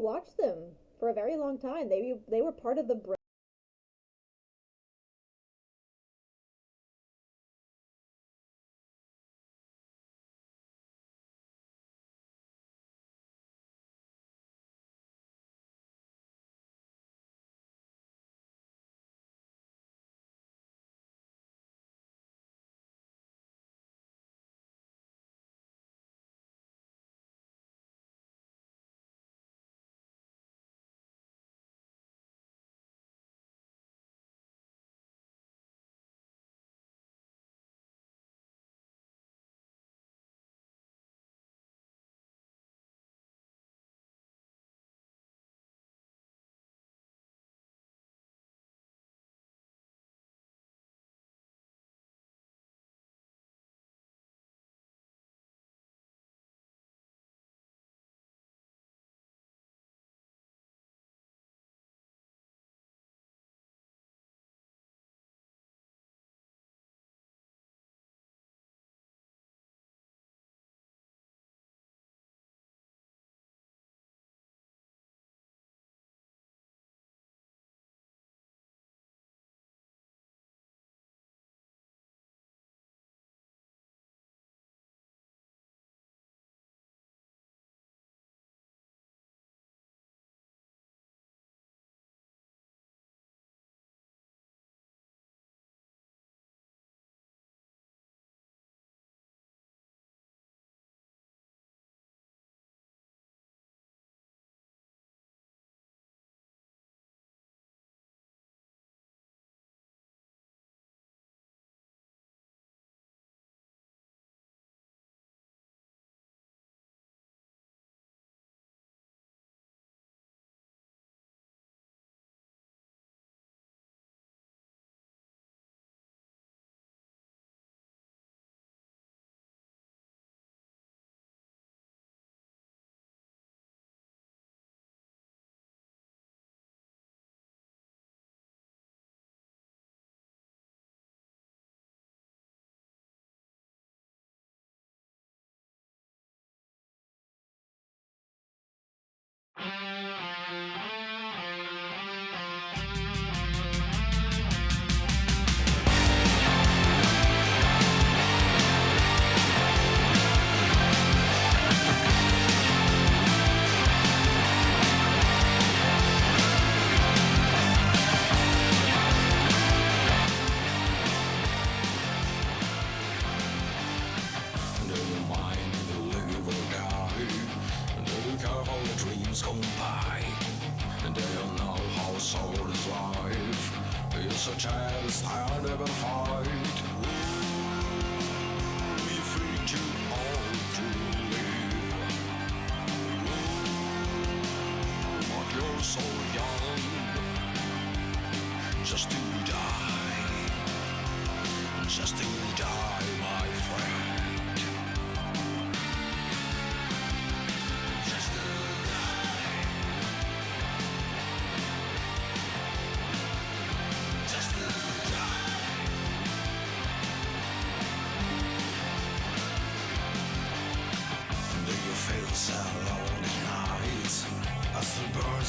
watched them for a very long time. They were part of the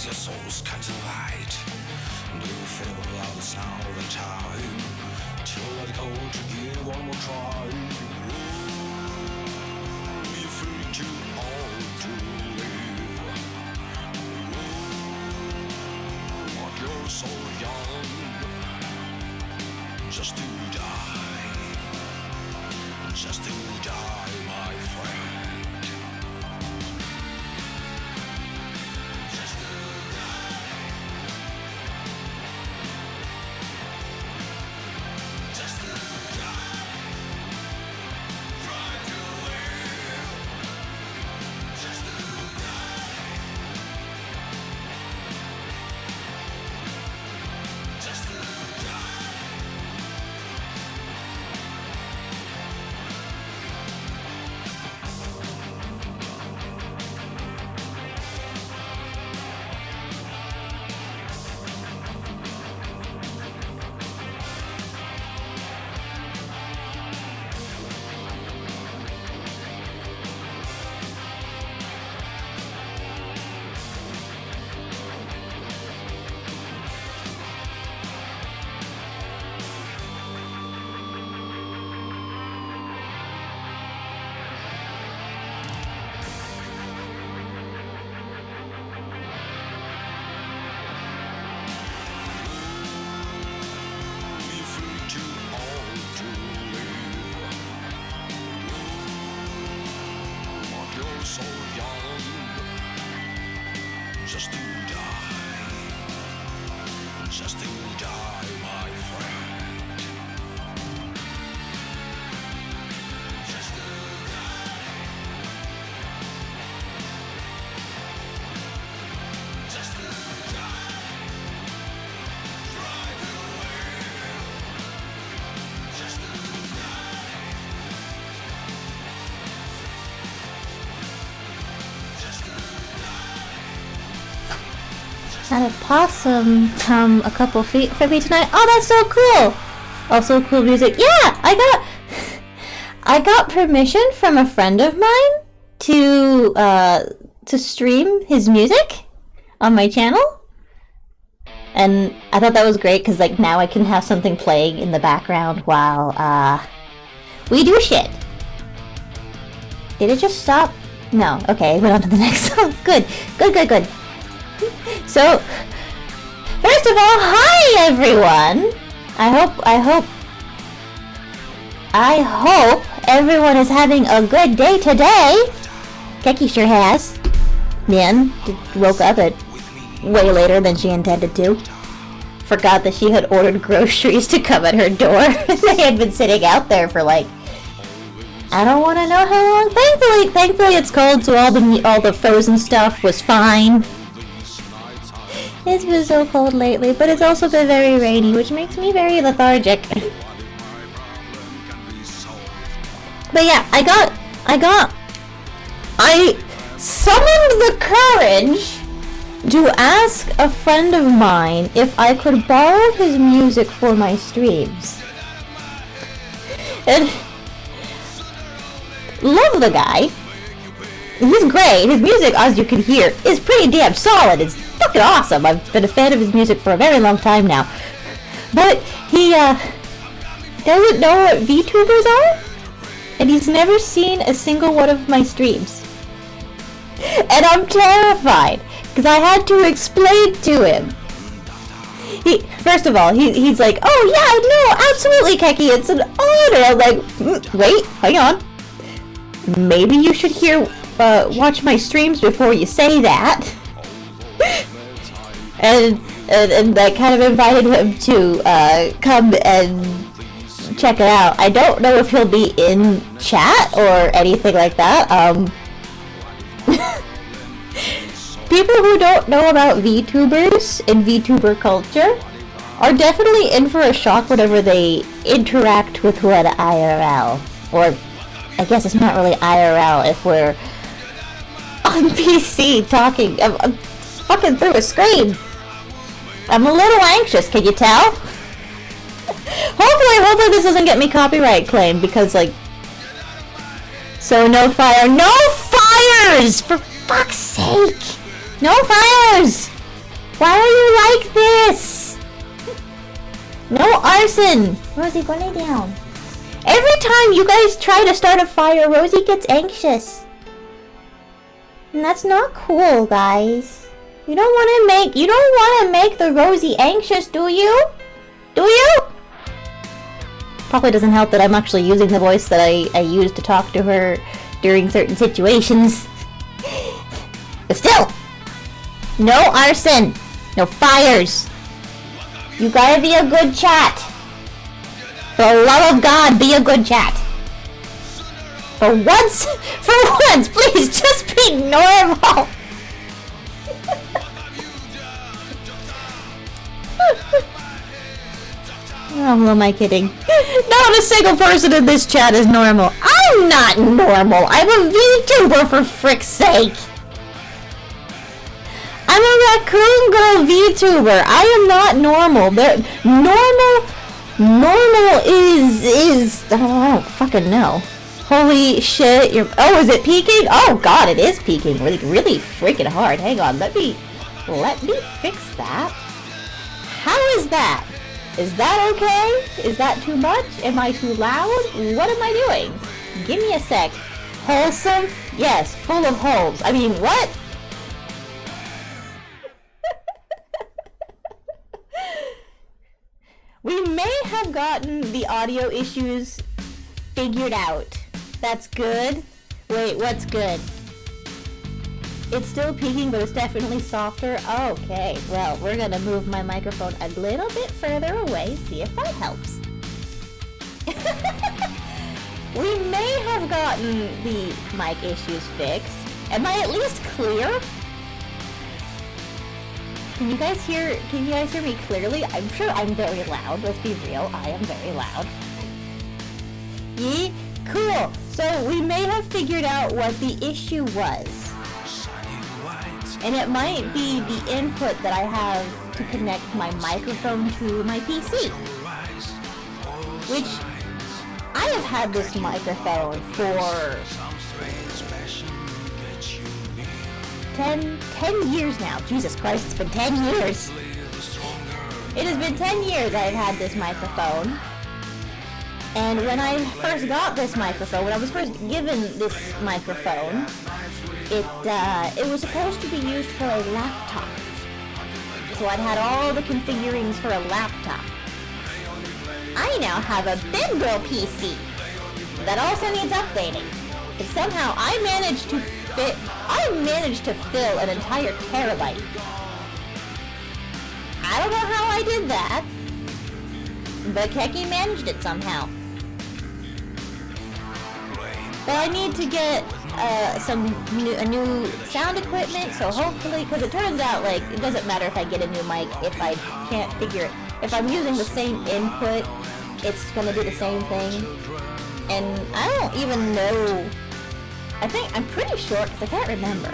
your soul's kind of light. Do you feel love is now the time to let go, to give one more try? Be free to all to live. But you're so young, just to die, just to die, my friend. just to die, just to die, my friend. Just to die, just to die. Try to live, just to die, just to Had a possum come a couple feet from me tonight. Oh, that's so cool! Also cool music. Yeah, I got permission from a friend of mine to stream his music on my channel. And I thought that was great because like now I can have something playing in the background while we do shit. Did it just stop? No. Okay, went on to the next song. Good. So, first of all, hi everyone! I hope everyone is having a good day today. Keki sure has. Man, woke up at way later than she intended to. Forgot that she had ordered groceries to come at her door. They had been sitting out there for like, I don't want to know how long. Thankfully it's cold, so all the frozen stuff was fine. It's been so cold lately, but it's also been very rainy, which makes me very lethargic. But yeah, I summoned the courage to ask a friend of mine if I could borrow his music for my streams. And love the guy. He's great. His music, as you can hear, is pretty damn solid. It's fucking awesome. I've been a fan of his music for a very long time now. But he doesn't know what VTubers are, and he's never seen a single one of my streams. And I'm terrified, because I had to explain to him. First of all, he's like, oh yeah, no, absolutely, Keki, it's an honor. I'm like, wait, hang on. Maybe you should watch my streams before you say that. and I kind of invited him to come and check it out. I don't know if he'll be in chat or anything like that. People who don't know about VTubers and VTuber culture are definitely in for a shock whenever they interact with one IRL. Or, I guess it's not really IRL if we're on PC talking. I'm fucking through a screen. I'm a little anxious, can you tell? Hopefully this doesn't get me copyright claimed because, like... So, no fire. No fires! For fuck's sake! No fires! Why are you like this? No arson! Rosie, go lay down. Every time you guys try to start a fire, Rosie gets anxious. And that's not cool, guys. You don't want to make the Rosie anxious, do you? Do you? Probably doesn't help that I'm actually using the voice that I use to talk to her during certain situations. But still, no arson, no fires. You gotta be a good chat. For the love of God, be a good chat. For once, please just be normal. Oh, who am I kidding? Not a single person in this chat is normal. I'm not normal. I'm a VTuber, for frick's sake. I'm a raccoon girl VTuber. I am not normal. Normal is I don't fucking know. Holy shit! Oh, is it peaking? Oh god, it is peaking really freaking hard. Hang on, let me fix that. How is that? Is that okay? Is that too much? Am I too loud? What am I doing? Give me a sec. Wholesome? Yes, full of holes. I mean, what? We may have gotten the audio issues figured out. That's good. Wait, what's good? It's still peaking, but it's definitely softer. Okay, well, we're gonna move my microphone a little bit further away, see if that helps. We may have gotten the mic issues fixed. Am I at least clear? Can you guys hear me clearly? I'm sure I'm very loud. Let's be real. I am very loud. Yeah? Cool. So we may have figured out what the issue was. And it might be the input that I have to connect my microphone to my PC. Which, I have had this microphone for 10 years now. Jesus Christ, it's been 10 years. It has been 10 years I've had this microphone. And when I first got this microphone, when I was first given this microphone, it was supposed to be used for a laptop. So I'd had all the configurings for a laptop. I now have a big girl PC that also needs updating. But somehow I managed to fill an entire terabyte. I don't know how I did that, but Keki managed it somehow. But I need to get a new sound equipment, so hopefully, because it turns out, like, it doesn't matter if I get a new mic if I can't figure it. If I'm using the same input, it's going to do the same thing. And I don't even know. I'm pretty sure, because I can't remember.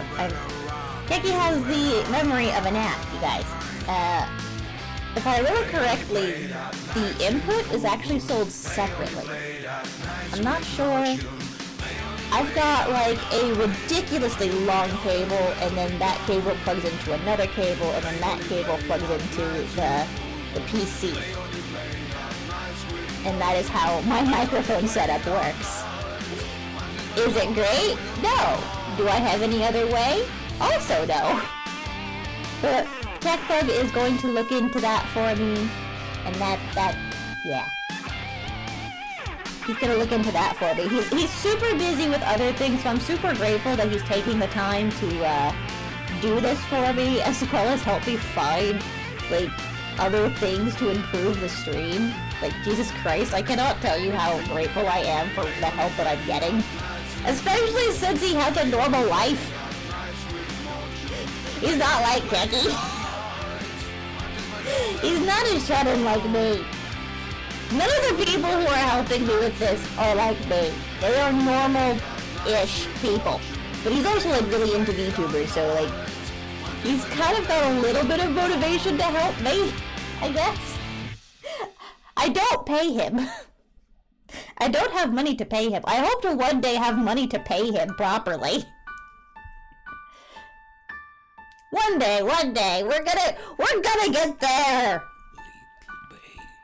Keki has the memory of an ant, you guys. If I remember correctly, the input is actually sold separately. I'm not sure. I've got like a ridiculously long cable, and then that cable plugs into another cable, and then that cable plugs into the PC. And that is how my microphone setup works. Is it great? No. Do I have any other way? Also no. But TechBug is going to look into that for me, and yeah. He's gonna look into that for me. He's super busy with other things, so I'm super grateful that he's taking the time to do this for me, as well as help me find like other things to improve the stream. Like, Jesus Christ, I cannot tell you how grateful I am for the help that I'm getting. Especially since he has a normal life. He's not like Keki. He's not as shut-in like me. None of the people who are helping me with this are like me. They are normal-ish people. But he's also like really into VTubers, so like, he's kind of got a little bit of motivation to help me, I guess. I don't pay him. I don't have money to pay him. I hope to one day have money to pay him properly. One day, we're gonna get there.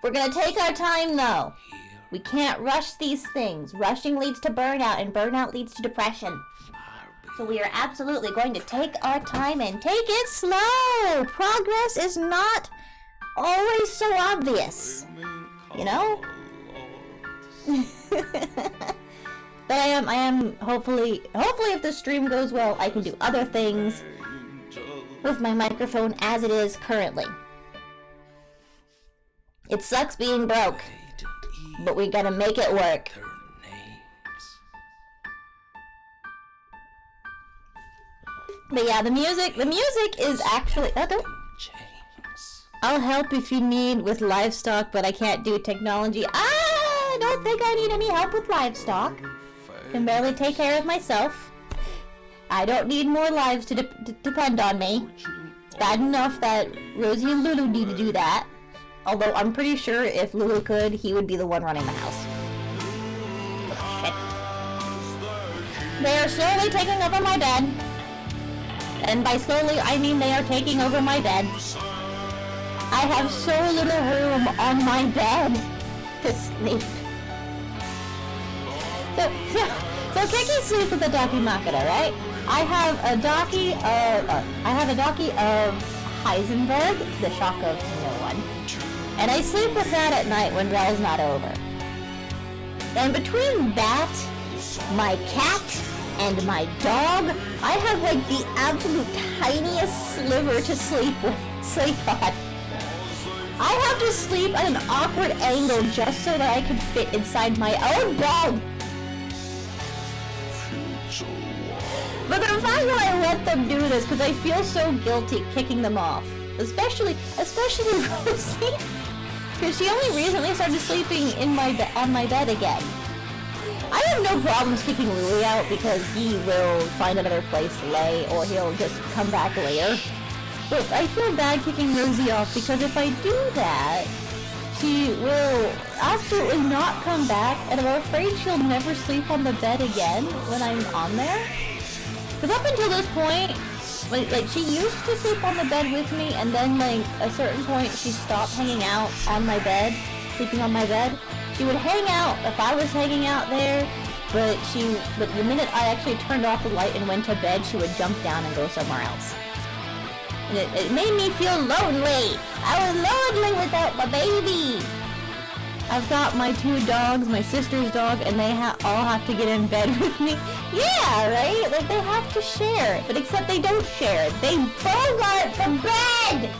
We're gonna take our time though. We can't rush these things. Rushing leads to burnout, and burnout leads to depression. So we are absolutely going to take our time and take it slow. Progress is not always so obvious, you know? But I am hopefully if the stream goes well, I can do other things with my microphone as it is currently. It sucks being broke, but we gotta make it work. But yeah, the music is actually... I'll help if you need with livestock, but I can't do technology. I don't think I need any help with livestock. Can barely take care of myself. I don't need more lives to depend on me. It's bad enough that Rosie and Lulu need to do that. Although I'm pretty sure if Lulu could, he would be the one running the house. Shit. They are slowly taking over my bed. And by slowly, I mean they are taking over my bed. I have so little room on my bed to sleep. So Keki sleeps with a Dakimakura, right? I have a Daki of Heisenberg, the shock of no one. And I sleep with that at night when Rel's not over. And between that, my cat, And my dog, I have like the absolute tiniest sliver to sleep on. I have to sleep at an awkward angle just so that I can fit inside my own bed. But the fact that I let them do this, because I feel so guilty kicking them off. Especially Rosie. Because she only recently started sleeping on my bed again. I have no problems kicking Louie out because he will find another place to lay or he'll just come back later. But I feel bad kicking Rosie off because if I do that, she will absolutely not come back, and I'm afraid she'll never sleep on the bed again when I'm on there. Because up until this point, like she used to sleep on the bed with me, and then like a certain point she stopped hanging out on my bed, sleeping on my bed. She would hang out if I was hanging out there, but the minute I actually turned off the light and went to bed, she would jump down and go somewhere else. And it made me feel lonely. I was lonely without my baby. I've got my 2 dogs, my sister's dog, and they all have to get in bed with me. Yeah, right? Like, they have to share. But except they don't share. They bogart the bed!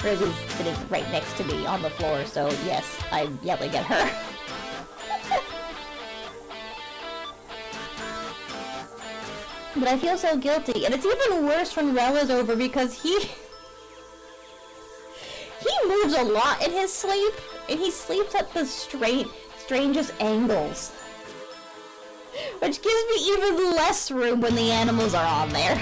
Rosie's sitting right next to me on the floor, so yes, I'm yelling at her. But I feel so guilty, and it's even worse when Rella's over because he moves a lot in his sleep, and he sleeps at the strangest angles. Which gives me even less room when the animals are on there.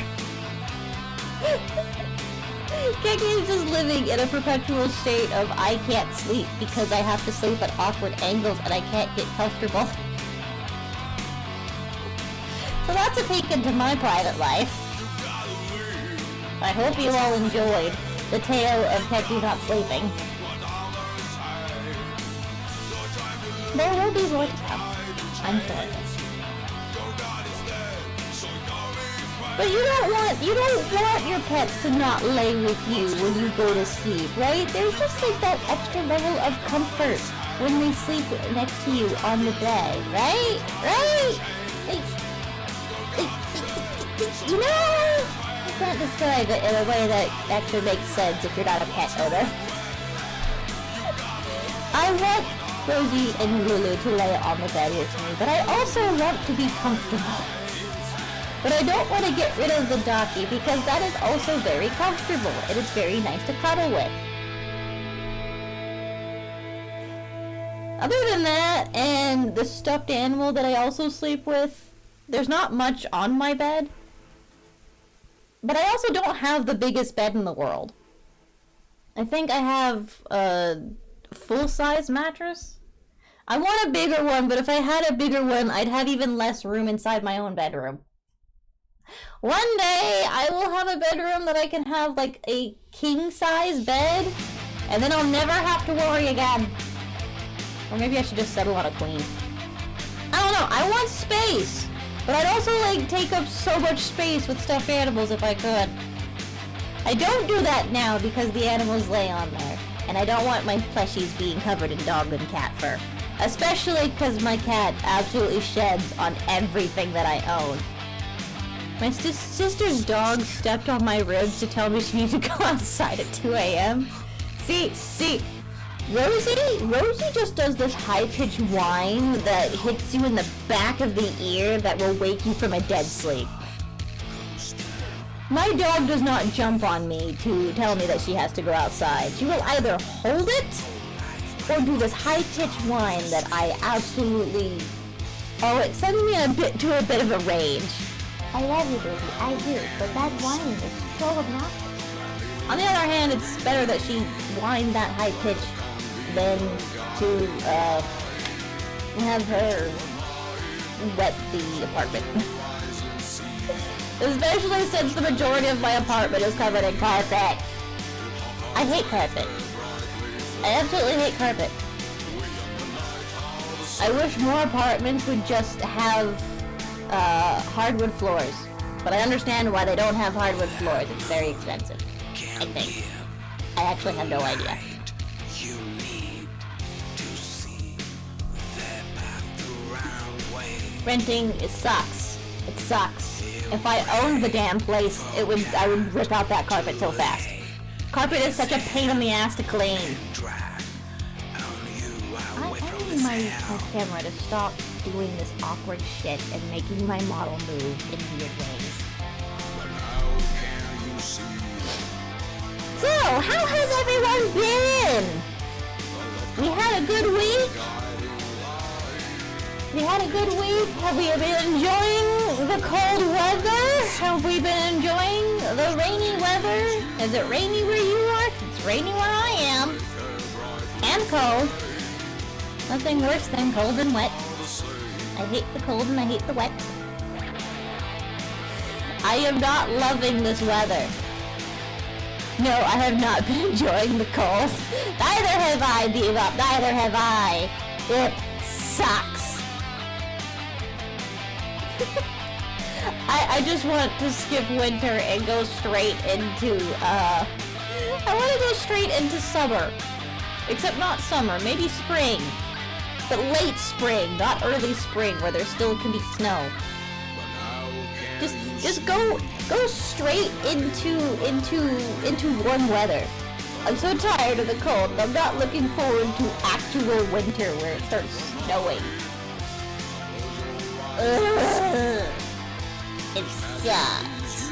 Keki is just living in a perpetual state of I can't sleep because I have to sleep at awkward angles and I can't get comfortable. So that's a peek into my private life. I hope you all enjoyed the tale of Keki not sleeping. There will be more to come, I'm sure. But you don't want your pets to not lay with you when you go to sleep, right? There's just like that extra level of comfort when they sleep next to you on the bed, right? Right? You know, I can't describe it in a way that actually makes sense if you're not a pet owner. I want Rosie and Lulu to lay on the bed with me, but I also want to be comfortable. But I don't want to get rid of the doggy because that is also very comfortable and it's very nice to cuddle with. Other than that, and the stuffed animal that I also sleep with, there's not much on my bed. But I also don't have the biggest bed in the world. I think I have a full-size mattress. I want a bigger one, but if I had a bigger one, I'd have even less room inside my own bedroom. One day, I will have a bedroom that I can have like a king-size bed, and then I'll never have to worry again. Or maybe I should just settle on a queen. I don't know, I want space, but I'd also like take up so much space with stuffed animals if I could. I don't do that now because the animals lay on there, and I don't want my plushies being covered in dog and cat fur. Especially because my cat absolutely sheds on everything that I own. My sister's dog stepped on my ribs to tell me she needed to go outside at 2 a.m. See, Rosie just does this high-pitched whine that hits you in the back of the ear that will wake you from a dead sleep. My dog does not jump on me to tell me that she has to go outside. She will either hold it or do this high-pitched whine that I absolutely... Oh, it sends me to a bit of a rage. I love you, baby. I do. But that whining is so obnoxious. On the other hand, it's better that she whined that high-pitched than to have her wet the apartment. Especially since the majority of my apartment is covered in carpet. I hate carpet. I absolutely hate carpet. I wish more apartments would just have hardwood floors. But I understand why they don't have hardwood floors. It's very expensive, I think. I actually have no idea. You need to see the path around way. Renting, it sucks. It sucks. If I owned the damn place, I would rip out that carpet so fast. Carpet is such a pain in the ass to clean. I need my camera to stop doing this awkward shit and making my model move in weird ways. So, how has everyone been? We had a good week? Have we been enjoying the cold weather? Have we been enjoying the rainy weather? Is it rainy where you are? It's rainy where I am. And cold. Nothing worse than cold and wet. I hate the cold and I hate the wet. I am not loving this weather. No, I have not been enjoying the cold. Neither have I, Bebop. Neither have I. It sucks. I just want to skip winter and go straight into, I want to go straight into summer. Except not summer, maybe spring. But late spring, not early spring, where there still can be snow. Just go straight into warm weather. I'm so tired of the cold, and I'm not looking forward to actual winter where it starts snowing. Ugh. It sucks.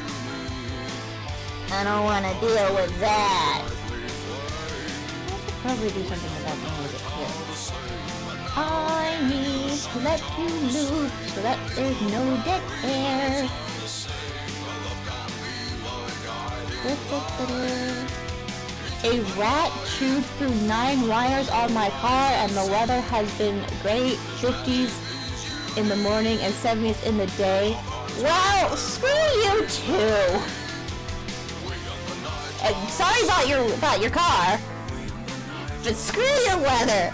I don't want to deal with that. I should probably do something about the music here. I need to let you loose so that there's no dead air. A rat chewed through 9 wires on my car, and the weather has been great. 50s in the morning and 70s in the day. Well, screw you too. Sorry about your car, but screw your weather.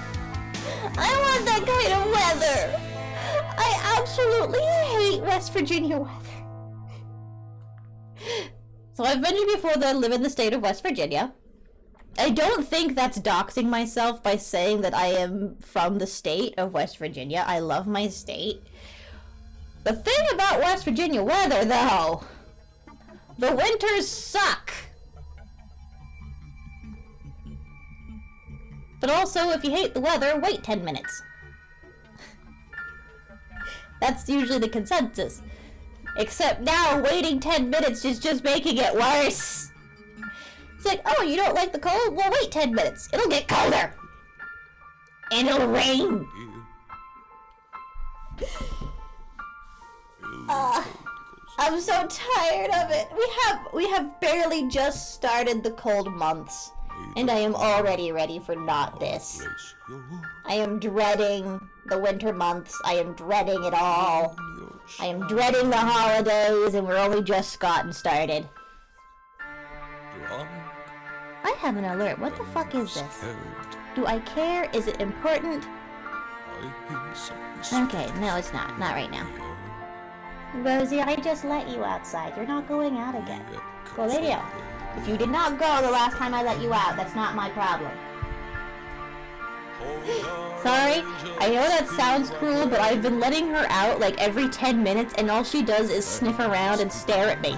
I want that kind of weather. I absolutely hate West Virginia weather. So I've mentioned before that I live in the state of West Virginia. I don't think that's doxing myself by saying that I am from the state of West Virginia. I love my state. The thing about West Virginia weather, though, the winters suck. But also, if you hate the weather, wait 10 minutes. That's usually the consensus. Except now, waiting 10 minutes is just making it worse. It's like, oh, you don't like the cold? Well, wait 10 minutes. It'll get colder. And it'll rain. I'm so tired of it. We have barely just started the cold months. And I am already ready for not this. I am dreading the winter months. I am dreading it all. I am dreading the holidays, and we're only just gotten started. I have an alert. What the fuck is this? Do I care? Is it important? Okay, no it's not. Not right now. Rosie, I just let you outside. You're not going out again. Go lay down. If you did not go the last time I let you out, that's not my problem. Sorry, I know that sounds cruel, but I've been letting her out like every 10 minutes, and all she does is sniff around and stare at me.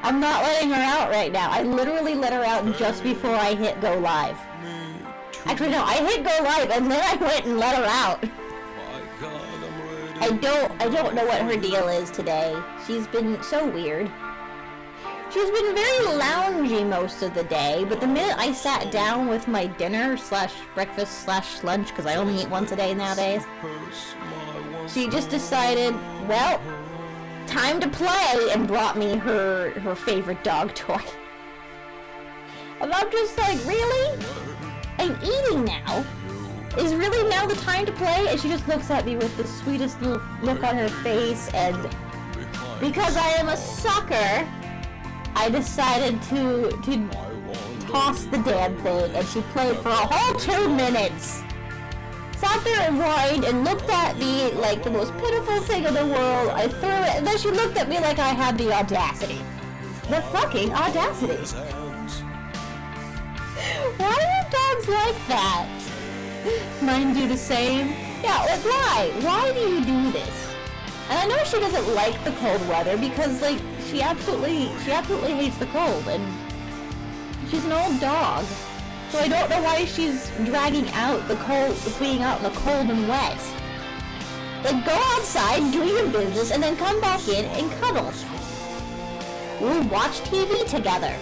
I'm not letting her out right now. I literally let her out just before I hit go live. Actually, no, I hit go live, and then I went and let her out. I don't know what her deal is today. She's been so weird. She's been very loungy most of the day, but the minute I sat down with my dinner / breakfast / lunch, because I only eat once a day nowadays, she just decided, well, time to play, and brought me her favorite dog toy. And I'm just like, really? I'm eating now? Is really now the time to play? And she just looks at me with the sweetest little look on her face, and because I am a sucker, I decided to toss the damn thing, and she played for a whole 2 minutes. Sat there and whined and looked at me like the most pitiful thing in the world. I threw it, and then she looked at me like I had the audacity. The fucking audacity. Why are dogs like that? Mine do the same. Yeah, like why? Why do you do this? And I know she doesn't like the cold weather because like she absolutely hates the cold, and she's an old dog. So I don't know why she's dragging out the cold, being out in the cold and wet. Like, go outside, do your business, and then come back in and cuddle. We'll watch TV together.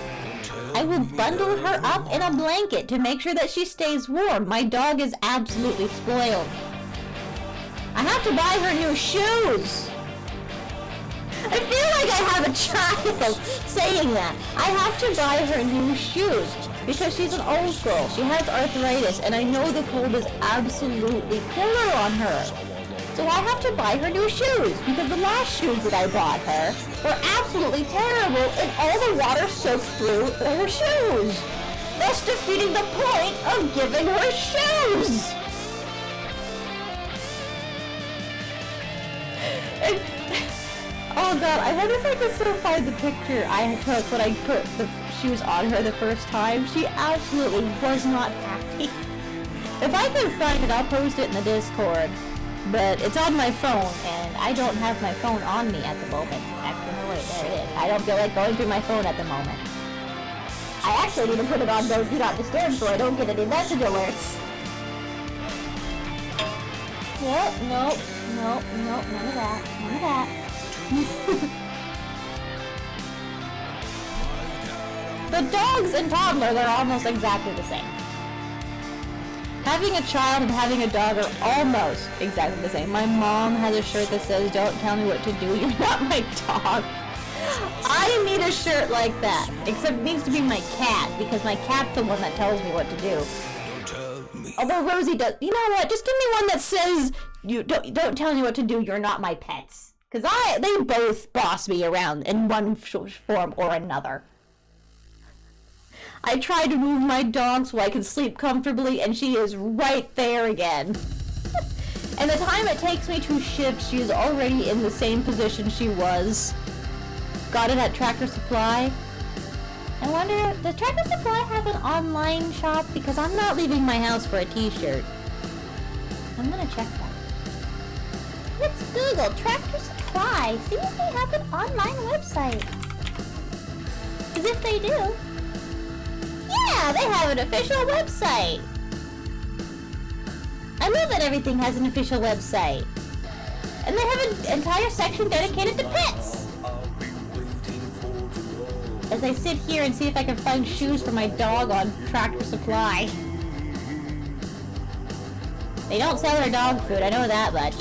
I will bundle her up in a blanket to make sure that she stays warm. My dog is absolutely spoiled. I have to buy her new shoes. I feel like I have a child saying that. I have to buy her new shoes because she's an old girl. She has arthritis, and I know the cold is absolutely killer on her. So I have to buy her new shoes because the last shoes that I bought her were absolutely terrible and all the water soaked through her shoes, thus defeating the point of giving her shoes. And, oh god, I wonder if I can still find the picture I took when I put the shoes on her the first time. She absolutely was not happy. If I can find it, I'll post it in the Discord. But it's on my phone, and I don't have my phone on me at the moment. Actually, no, wait, there it is. I don't feel like going through my phone at the moment. I actually need to put it on Do Not Disturb so I don't get any message alerts. Yep, nope, none of that, none of that. The dogs and toddlers are almost exactly the same. Having a child and having a dog are almost exactly the same. My mom has a shirt that says, "Don't tell me what to do, you're not my dog." I need a shirt like that. Except it needs to be my cat, because my cat's the one that tells me what to do. Although Rosie does. You know what? Just give me one that says, "You don't tell me what to do, you're not my pets." Because they both boss me around in one form or another. I try to move my dog so I can sleep comfortably, and she is right there again. And the time it takes me to shift, she is already in the same position she was. Got it at Tractor Supply. I wonder, does Tractor Supply have an online shop? Because I'm not leaving my house for a t-shirt. I'm gonna check that. Let's Google Tractor Supply. See if they have an online website. Because if they do... Yeah, they have an official website. I love that everything has an official website. And they have an entire section dedicated to pets. As I sit here and see if I can find shoes for my dog on Tractor Supply. They don't sell their dog food, I know that much.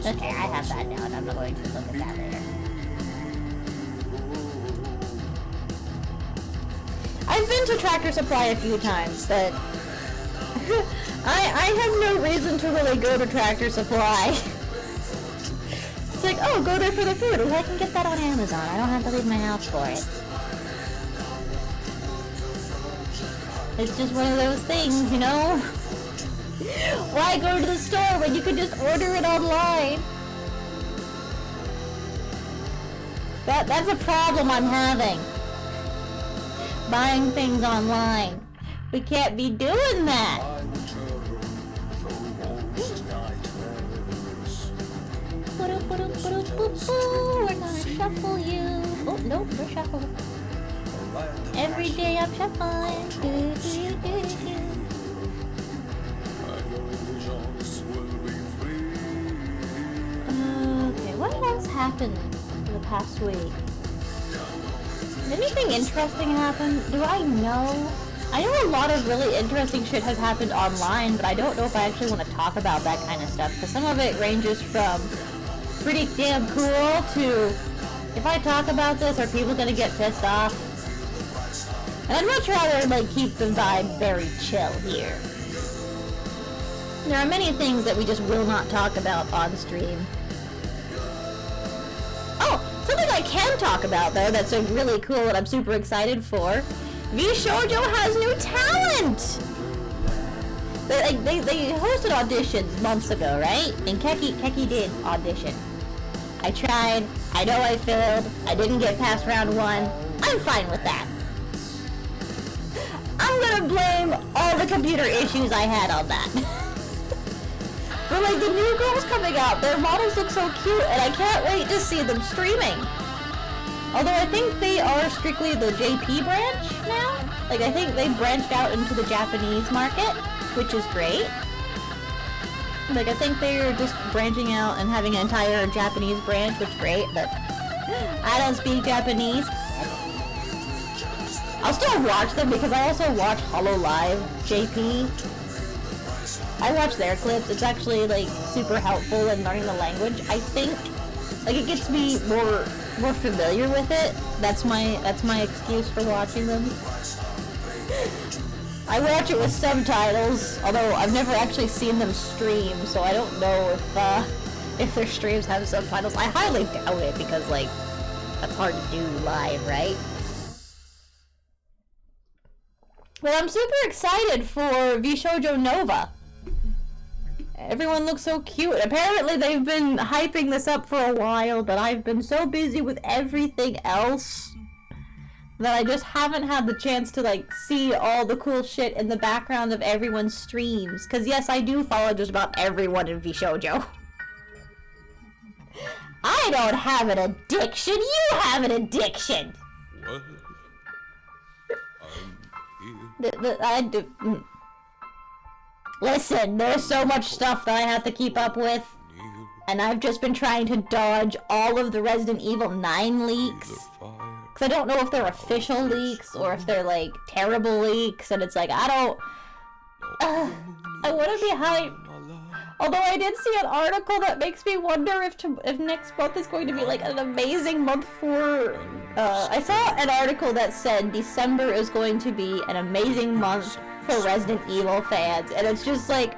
Okay, I have that now, and I'm not going to look at that later. I've been to Tractor Supply a few times, but I have no reason to really go to Tractor Supply. It's like, oh, go there for the food. Well, I can get that on Amazon. I don't have to leave my house for it. It's just one of those things, you know? Why go to the store when you can just order it online? That's a problem I'm having. Buying things online. We can't be doing that. We're gonna shuffle you. Oh, nope, we're shuffling. Every day I'm shuffling. Okay, what else happened in the past week? Did anything interesting happen? Do I know? I know a lot of really interesting shit has happened online, but I don't know if I actually want to talk about that kind of stuff, because some of it ranges from pretty damn cool to, if I talk about this, are people gonna get pissed off? And I'd much rather, like, keep the vibe very chill here. There are many things that we just will not talk about on stream. Oh! Something I can talk about, though, that's really cool and I'm super excited for. V-Shoujo has new talent! They hosted auditions months ago, right? And Keki did audition. I tried, I know I failed, I didn't get past round 1. I'm fine with that. I'm I'm gonna blame all the computer issues I had on that. But like the new girls coming out, their models look so cute, and I can't wait to see them streaming. Although I think they are strictly the JP branch now. Like I think they branched out into the Japanese market, which is great. Like I think they're just branching out and having an entire Japanese branch, which is great, but I don't speak Japanese. I'll still watch them because I also watch HoloLive JP. I watch their clips. It's actually like super helpful in learning the language. I think like it gets me more familiar with it. That's my excuse for watching them. I watch it with subtitles, although I've never actually seen them stream, so I don't know if their streams have subtitles. I highly doubt it because like that's hard to do live, right? But I'm super excited for VShoujo Nova. Everyone looks so cute. Apparently they've been hyping this up for a while, but I've been so busy with everything else that I just haven't had the chance to like see all the cool shit in the background of everyone's streams. Cause yes, I do follow just about everyone in VShoujo. I don't have an addiction, you have an addiction! What? Listen, there's so much stuff that I have to keep up with, and I've just been trying to dodge all of the Resident Evil 9 leaks. Because I don't know if they're official leaks, or if they're, like, terrible leaks, and it's like, I want to be hyped. Although I did see an article that makes me wonder if next month is going to be, like, an amazing month for... I saw an article that said December is going to be an amazing month for Resident Evil fans, and it's just like...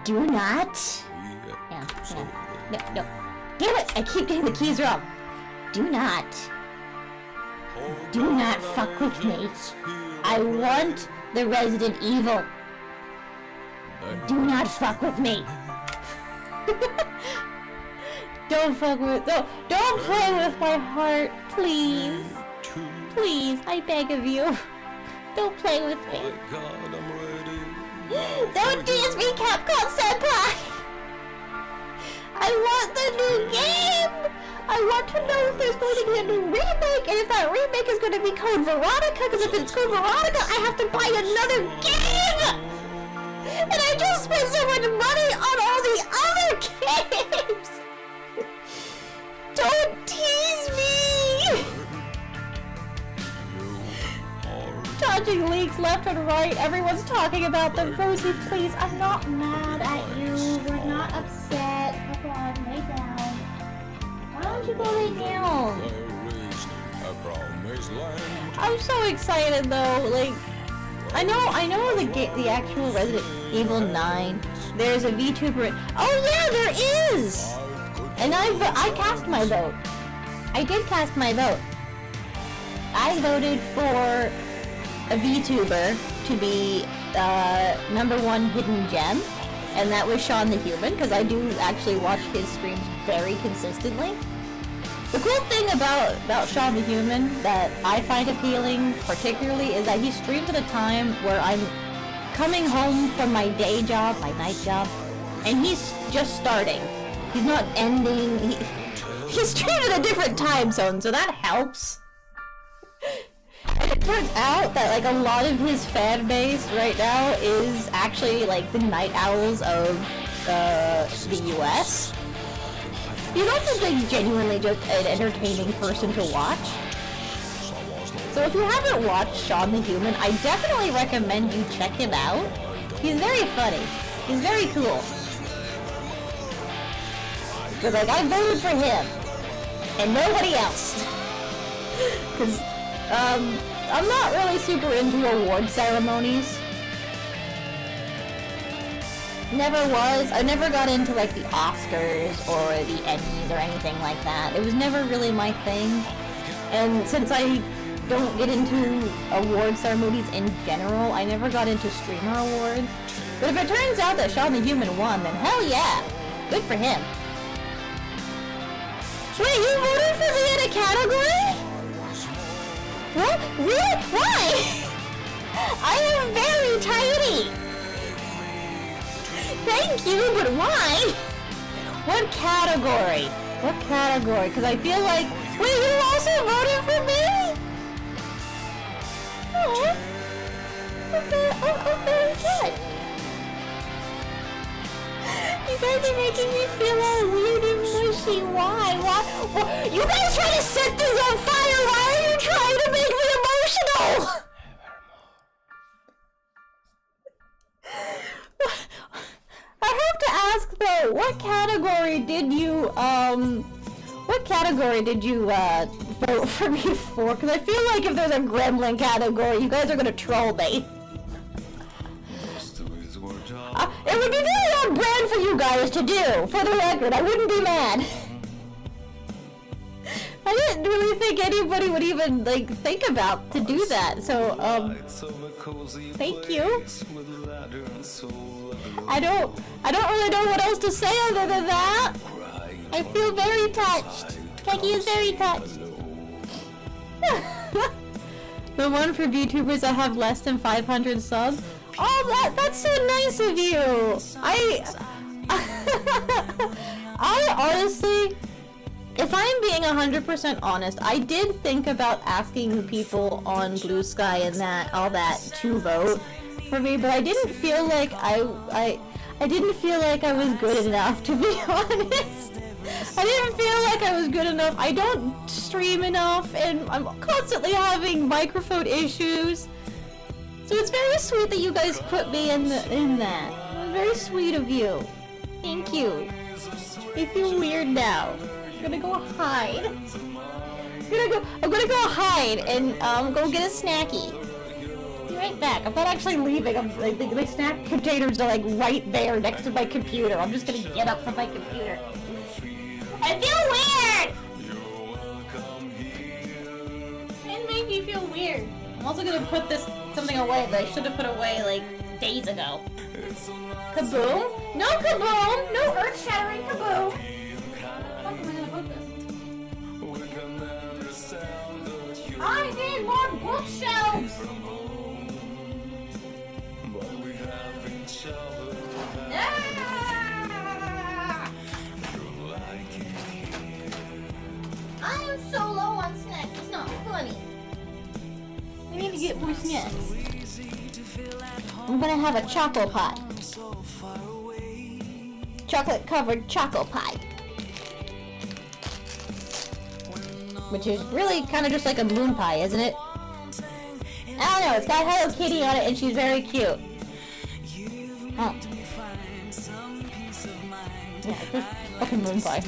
Do not... Yeah. No. Damn it! I keep getting the keys wrong. Do not fuck with me. I want the Resident Evil. Do not fuck with me. Don't play with my heart, please. Please, I beg of you. Don't play with me. Don't tease me, Capcom Senpai. I want the new game. I want to know if there's going to be a new remake, and if that remake is going to be Code Veronica, because if it's Code Veronica, I have to buy another game! And I just spent so much money on all the other games! Don't tease me! Dodging leaks left and right, everyone's talking about them. Rosie, please, I'm not mad at you. We're not upset. Come on, lay down. Why don't you go lay down? I'm so excited though, like, I know the actual Resident Evil 9, there's a VTuber, oh yeah, there is! And I cast my vote. I did cast my vote. I voted for a VTuber to be #1 hidden gem, and that was Sean the Human, because I do actually watch his streams very consistently. The cool thing about Sean the Human that I find appealing particularly is that he streams at a time where I'm coming home from my day job, my night job, and he's just starting. He's not ending. He streams at a different time zone, so that helps. And it turns out that like a lot of his fan base right now is actually like the night owls of the US. He's also like genuinely just an entertaining person to watch. So if you haven't watched Sean the Human, I definitely recommend you check him out. He's very funny. He's very cool. But like, I voted for him. And nobody else. Because, I'm not really super into award ceremonies. Never was. I never got into like the Oscars or the Emmys or anything like that. It was never really my thing. And since I don't get into award ceremonies in general, I never got into streamer awards. But if it turns out that Sean the Human won, then hell yeah! Good for him. Wait, you voted for me in a category? What? Really? Why? I am very tiny! Thank you, but why? What category? What category? Because I feel like... Wait, you also voted for me? Oh. Oh, very good. You guys are making me feel all weird and mushy. Why? Why? You guys trying to set this on fire? Why are you trying to make me emotional? I have to ask though, what category did you vote for me for? Because I feel like if there's a gremlin category, you guys are gonna troll me. It would be very on brand for you guys to do, for the record. I wouldn't be mad. I didn't really think anybody would even, like, think about to do that, so, thank you. I don't really know what else to say other than that. I feel very touched. Keki is very touched. The one for VTubers that have less than 500 subs. Oh, that's so nice of you. I honestly, if I'm being 100% honest, I did think about asking people on Blue Sky and all that to vote for me, but I didn't feel like I didn't feel like I was good enough, to be honest. I didn't feel like I was good enough. I don't stream enough, and I'm constantly having microphone issues. So it's very sweet that you guys put me in that. Very sweet of you. Thank you. I feel weird now. I'm gonna go hide. I'm gonna go hide and go get a snacky. Be right back. I'm not actually leaving. The snack containers are like right there next to my computer. I'm just gonna get up from my computer. I feel weird! It made me feel weird. I'm also gonna put something away that I should have put away like days ago. Kaboom? No kaboom! No earth-shattering kaboom! How am I gonna put this? I need more bookshelves! I am so low on snacks, it's not funny. I need to get more snacks. I'm gonna have a choco pie. Chocolate covered choco pie. Which is really kind of just like a moon pie, isn't it? I don't know, it's got Hello Kitty on it and she's very cute. Oh. Yeah, it's just fucking moon pie.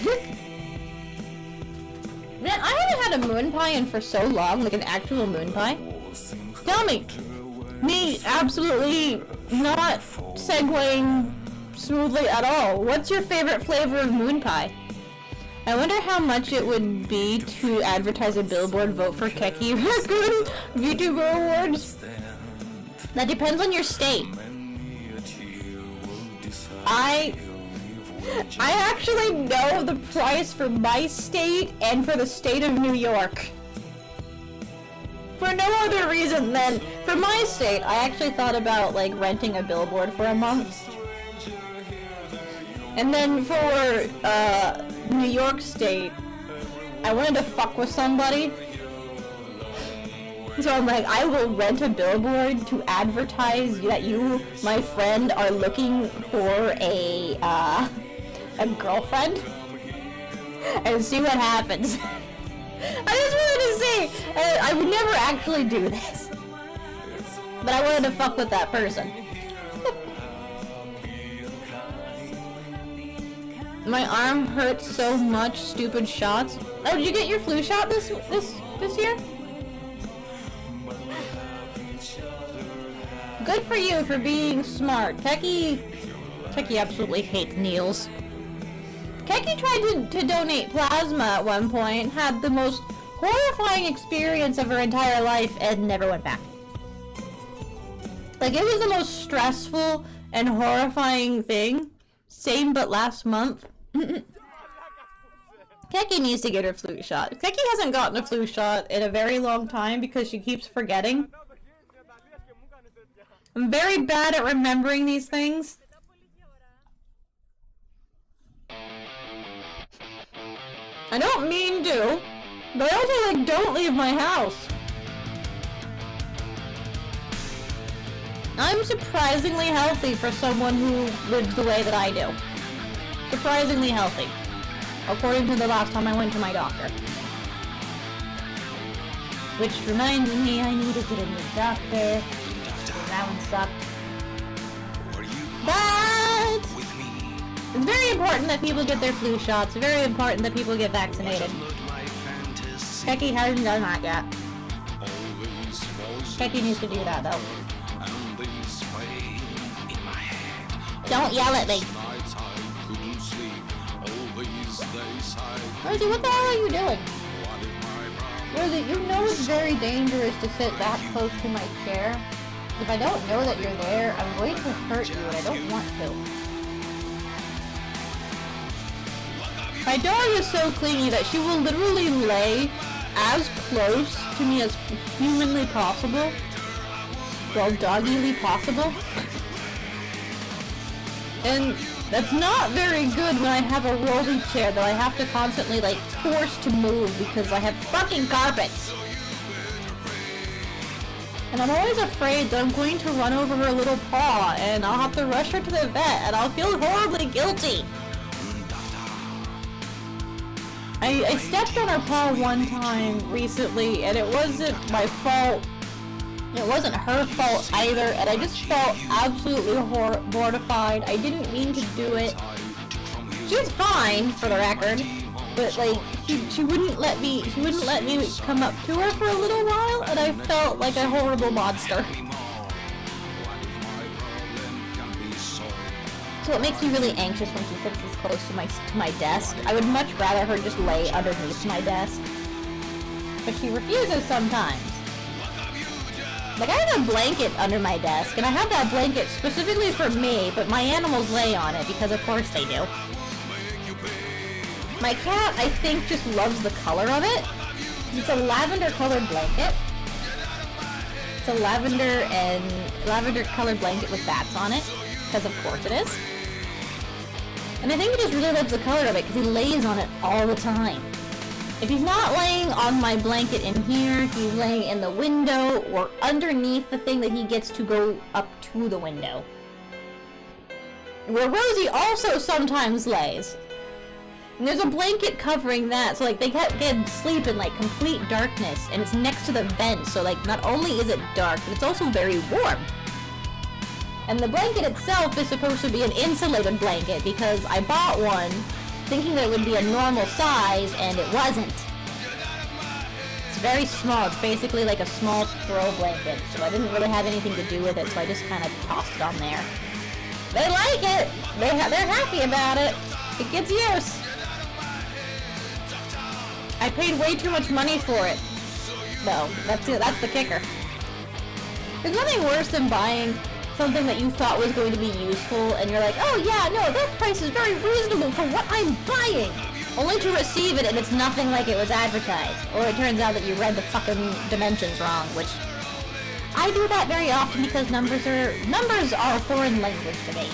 Man, I haven't had a moon pie in for so long, like an actual moon pie. Tell me absolutely not segueing smoothly at all. What's your favorite flavor of moon pie? I wonder how much it would be to advertise a billboard vote for Keki Raccoon VTuber Awards. That depends on your state. I actually know the price for my state and for the state of New York. For no other reason than, for my state, I actually thought about, like, renting a billboard for a month. And then for, New York State, I wanted to fuck with somebody. So I'm like, I will rent a billboard to advertise that you, my friend, are looking for a girlfriend. And see what happens. I just wanted to say, I would never actually do this. But I wanted to fuck with that person. My arm hurts so much, stupid shots. Oh, did you get your flu shot this year? Good for you for being smart. Keki absolutely hates needles. Keki tried to donate plasma at one point, had the most horrifying experience of her entire life, and never went back. Like, it was the most stressful and horrifying thing. Same but last month. Keki needs to get her flu shot. Keki hasn't gotten a flu shot in a very long time because she keeps forgetting. I'm very bad at remembering these things. I don't mean to, but I also, like, don't leave my house. I'm surprisingly healthy for someone who lives the way that I do. Surprisingly healthy. According to the last time I went to my doctor. Which reminds me I need to get a new doctor. That one sucked. But it's very important that people get their flu shots. Very important that people get vaccinated. Keki hasn't done that yet. Keki needs to do that though. Don't yell at me. Rosie, what the hell are you doing? Rosie, you know it's very dangerous to sit that close to my chair. If I don't know that you're there, I'm going to hurt you and I don't want to. My dog is so clingy that she will literally lay as close to me as humanly possible. Well, doggyly possible. And that's not very good when I have a rolly chair that I have to constantly, like, force to move because I have fucking carpets. And I'm always afraid that I'm going to run over her little paw and I'll have to rush her to the vet and I'll feel horribly guilty. I stepped on her paw one time recently and it wasn't my fault. It wasn't her fault either, and I just felt absolutely mortified. I didn't mean to do it. She was fine, for the record, but like she wouldn't let me come up to her for a little while, and I felt like a horrible monster. So it makes me really anxious when she sits this close to my desk. I would much rather her just lay underneath my desk, but she refuses sometimes. Like, I have a blanket under my desk, and I have that blanket specifically for me, but my animals lay on it, because of course they do. My cat, I think, just loves the color of it. It's a lavender-colored blanket. It's a lavender-colored blanket with bats on it, because of course it is. And I think he just really loves the color of it, because he lays on it all the time. If he's not laying on my blanket in here, he's laying in the window or underneath the thing that he gets to go up to the window. Where Rosie also sometimes lays. And there's a blanket covering that, so like they can sleep in like complete darkness, and it's next to the vent, so like not only is it dark, but it's also very warm. And the blanket itself is supposed to be an insulated blanket because I bought one thinking that it would be a normal size, and it wasn't. It's very small. It's basically like a small throw blanket, so I didn't really have anything to do with it, so I just kind of tossed it on there. They like it! They're happy about it! It gets use! I paid way too much money for it, though. That's the kicker. There's nothing worse than buying something that you thought was going to be useful, and you're like, oh yeah, no, that price is very reasonable for what I'm buying! Only to receive it and it's nothing like it was advertised. Or it turns out that you read the fucking dimensions wrong, which I do that very often because numbers are a foreign language to me.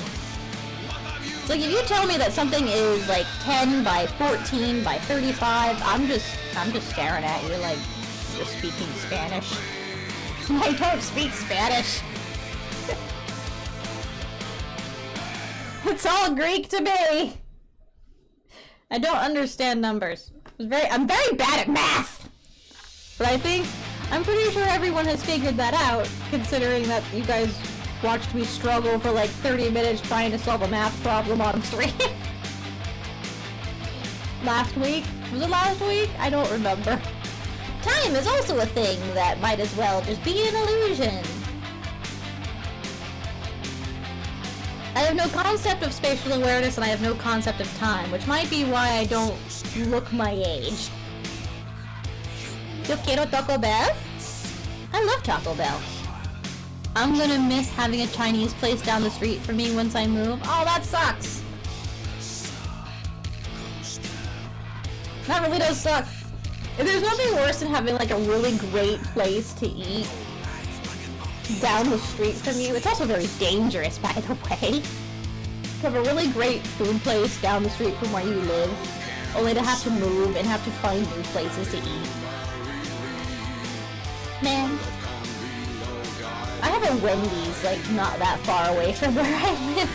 It's like if you tell me that something is like 10 by 14 by 35, I'm just staring at you like you're speaking Spanish. I don't speak Spanish. It's all Greek to me. I don't understand numbers. I'm very bad at math. But I'm pretty sure everyone has figured that out, considering that you guys watched me struggle for like 30 minutes trying to solve a math problem on stream. Last week? Was it last week? I don't remember. Time is also a thing that might as well just be an illusion. I have no concept of spatial awareness and I have no concept of time, which might be why I don't look my age. Yo quiero Taco Bell? I love Taco Bell. I'm gonna miss having a Chinese place down the street for me once I move. Oh, that sucks! That really does suck. There's nothing worse than having like a really great place to eat down the street from you. It's also very dangerous, by the way. You have a really great food place down the street from where you live, only to have to move and have to find new places to eat. Man. I have a Wendy's, like, not that far away from where I live.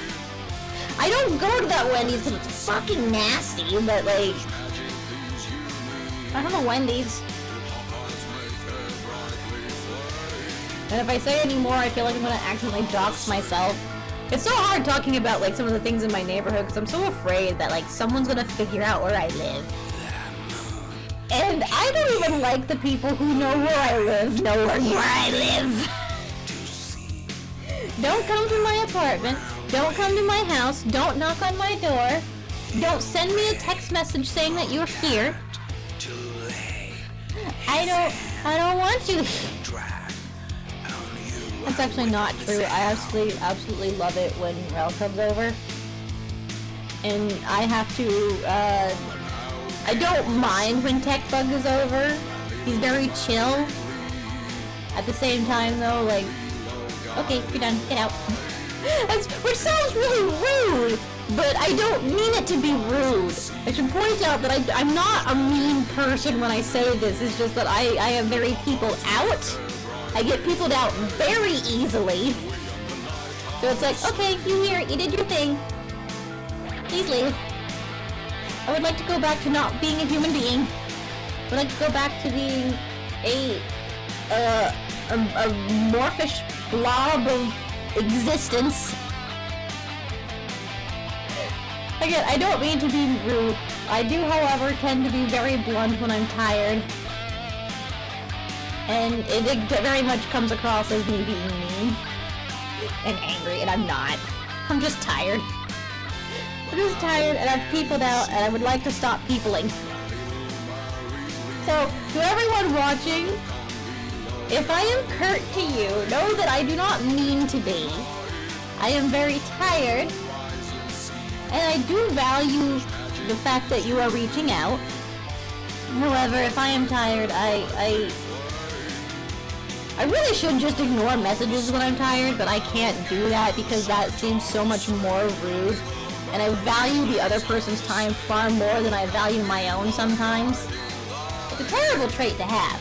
I don't go to that Wendy's because it's fucking nasty, but, like, I have a Wendy's. And if I say any more, I feel like I'm gonna accidentally dox myself. It's so hard talking about, like, some of the things in my neighborhood because I'm so afraid that, like, someone's gonna figure out where I live. And I don't even like the people who know where I live know where I live. Don't come to my apartment. Don't come to my house. Don't knock on my door. Don't send me a text message saying that you're here. I don't want you here. That's actually not true. I absolutely love it when Rel comes over. And I have to, I don't mind when Tech Bug is over. He's very chill. At the same time though, like, okay, you're done, get out. Which sounds really rude, but I don't mean it to be rude. I should point out that I'm not a mean person when I say this. It's just that I am very people out. I get peopled out very easily. So it's like, okay, you here, you did your thing. Please leave. I would like to go back to not being a human being. I would like to go back to being a morphish blob of existence. Again, I don't mean to be rude. I do, however, tend to be very blunt when I'm tired. And it very much comes across as me being mean and angry, and I'm not. I'm just tired. I'm just tired, and I've peopled out, and I would like to stop peopling. So, to everyone watching, if I am curt to you, know that I do not mean to be. I am very tired, and I do value the fact that you are reaching out. However, if I am tired, I really should just ignore messages when I'm tired, but I can't do that because that seems so much more rude. And I value the other person's time far more than I value my own sometimes. It's a terrible trait to have.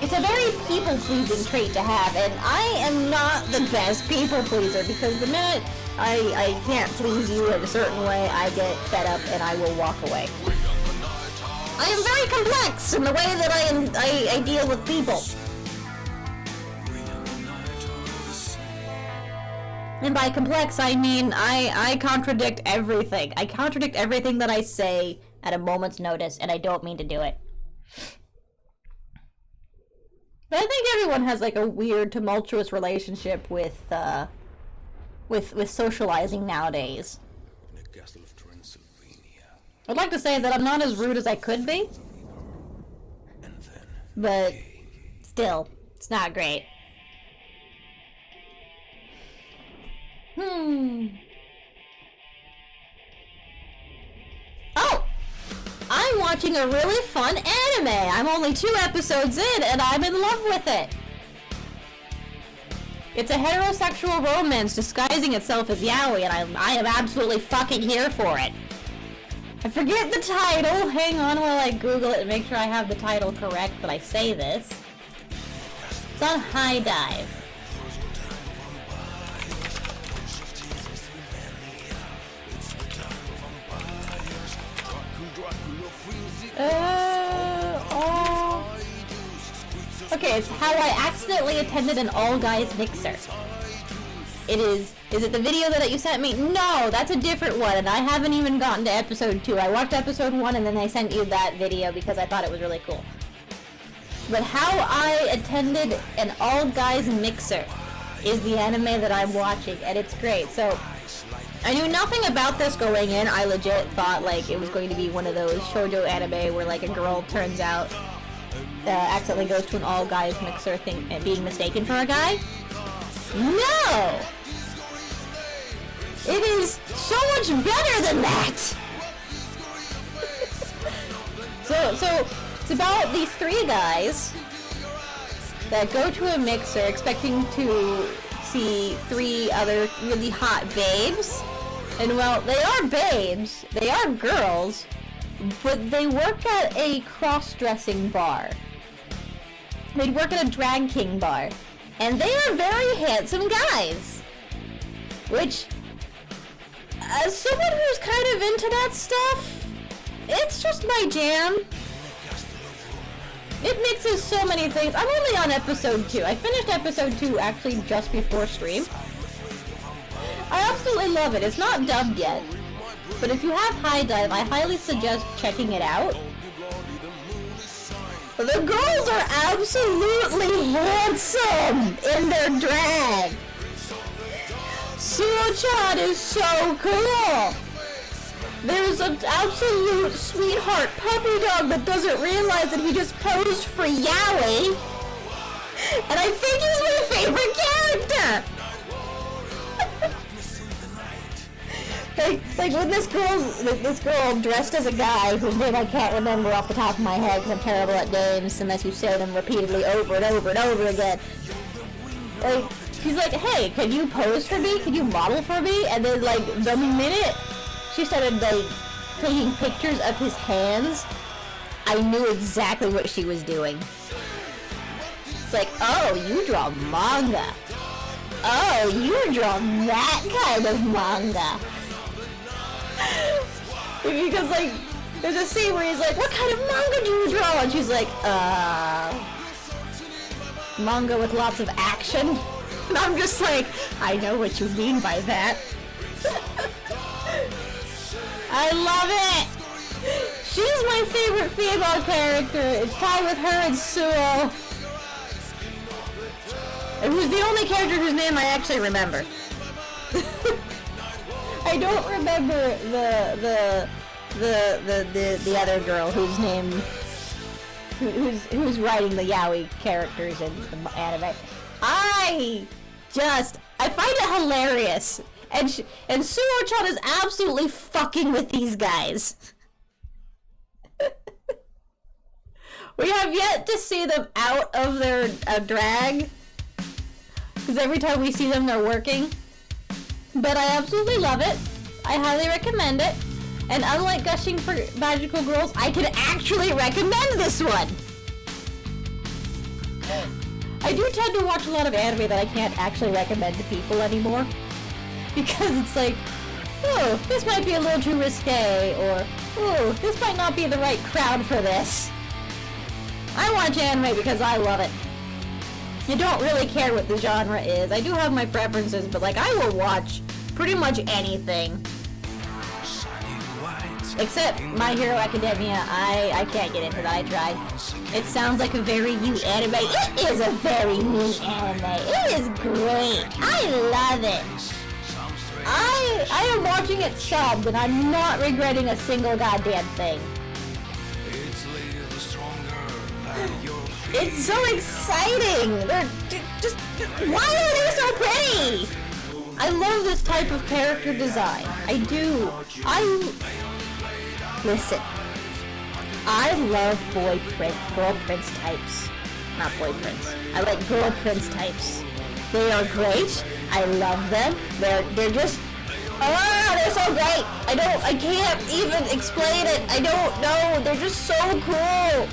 It's a very people-pleasing trait to have, and I am not the best people-pleaser because the minute I can't please you in a certain way, I get fed up and I will walk away. I am very complex in the way that I deal with people. And by complex, I mean I contradict everything. I contradict everything that I say at a moment's notice, and I don't mean to do it. But I think everyone has like a weird, tumultuous relationship with socializing nowadays. I'd like to say that I'm not as rude as I could be, but still, it's not great. Oh! I'm watching a really fun anime! I'm only 2 episodes in, and I'm in love with it! It's a heterosexual romance disguising itself as yaoi, and I am absolutely fucking here for it. I forget the title. Hang on while I Google it and make sure I have the title correct, but I say this. It's on High Dive. Okay, it's how I accidentally attended an all-guys mixer. Is it the video that you sent me? No, that's a different one, and I haven't even gotten to episode 2. I watched episode 1 and then I sent you that video because I thought it was really cool. But how I attended an all-guys mixer is the anime that I'm watching, and it's great. So, I knew nothing about this going in. I legit thought like it was going to be one of those shoujo anime where like a girl turns out accidentally goes to an all-guys mixer thing and being mistaken for a guy. No! It is so much better than that! So it's about these 3 guys that go to a mixer expecting to see 3 other really hot babes. And well, they are babes, they are girls, but they work at a cross-dressing bar. They work at a drag king bar. And they are very handsome guys. Which, as someone who's kind of into that stuff, it's just my jam. It mixes so many things. I'm only on episode 2. I finished episode 2 actually just before stream. I absolutely love it. It's not dubbed yet. But if you have High Dive, I highly suggest checking it out. The girls are absolutely handsome in their drag. Suo-chan is so cool. There's an absolute sweetheart puppy dog that doesn't realize that he just posed for Yaoi. And I think he's my favorite character. like when this girl dressed as a guy whose name I can't remember off the top of my head because I'm terrible at names unless you say them repeatedly over and over and over again. Like, she's like, hey, can you pose for me? Can you model for me? And then like the minute she started like taking pictures of his hands, I knew exactly what she was doing. It's like, oh, you draw manga. Oh, you draw that kind of manga. Because like, there's a scene where he's like, what kind of manga do you draw? And she's like, manga with lots of action. And I'm just like, I know what you mean by that. I love it! She's my favorite female character. It's tied with her and Suo. And who's the only character whose name I actually remember. I don't remember the other girl whose name who's writing the yaoi characters in the anime. I find it hilarious. And Suo-chan is absolutely fucking with these guys. We have yet to see them out of their drag. Because every time we see them, they're working. But I absolutely love it. I highly recommend it. And unlike gushing for magical girls, I can actually recommend this one. I do tend to watch a lot of anime that I can't actually recommend to people anymore. Because it's like, oh, this might be a little too risque, or, oh, this might not be the right crowd for this. I watch anime because I love it. You don't really care what the genre is. I do have my preferences, but like, I will watch pretty much anything. Except My Hero Academia, I can't get into that, I tried. It sounds like a very new anime. It is a very new anime. It is great. I love it. I am watching it subbed, and I'm not regretting a single goddamn thing. It's so exciting! They're just... Why are they so pretty? I love this type of character design. I do. Listen. I love girl prince types. Not boy prince. I like girl prince types. They are great. I love them. They're just... they're so great! I can't even explain it. I don't know. They're just so cool.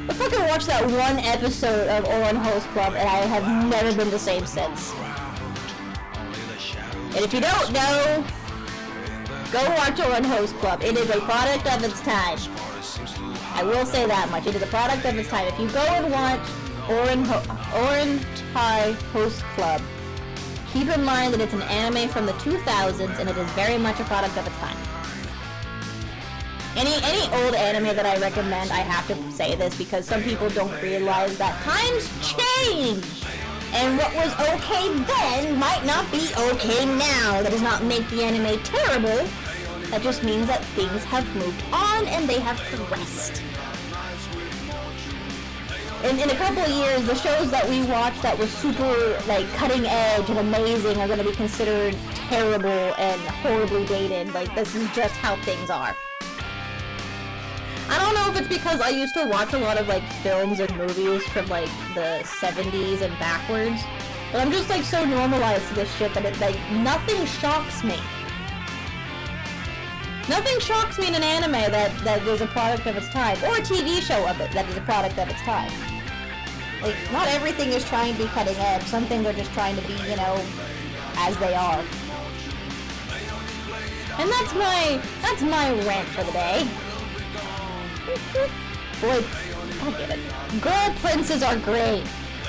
I fucking watched that one episode of Oran Host Club and I have never been the same since. And if you don't know, go watch Oran Host Club. It is a product of its time. I will say that much. It is a product of its time. If you go and watch Oran High Host Club, keep in mind that it's an anime from the 2000s and it is very much a product of its time. Any old anime that I recommend, I have to say this because some people don't realize that times change! And what was okay then might not be okay now. That does not make the anime terrible. That just means that things have moved on and they have progressed. In a couple of years, the shows that we watched that were super, like, cutting edge and amazing are going to be considered terrible and horribly dated. Like, this is just how things are. I don't know if it's because I used to watch a lot of like films and movies from like the 70s and backwards, but I'm just like so normalized to this shit that it like nothing shocks me. Nothing shocks me in an anime that is a product of its time, or a TV show of it that is a product of its time. Like, not everything is trying to be cutting edge. Some things are just trying to be, you know, as they are. And that's my rant for the day. Boy, I get it. Girl princes are great.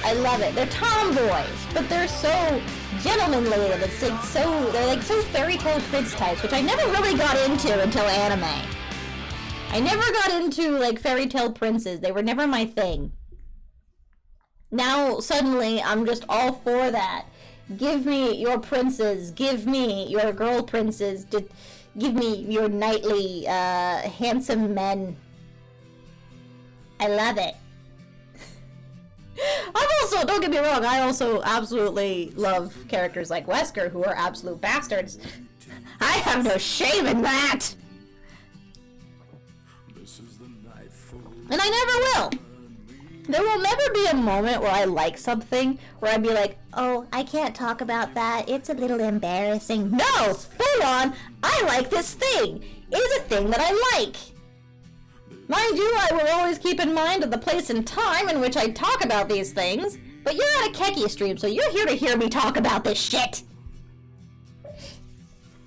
I love it. They're tomboys, but they're so gentlemanly that it's like they're like so fairy tale prince types, which I never really got into until anime. I never got into like fairy tale princes. They were never my thing. Now suddenly I'm just all for that. Give me your princes. Give me your girl princes. Give me your knightly, handsome men. I love it. Don't get me wrong, I also absolutely love characters like Wesker, who are absolute bastards. I have no shame in that! And I never will! There will never be a moment where I like something, where I'd be like, oh, I can't talk about that, it's a little embarrassing. No! Full on, I like this thing! It's a thing that I like! Mind you, I will always keep in mind the place and time in which I talk about these things, but you're at a Keki stream, so you're here to hear me talk about this shit!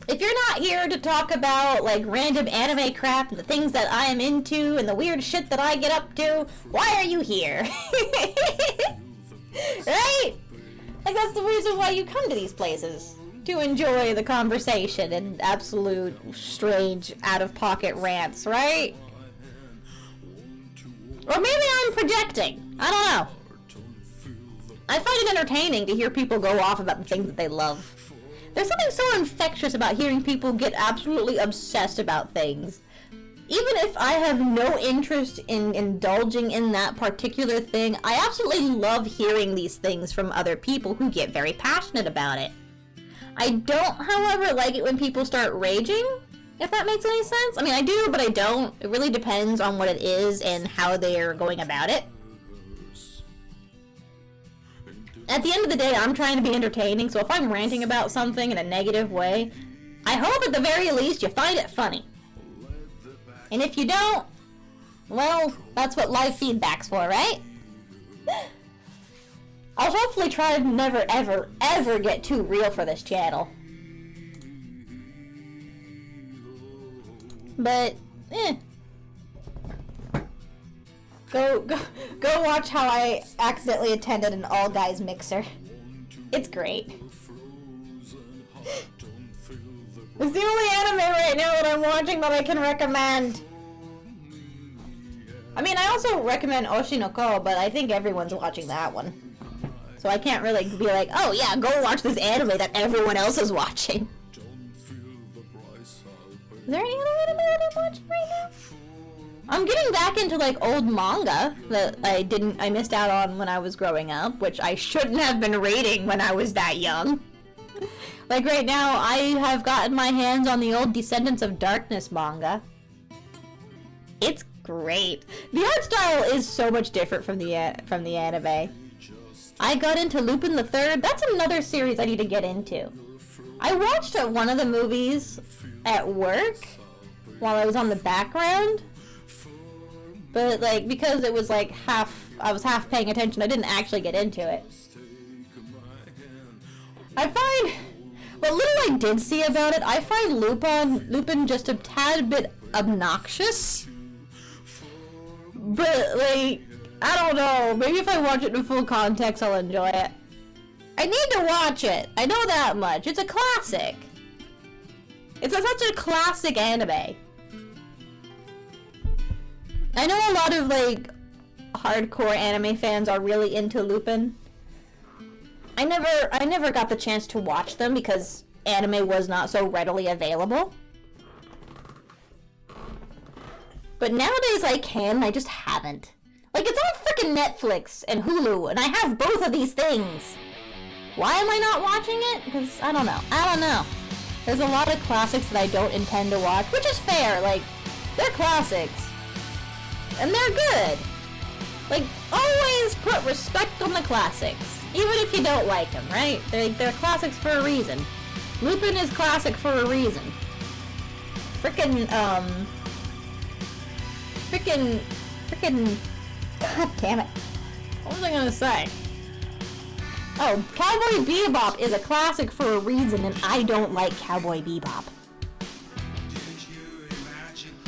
If you're not here to talk about, like, random anime crap and the things that I am into and the weird shit that I get up to, why are you here? Right? Like, that's the reason why you come to these places. To enjoy the conversation and absolute, strange, out-of-pocket rants, right? Or maybe I'm projecting. I don't know. I find it entertaining to hear people go off about the things that they love. There's something so infectious about hearing people get absolutely obsessed about things. Even if I have no interest in indulging in that particular thing, I absolutely love hearing these things from other people who get very passionate about it. I don't, however, like it when people start raging, if that makes any sense. I mean, I do, but I don't. It really depends on what it is and how they're going about it. At the end of the day, I'm trying to be entertaining, so if I'm ranting about something in a negative way, I hope at the very least you find it funny. And if you don't, well, that's what live feedback's for, right? I'll hopefully try to never, ever, ever get too real for this channel. But, Go watch how I accidentally attended an all-guys mixer. It's great. It's the only anime right now that I'm watching that I can recommend. I mean, I also recommend Oshinoko, but I think everyone's watching that one. So I can't really be like, oh yeah, go watch this anime that everyone else is watching. Is there any other anime that I'm watching right now? I'm getting back into like old manga that I missed out on when I was growing up, which I shouldn't have been reading when I was that young. Like right now, I have gotten my hands on the old Descendants of Darkness manga. It's great. The art style is so much different from the anime. I got into Lupin the Third. That's another series I need to get into. I watched one of the movies at work while I was on the background. But, like, because it was, like, I was half paying attention, I didn't actually get into it. I find, what little I did see about it, I find Lupin just a tad bit obnoxious. But, like, I don't know, maybe if I watch it in full context, I'll enjoy it. I need to watch it, I know that much, it's a classic. It's such a classic anime. I know a lot of, like, hardcore anime fans are really into Lupin. I never got the chance to watch them because anime was not so readily available. But nowadays I can, and I just haven't. Like, it's on frickin' Netflix and Hulu, and I have both of these things. Why am I not watching it? Because, I don't know. There's a lot of classics that I don't intend to watch, which is fair, like, they're classics. And they're good. Like, always put respect on the classics. Even if you don't like them, right? They're classics for a reason. Lupin is classic for a reason. Frickin', God damn it. What was I gonna say? Oh, Cowboy Bebop is a classic for a reason, and I don't like Cowboy Bebop.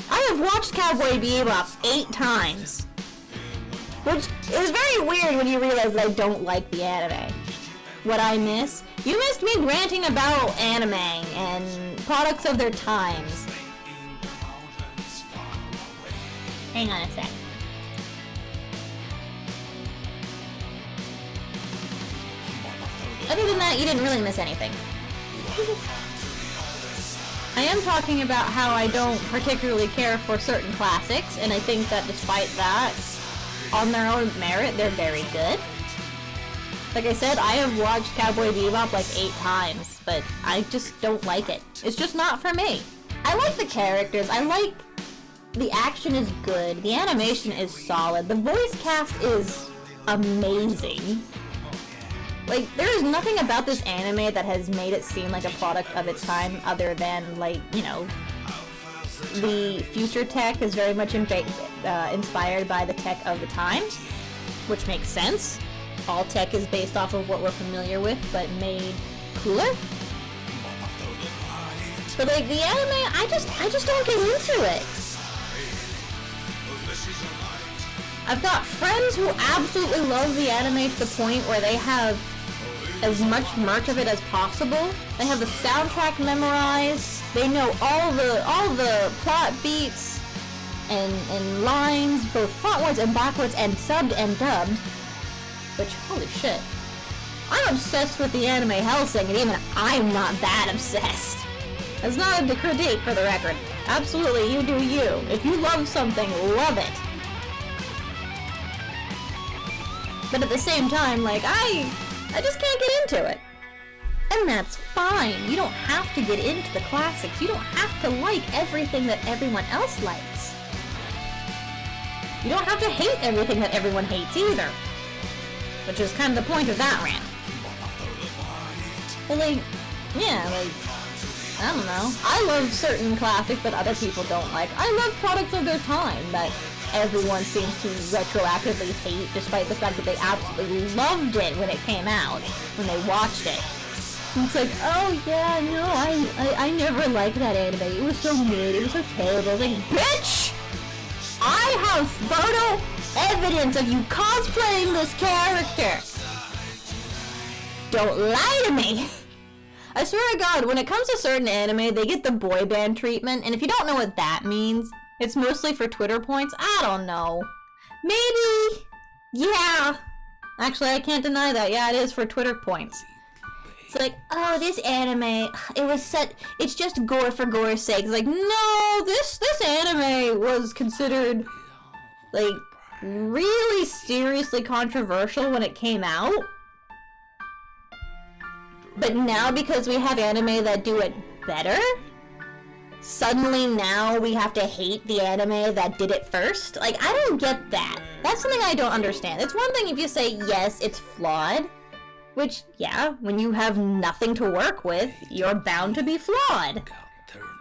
I have watched Cowboy Bebop 8 times. Which is very weird when you realize that I don't like the anime. What I miss? You missed me ranting about anime and products of their times. Hang on a sec. Other than that, you didn't really miss anything. I am talking about how I don't particularly care for certain classics, and I think that despite that, on their own merit, they're very good. Like I said, I have watched Cowboy Bebop like 8 times, but I just don't like it. It's just not for me. I like the characters, the action is good, the animation is solid, the voice cast is amazing. Like, there is nothing about this anime that has made it seem like a product of its time other than, like, you know, the future tech is very much inspired by the tech of the time, which makes sense. All tech is based off of what we're familiar with, but made cooler. But like the anime, I just don't get into it. I've got friends who absolutely love the anime to the point where they have as much merch of it as possible. They have the soundtrack memorized. They know all the plot beats and lines, both frontwards and backwards, and subbed and dubbed. Which, holy shit. I'm obsessed with the anime Hellsing, and even I'm not that obsessed. That's not a critique, for the record. Absolutely, you do you. If you love something, love it. But at the same time, like, I just can't get into it. And that's fine. You don't have to get into the classics. You don't have to like everything that everyone else likes. You don't have to hate everything that everyone hates either. Which is kind of the point of that rant. Well, like, yeah, like, I don't know. I love certain classics that other people don't like. I love products of their time that everyone seems to retroactively hate, despite the fact that they absolutely loved it when it came out, when they watched it. And it's like, oh yeah, no, I never liked that anime. It was so mid, it was so terrible. I was like, bitch! I have photo evidence of you cosplaying this character. Don't lie to me. I swear to God, when it comes to certain anime, they get the boy band treatment, and if you don't know what that means, it's mostly for Twitter points. I don't know. Maybe. Yeah. Actually, I can't deny that. Yeah, it is for Twitter points. It's like, oh, this anime, it was set, it's just gore for gore's sake. It's like, no, this anime was considered, like, really seriously controversial when it came out. But now, because we have anime that do it better, suddenly now we have to hate the anime that did it first? Like, I don't get that. That's something I don't understand. It's one thing if you say, yes, it's flawed. Which, yeah, when you have nothing to work with, you're bound to be flawed.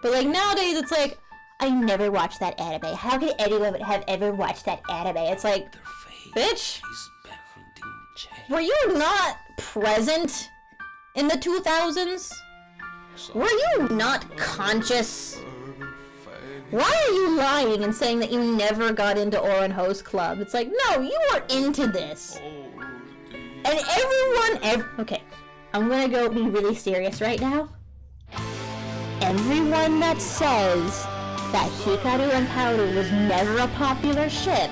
But, like, nowadays it's like, I never watched that anime. How could anyone have ever watched that anime? It's like, bitch, were you not present in the 2000s? Were you not conscious? Why are you lying and saying that you never got into Oran Host Club? It's like, no, you were into this. And okay, I'm gonna go be really serious right now. Everyone that says that Hikaru and Kaoru was never a popular ship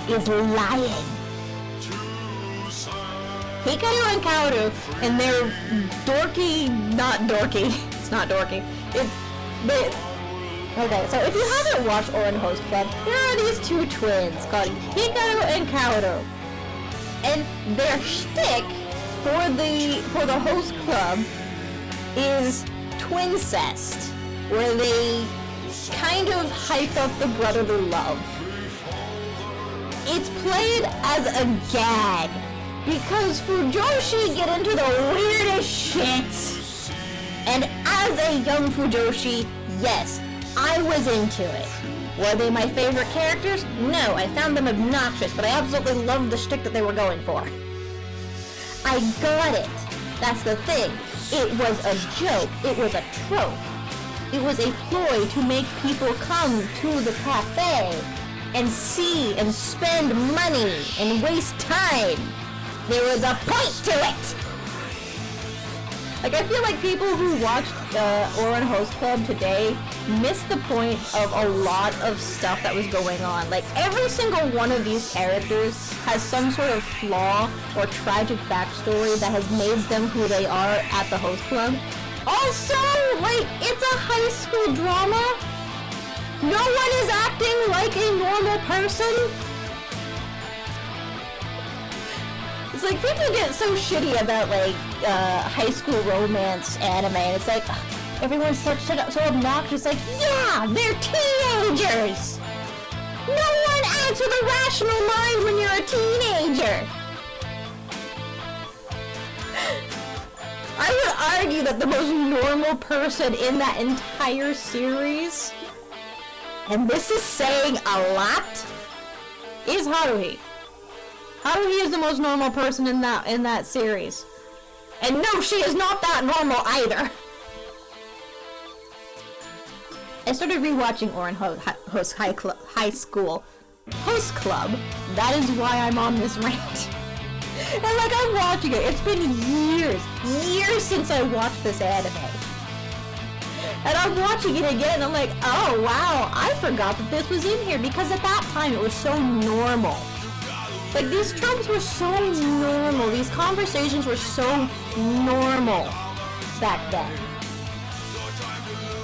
is lying. Hikaru and Kaoru and their not dorky, it's not dorky, okay, so if you haven't watched Oran Host Club, there are these two twins called Hikaru and Kaoru. And their shtick for the host club is twincest, where they kind of hype up the brotherly love. it's played as a gag because Fujoshi get into the weirdest shit. And as a young Fujoshi, yes, I was into it. Were they my favorite characters? No, I found them obnoxious, but I absolutely loved the shtick that they were going for. I got it. That's the thing. It was a joke. It was a trope. It was a ploy to make people come to the cafe and see and spend money and waste time. There was a point to it. Like, I feel like people who watched Ouran Host Club today missed the point of a lot of stuff that was going on. Like, every single one of these characters has some sort of flaw or tragic backstory that has made them who they are at the Host Club. Also, like, it's a high school drama. No one is acting like a normal person. It's like, people get so shitty about, like, high school romance anime, and it's like, everyone's so obnoxious, like, yeah, they're teenagers! No one acts with a rational mind when you're a teenager! I would argue that the most normal person in that entire series, and this is saying a lot, is Haruhi. Haruhi is the most normal person in that series. And no, she is not that normal either. I started rewatching Ouran Host Club. That is why I'm on this rant. And like, I'm watching it. It's been years since I watched this anime. And I'm watching it again and I'm like, oh wow, I forgot that this was in here, because at that time it was so normal. Like, these tropes were so normal. These conversations were so normal back then.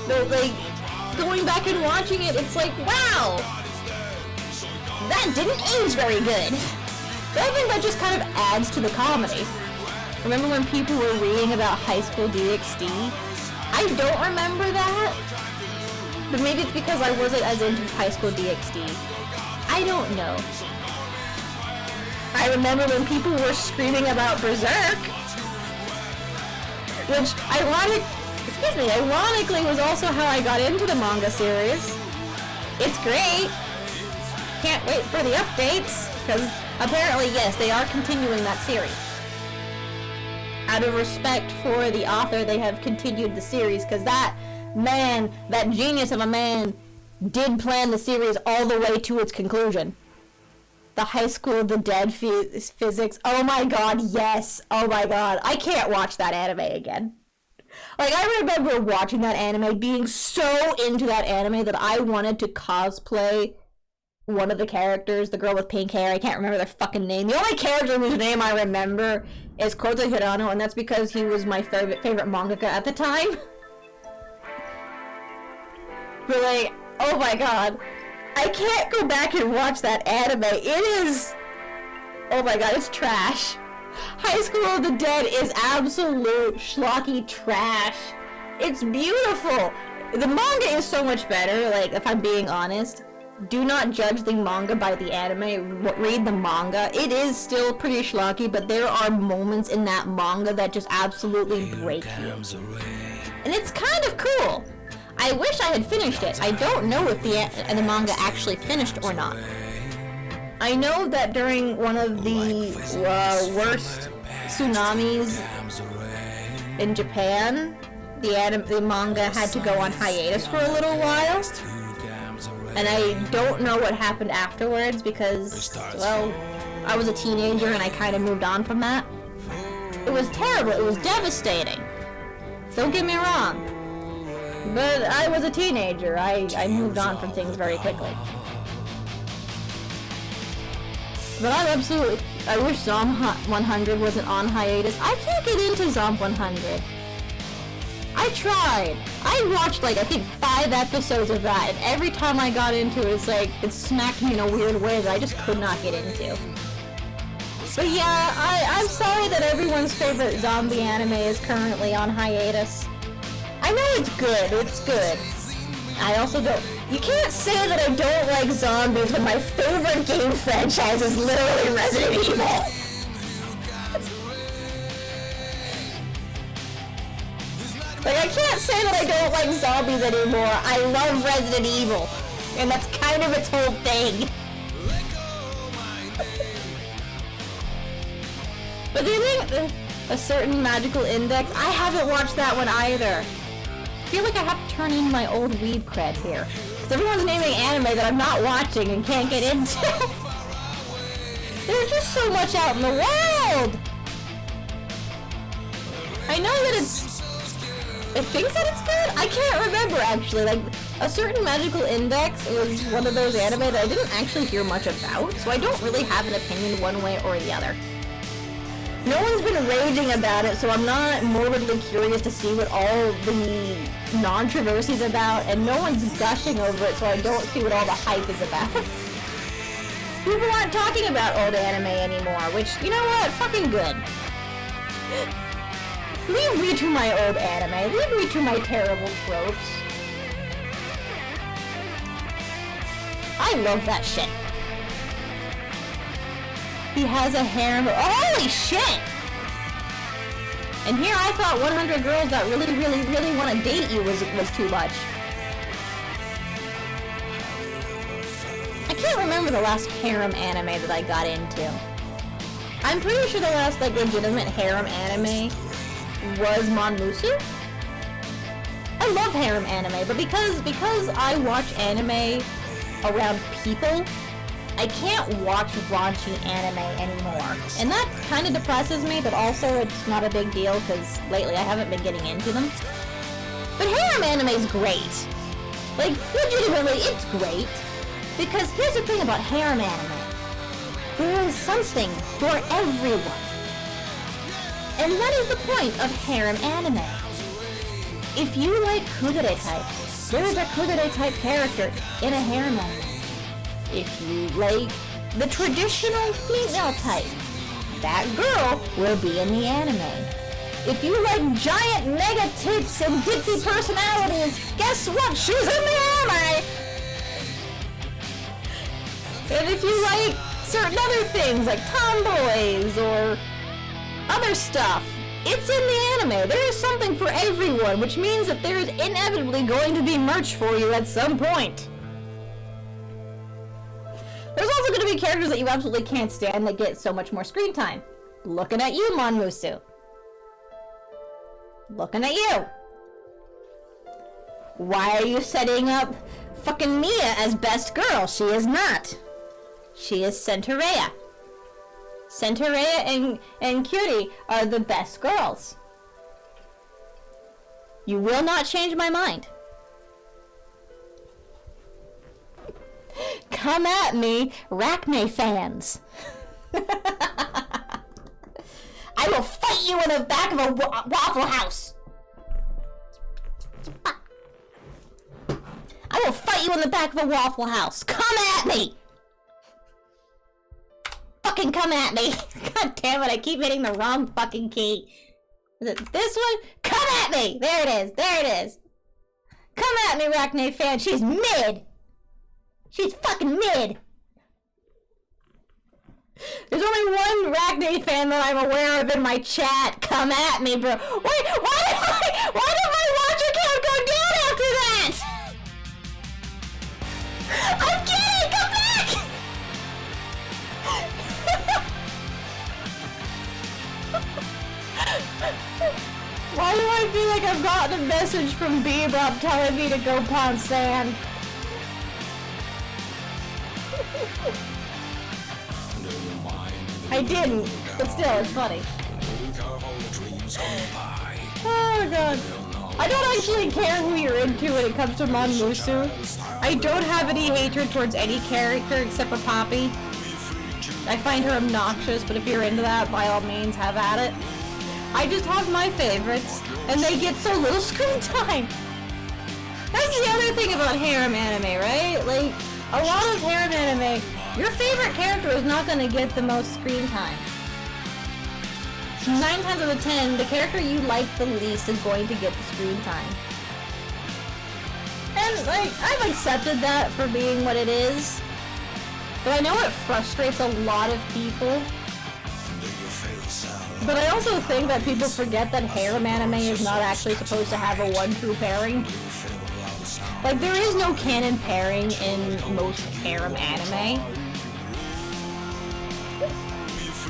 But, like, going back and watching it, it's like, wow! That didn't age very good. But I think that just kind of adds to the comedy. Remember when people were reading about High School DxD? I don't remember that. But maybe it's because I wasn't as into High School DxD. I don't know. I remember when people were screaming about Berserk, which ironically was also how I got into the manga series. It's great. Can't wait for the updates, because apparently, yes, they are continuing that series. Out of respect for the author, they have continued the series, because that man, that genius of a man, did plan the series all the way to its conclusion. The High School of the Dead physics. Oh my god, yes. Oh my god. I can't watch that anime again. Like, I remember watching that anime, being so into that anime that I wanted to cosplay one of the characters, the girl with pink hair. I can't remember their fucking name. The only character whose name I remember is Kota Hirano, and that's because he was my favorite mangaka at the time. But like, oh my god. I can't go back and watch that anime. It is... oh my god, it's trash. High School of the Dead is absolute schlocky trash. It's beautiful. The manga is so much better, like, if I'm being honest. Do not judge the manga by the anime. Read the manga. It is still pretty schlocky, but there are moments in that manga that just absolutely break you. And it's kind of cool. I wish I had finished it. I don't know if the manga actually finished or not. I know that during one of the worst tsunamis in Japan, the manga had to go on hiatus for a little while. And I don't know what happened afterwards because, well, I was a teenager and I kind of moved on from that. It was terrible. It was devastating. Don't get me wrong. But I was a teenager. I moved on from things very quickly. But I wish Zom 100 wasn't on hiatus. I can't get into Zom 100. I tried. I watched, like, I think 5 episodes of that, and every time I got into it, it's like, it smacked me in a weird way that I just could not get into. But yeah, I'm sorry that everyone's favorite zombie anime is currently on hiatus. I know it's good, I also don't... You can't say that I don't like zombies when my favorite game franchise is literally Resident Evil. Like, I can't say that I don't like zombies anymore. I love Resident Evil. And that's kind of its whole thing. But do you think a certain magical index? I haven't watched that one either. I feel like I have to turn in my old weeb cred here. Because everyone's naming anime that I'm not watching and can't get into. There's just so much out in the world! I know that I think that it's good? I can't remember actually. Like, a certain magical index was one of those anime that I didn't actually hear much about, so I don't really have an opinion one way or the other. No one's been raging about it, so I'm not morbidly curious to see what all the controversy's about, and no one's gushing over it, so I don't see what all the hype is about. People aren't talking about old anime anymore, which, you know what? Fucking good. Leave me to my old anime. Leave me to my terrible tropes. I love that shit. He has a harem. Holy shit! And here I thought 100 girls that really want to date you was too much. I can't remember the last harem anime that I got into. I'm pretty sure the last like legitimate harem anime was Monmusu. I love harem anime, but because I watch anime around people, I can't watch raunchy anime anymore. And that kind of depresses me, but also it's not a big deal because lately I haven't been getting into them. But harem anime is great. Like, legitimately, it's great. Because here's the thing about harem anime. There is something for everyone. And that is the point of harem anime. If you like kudere types, there is a kudere type character in a harem anime. If you like the traditional female type, that girl will be in the anime. If you like giant mega tits and ditzy personalities, guess what? She's in the anime! And if you like certain other things like tomboys or other stuff, it's in the anime. There is something for everyone, which means that there is inevitably going to be merch for you at some point. There's also going to be characters that you absolutely can't stand that get so much more screen time. Looking at you, Monmusu. Looking at you. Why are you setting up fucking Mia as best girl? She is not. She is Centaurea. Centaurea and Cutie are the best girls. You will not change my mind. Come at me, Rachne fans. I will fight you in the back of a Waffle House. I will fight you in the back of a Waffle House. Come at me. Fucking come at me. God damn it, I keep hitting the wrong fucking key. Is it this one? Come at me. There it is. There it is. Come at me, Rachne fan. She's mid. She's fucking mid! There's only one Rachne fan that I'm aware of in my chat. Come at me, bro. Wait, why did my watch account go down after that? I'm kidding! Come back! Why do I feel like I've gotten a message from Bebop telling me to go pound sand? I didn't, but still, it's funny. Oh god. I don't actually care who you're into when it comes to Monmusu. I don't have any hatred towards any character except for Poppy. I find her obnoxious, but if you're into that, by all means, have at it. I just have my favorites, and they get so little screen time. That's the other thing about harem anime, right? Like, a lot of harem anime, your favorite character is not going to get the most screen time. 9 times out of 10, the character you like the least is going to get the screen time. And And, like, I've accepted that for being what it is. But I know it frustrates a lot of people. But I also think that people forget that harem anime is not actually supposed to have a one true pairing. Like, there is no canon pairing in most harem anime.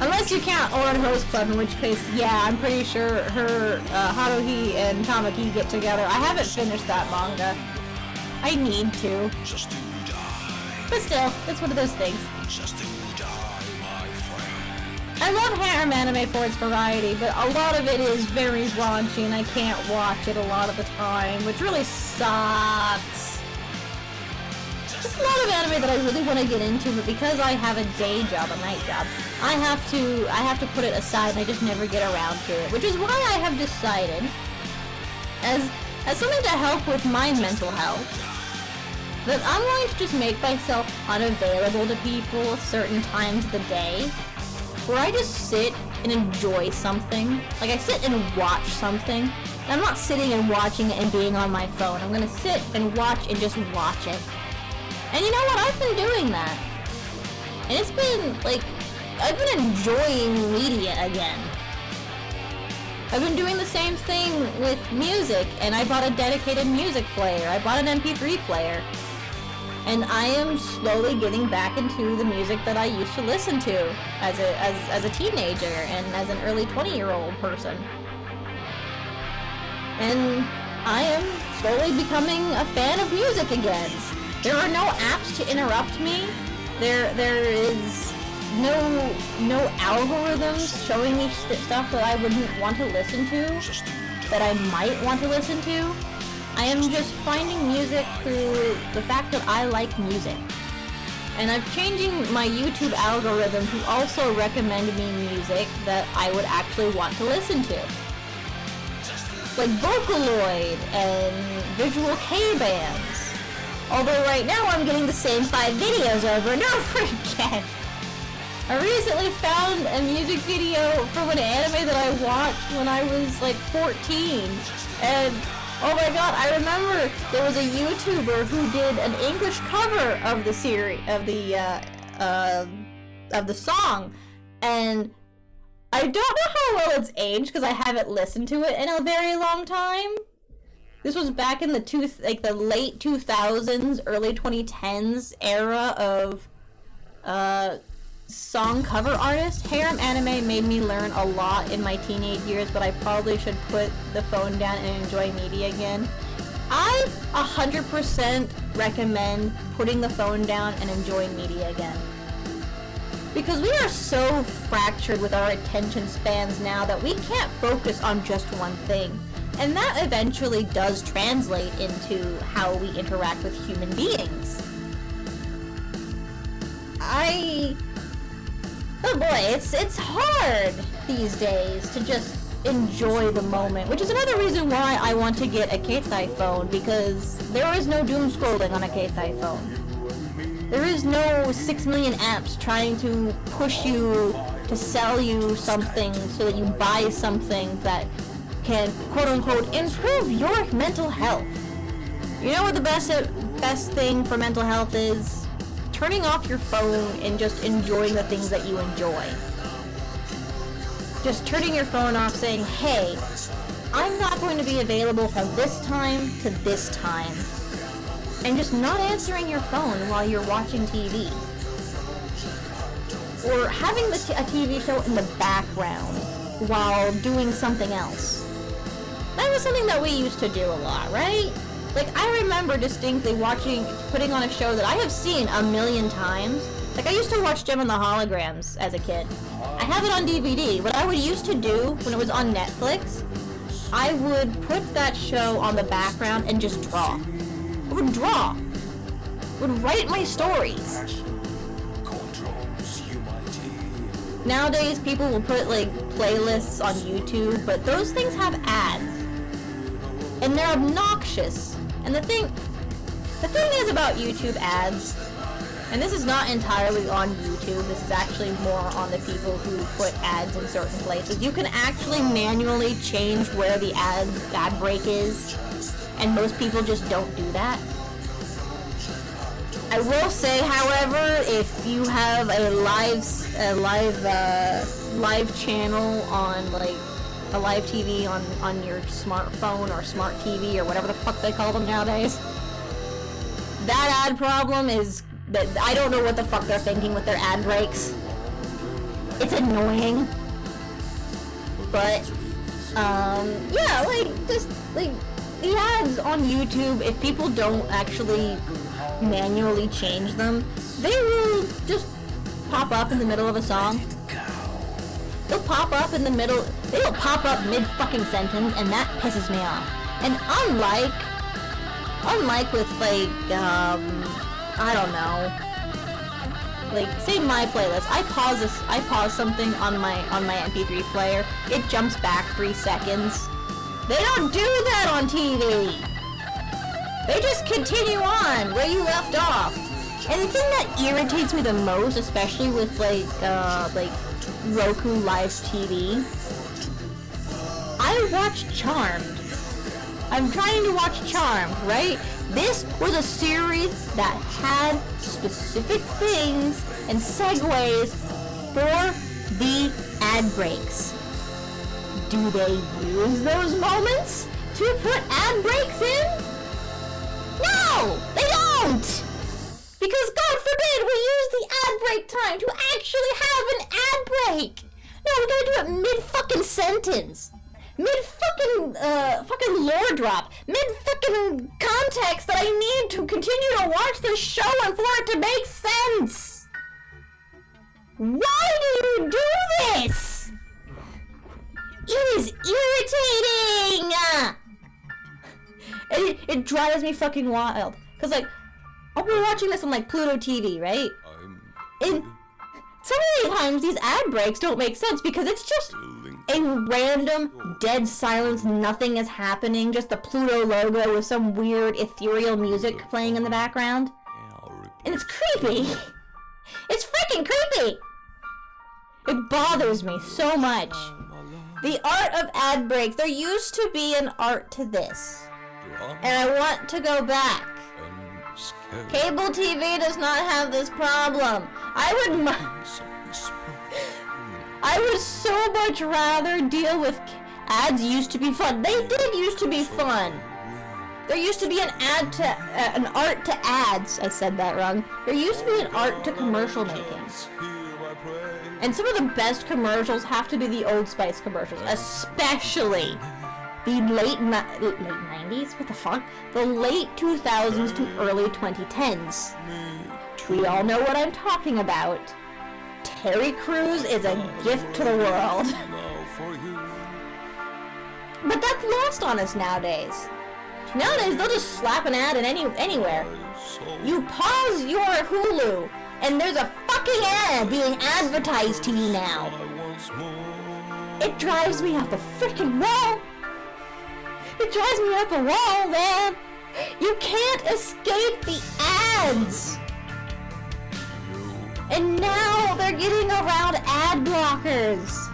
Unless you count Oran Host Club, in which case, yeah, I'm pretty sure her, Haruhi and Tamaki get together. I haven't finished that manga. I need to. But still, it's one of those things. I love harem anime for its variety, but a lot of it is very raunchy and I can't watch it a lot of the time, which really sucks. There's a lot of anime that I really want to get into, but because I have a day job, a night job, I have to put it aside and I just never get around to it, which is why I have decided, as something to help with my mental health, that I'm going to just make myself unavailable to people certain times of the day, where I just sit and enjoy something. Like, I sit and watch something. I'm not sitting and watching it and being on my phone. I'm gonna sit and watch and just watch it. And you know what? I've been doing that. And it's been, like, I've been enjoying media again. I've been doing the same thing with music, and I bought a dedicated music player. I bought an MP3 player. And I am slowly getting back into the music that I used to listen to as a teenager and as an early 20-year-old person. And I am slowly becoming a fan of music again. There are no apps to interrupt me. There is no algorithms showing me stuff that I wouldn't want to listen to, that I might want to listen to. I am just finding music through the fact that I like music. And I'm changing my YouTube algorithm to also recommend me music that I would actually want to listen to. Like Vocaloid and Visual K bands. Although right now I'm getting the same 5 videos over and over again. I recently found a music video from an anime that I watched when I was like 14. And oh my god, I remember there was a YouTuber who did an English cover of the series, of the song, and I don't know how well it's aged because I haven't listened to it in a very long time. This was back in the late 2000s, early 2010s era of song cover artists. Harem anime made me learn a lot in my teenage years, but I probably should put the phone down and enjoy media again. I 100% recommend putting the phone down and enjoying media again. Because we are so fractured with our attention spans now that we can't focus on just one thing. And that eventually does translate into how we interact with human beings. Oh boy, it's hard these days to just enjoy the moment, which is another reason why I want to get a Keitai phone, because there is no doom scrolling on a Keitai phone. There is no 6 million apps trying to push you to sell you something so that you buy something that can, quote-unquote, improve your mental health. You know what the best thing for mental health is? Turning off your phone and just enjoying the things that you enjoy. Just turning your phone off saying, hey, I'm not going to be available from this time to this time. And just not answering your phone while you're watching TV. Or having a TV show in the background while doing something else. That was something that we used to do a lot, right? Like, I remember distinctly putting on a show that I have seen a million times. Like, I used to watch Gem and the Holograms as a kid. I have it on DVD. What I would used to do when it was on Netflix, I would put that show on the background and just draw. I would draw. I would write my stories. Nowadays, people will put, like, playlists on YouTube, but those things have ads. And they're obnoxious. And the thing is about YouTube ads, and this is not entirely on YouTube, this is actually more on the people who put ads in certain places. You can actually manually change where the ad break is, and most people just don't do that. I will say, however, if you have a live channel on like a live TV on your smartphone or smart TV or whatever the fuck they call them nowadays, that ad problem is that I don't know what the fuck they're thinking with their ad breaks. It's annoying, but yeah, like just like the ads on YouTube, if people don't actually manually change them, they will just pop up in the middle of a song. They'll pop up in the middle, they'll pop up mid-fucking sentence, and that pisses me off. And unlike with like, I don't know, like say my playlist, I pause something on my MP3 player, it jumps back 3 seconds. They don't do that on TV. They just continue on where you left off. And the thing that irritates me the most, especially with like Roku Live TV, I watch Charmed. I'm trying to watch Charmed, right? This was a series that had specific things and segues for the ad breaks. Do they use those moments to put ad breaks in? No, they don't! Because God forbid we use the ad break time to actually have an ad break! No, we gotta do it mid-fucking sentence. Mid-fucking, fucking lore drop. Mid-fucking context that I need to continue to watch this show and for it to make sense. Why do you do this? It is irritating! It drives me fucking wild. Cause like, I'll be watching this on like Pluto TV, right? And so many times these ad breaks don't make sense because it's just a random dead silence, nothing is happening, just the Pluto logo with some weird ethereal music playing in the background. And it's creepy. It's freaking creepy! It bothers me so much. The art of ad breaks, there used to be an art to this. And I want to go back. Cable TV does not have this problem. I would so much rather deal with ads. Used to be fun. They did used to be fun. There used to be an art to ads. I said that wrong. There used to be an art to commercial making. And some of the best commercials have to be the Old Spice commercials, especially the late 90s? What the fuck? The late 2000s to early 2010s. We all know what I'm talking about. Terry Crews is a gift to the world. But that's lost on us nowadays. Nowadays, they'll just slap an ad in anywhere. You pause your Hulu, and there's a fucking ad being advertised to you now. It drives me up a freaking wall. It drives me up a wall, man. You can't escape the ads. And now they're getting around ad blockers.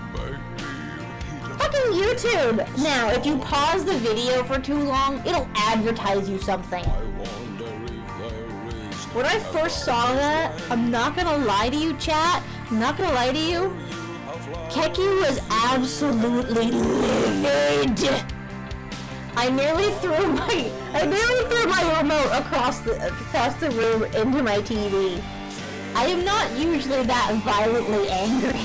Fucking YouTube. Now, if you pause the video for too long, it'll advertise you something. When I first saw that, I'm not gonna lie to you, chat. I'm not gonna lie to you. Keki was absolutely livid. I nearly threw my remote across the room into my TV. I am not usually that violently angry,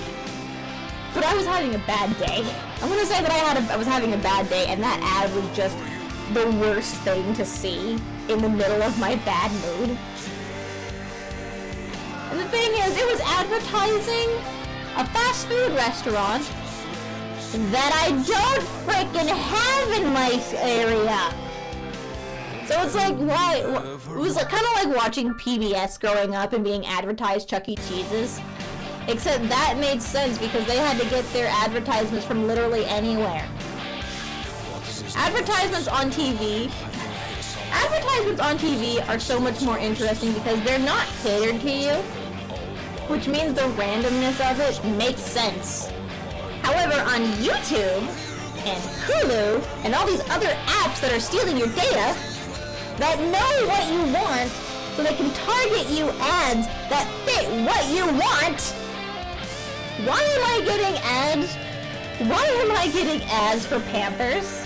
but I was having a bad day. I'm gonna say that I was having a bad day, and that ad was just the worst thing to see in the middle of my bad mood. And the thing is, it was advertising a fast food restaurant that I don't frickin' have in my area. So it's like, why? It was like, kind of like watching PBS growing up and being advertised Chuck E. Cheese's. Except that made sense because they had to get their advertisements from literally anywhere. Advertisements on TV are so much more interesting because they're not catered to you, which means the randomness of it makes sense. However, on YouTube and Hulu and all these other apps that are stealing your data, that know what you want so they can target you ads that fit what you want. Why am I getting ads? Why am I getting ads for Pampers?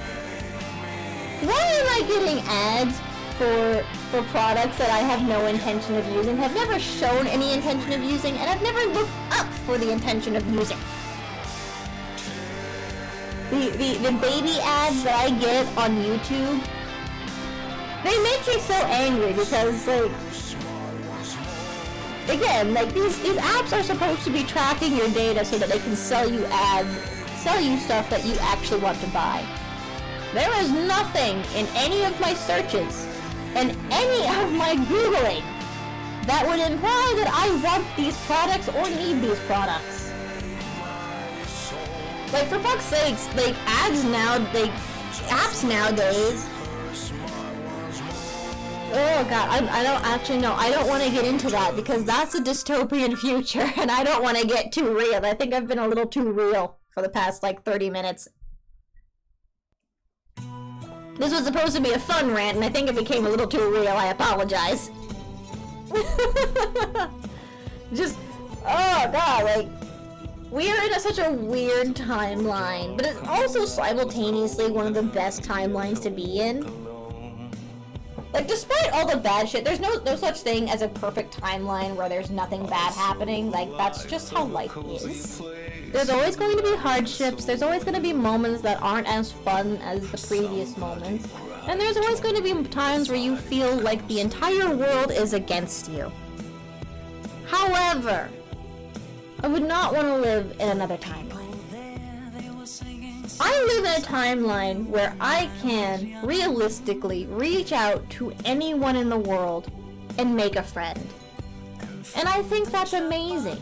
Why am I getting ads for products that I have no intention of using, have never shown any intention of using, and I've never looked up for the intention of using? The baby ads that I get on YouTube, they make me so angry because, like, again, like, these apps are supposed to be tracking your data so that they can sell you stuff that you actually want to buy. There is nothing in any of my searches and any of my Googling that would imply that I want these products or need these products. Like, for fuck's sakes, like, apps nowadays. Oh god, I don't actually know. I don't want to get into that because that's a dystopian future and I don't want to get too real. I think I've been a little too real for the past, like, 30 minutes. This was supposed to be a fun rant, and I think it became a little too real. I apologize. Just, oh god, like, we are in such a weird timeline, but it's also simultaneously one of the best timelines to be in. Like, despite all the bad shit, there's no such thing as a perfect timeline where there's nothing bad happening. Like, that's just how life is. There's always going to be hardships, there's always going to be moments that aren't as fun as the previous moments, and there's always going to be times where you feel like the entire world is against you. However, I would not want to live in another timeline. I live in a timeline where I can realistically reach out to anyone in the world and make a friend. And I think that's amazing.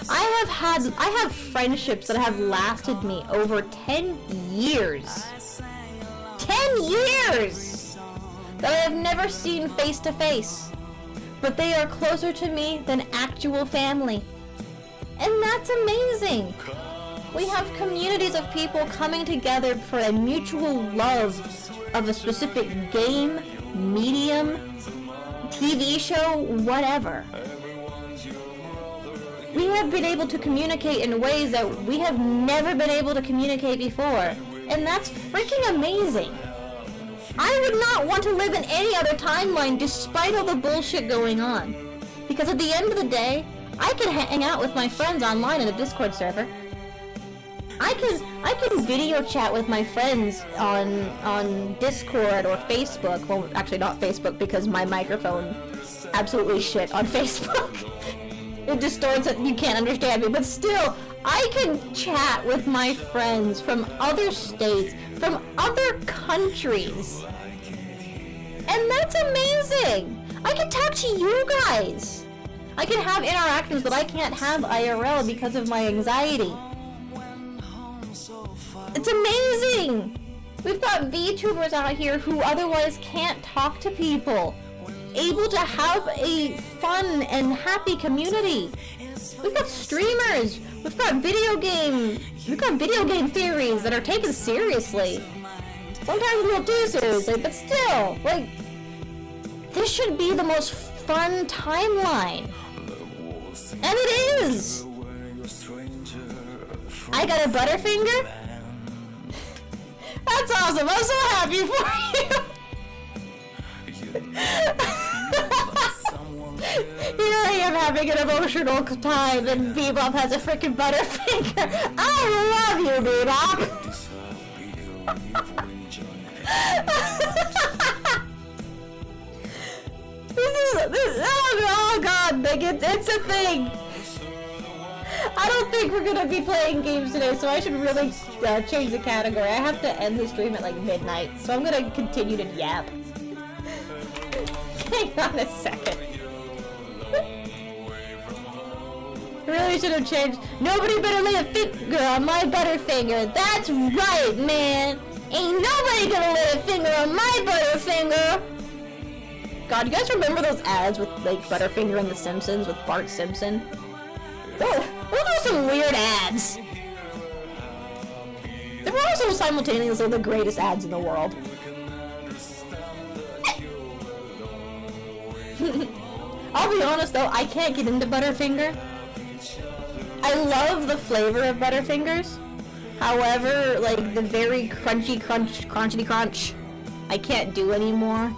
I have friendships that have lasted me over 10 years. 10 years! That I have never seen face to face. But they are closer to me than actual family. And that's amazing. We have communities of people coming together for a mutual love of a specific game, medium, TV show, whatever. We have been able to communicate in ways that we have never been able to communicate before, and that's freaking amazing. I would not want to live in any other timeline despite all the bullshit going on, because at the end of the day, I can hang out with my friends online in a Discord server. I can video chat with my friends on Discord or Facebook. Well, actually not Facebook because my microphone absolutely shit on Facebook. It distorts it, you can't understand me, but still, I can chat with my friends from other states, from other countries. And that's amazing! I can talk to you guys! I can have interactions that I can't have IRL because of my anxiety. It's amazing! We've got VTubers out here who otherwise can't talk to people, able to have a fun and happy community. We've got streamers, we've got video game theories that are taken seriously. Sometimes a little too seriously, but still, like, this should be the most fun timeline. And it is! I got a Butterfinger? That's awesome, I'm so happy for you! Here I am having an emotional time and Bebop has a freaking Butterfinger. I love you, Bebop! Oh god, like it's a thing. I don't think we're gonna be playing games today, so I should really change the category. I have to end the stream at like midnight, so I'm gonna continue to yap. Hang on a second. I really should have changed. Nobody better lay a finger on my Butterfinger. That's right, man. Ain't nobody gonna lay a finger on my Butterfinger. God, you guys remember those ads with like Butterfinger and The Simpsons with Bart Simpson? Those are some weird ads. They were also simultaneously the greatest ads in the world. I'll be honest though, I can't get into Butterfinger. I love the flavor of Butterfingers. However, like the very crunchy crunch, I can't do anymore.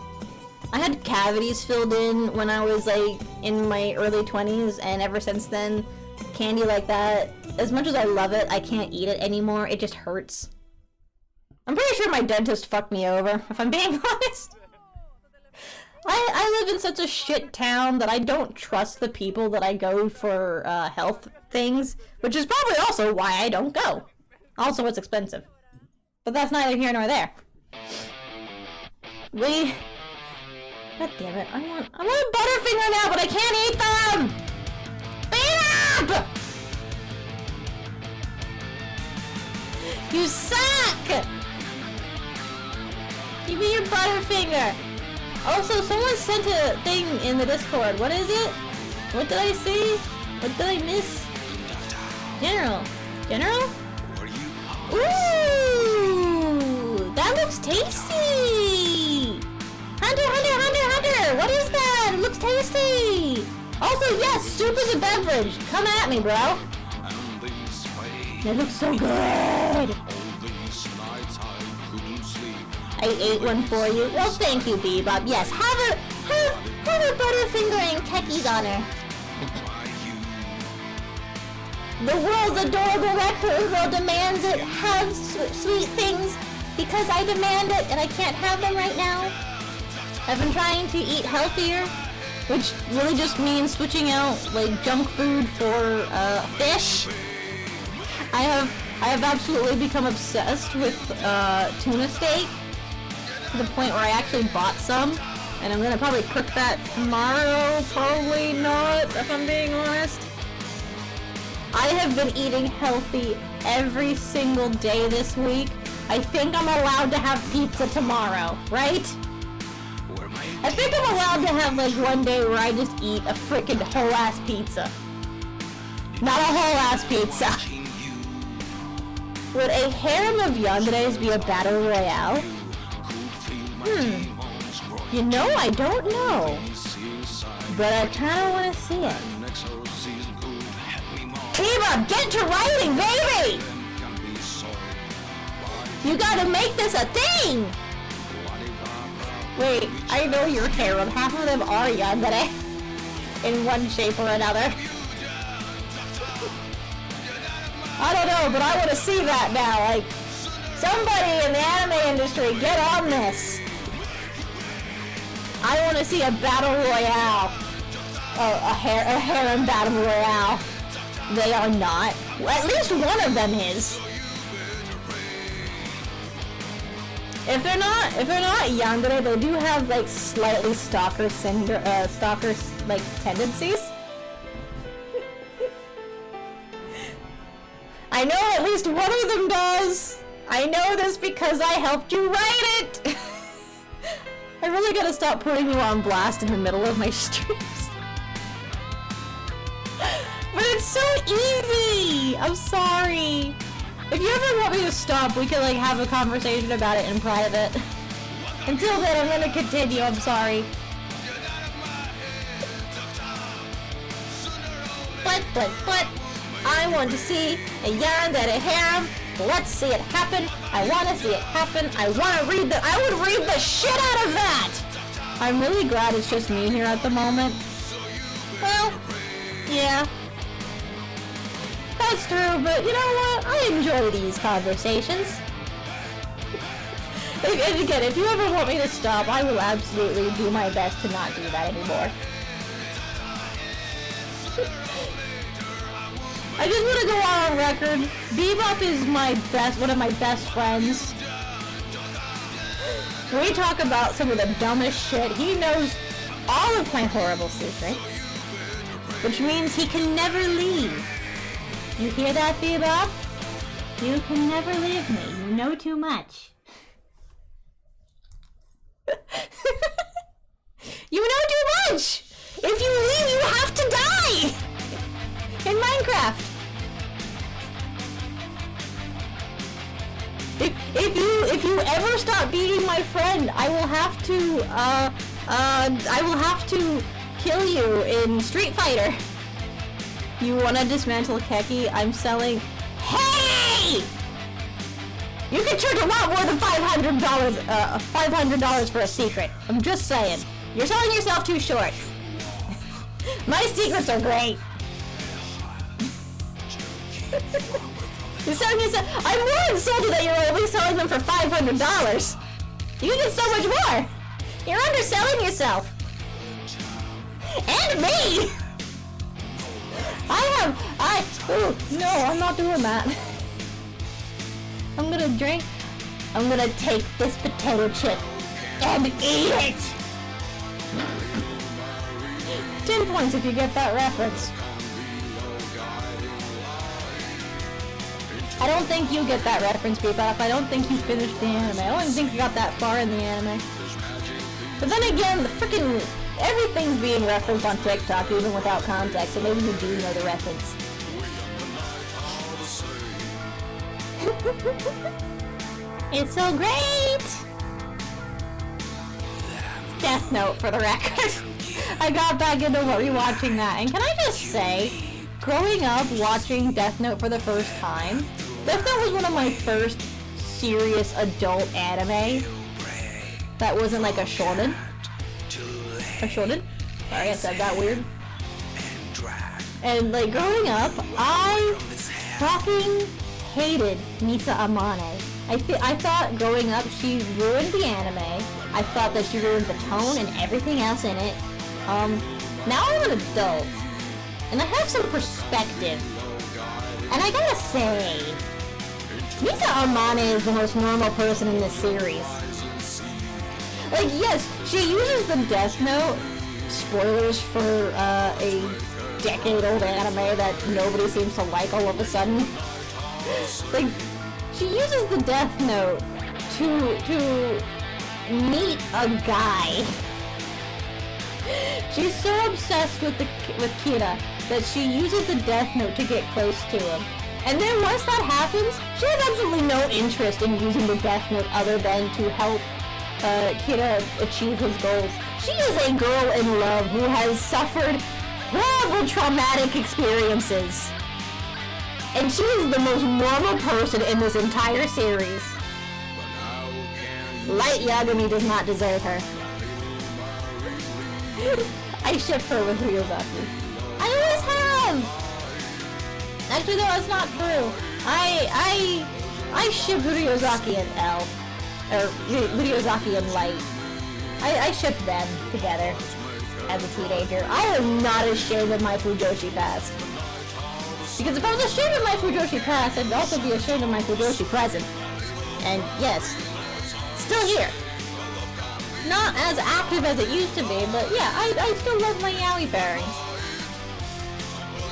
I had cavities filled in when I was like in my early 20s, and ever since then, candy like that, as much as I love it, I can't eat it anymore. It just hurts. I'm pretty sure my dentist fucked me over, if I'm being honest. I live in such a shit town that I don't trust the people that I go for health things, which is probably also why I don't go. Also, it's expensive. But that's neither here nor there. God damn it, I want a Butterfinger now, but I can't eat them! Beat up! You suck! Give me your Butterfinger! Also, someone sent a thing in the Discord. What is it? What did I see? What did I miss? General. Ooh! That looks tasty! Hunter! What is that? It looks tasty! Also, yes, soup is a beverage. Come at me, bro. That looks so good! I ate one for you. Well, thank you, Bebop. Yes, have a Butterfinger in Keki's honor. The world's adorable raccoon girl demands it. Have sweet things because I demand it, and I can't have them right now. I've been trying to eat healthier, which really just means switching out like junk food for fish. I have absolutely become obsessed with tuna steak to the point where I actually bought some, and I'm gonna probably cook that tomorrow. Probably not, if I'm being honest. I have been eating healthy every single day this week. I think I'm allowed to have pizza tomorrow, right? I think I'm allowed to have like one day where I just eat a freaking whole ass pizza. Not a whole ass pizza. Would a harem of yanderes be a battle royale? You know, I don't know. But I kinda wanna see it. Eva, get to writing, baby! You gotta make this a thing! Wait, I know your harem. Half of them are yandere. In one shape or another. I don't know, but I want to see that now. Like, somebody in the anime industry, get on this. I want to see a battle royale. A harem battle royale. They are not. Well, at least one of them is. If they're not yandere, they do have like slightly stalker like tendencies. I know at least one of them does. I know this because I helped you write it. I really gotta stop putting you on blast in the middle of my streams. But it's so easy. I'm sorry. If you ever want me to stop, we can like have a conversation about it in private. Until then, I'm gonna continue. I'm sorry. But I want to see a yandere harem. Let's see it happen. I want to see it happen. I would read the shit out of that. I'm really glad it's just me here at the moment. Well, yeah. That's true, but you know what? I enjoy these conversations. And again, if you ever want me to stop, I will absolutely do my best to not do that anymore. I just want to go on record. Bebop is one of my best friends. We talk about some of the dumbest shit. He knows all of my horrible secrets, which means he can never leave. You hear that, Bebop? You can never leave me. You know too much. You know too much! If you leave, you have to die! In Minecraft. If you ever stop being my friend, I will have to I will have to kill you in Street Fighter. You wanna dismantle Keki? I'm selling... Hey! You can charge a lot more than $500 for a secret. I'm just saying. You're selling yourself too short. My secrets are great. You're selling yourself... I'm more insulted that you're only selling them for $500. You can get so much more. You're underselling yourself. And me! Oh, no, I'm not doing that. I'm gonna drink. I'm gonna take this potato chip and eat it! 10 points if you get that reference. I don't think you get that reference, Bebop. I don't think you finished the anime. I don't even think you got that far in the anime. But then again, the freaking... everything's being referenced on TikTok, even without context, so maybe you do know the reference. It's so great! Death Note, for the record. I got back into rewatching that, and can I just say, growing up watching Death Note for the first time, Death Note was one of my first serious adult anime that wasn't like a shonen. A shonen? Sorry, I said that weird. And like growing up, I fucking hated Misa Amane. I thought growing up she ruined the anime. I thought that she ruined the tone and everything else in it. Now I'm an adult, and I have some perspective. And I gotta say, Misa Amane is the most normal person in this series. Like, yes, she uses the Death Note, spoilers for a decade-old anime that nobody seems to like all of a sudden. Like, she uses the Death Note to meet a guy. She's so obsessed with Kira that she uses the Death Note to get close to him. And then once that happens, she has absolutely no interest in using the Death Note other than to help Kira achieve his goals. She is a girl in love who has suffered horrible traumatic experiences. And she is the most normal person in this entire series. Light Yagami does not deserve her. I ship her with Ryuzaki. I always have! Actually, no, that's not true. I ship Ryuzaki and L. Or Ryuzaki and Light. I shipped them together as a teenager. I am not ashamed of my Fujoshi past. Because if I was ashamed of my Fujoshi past, I'd also be ashamed of my Fujoshi present. And yes, still here. Not as active as it used to be, but yeah, I still love my yaoi pairings.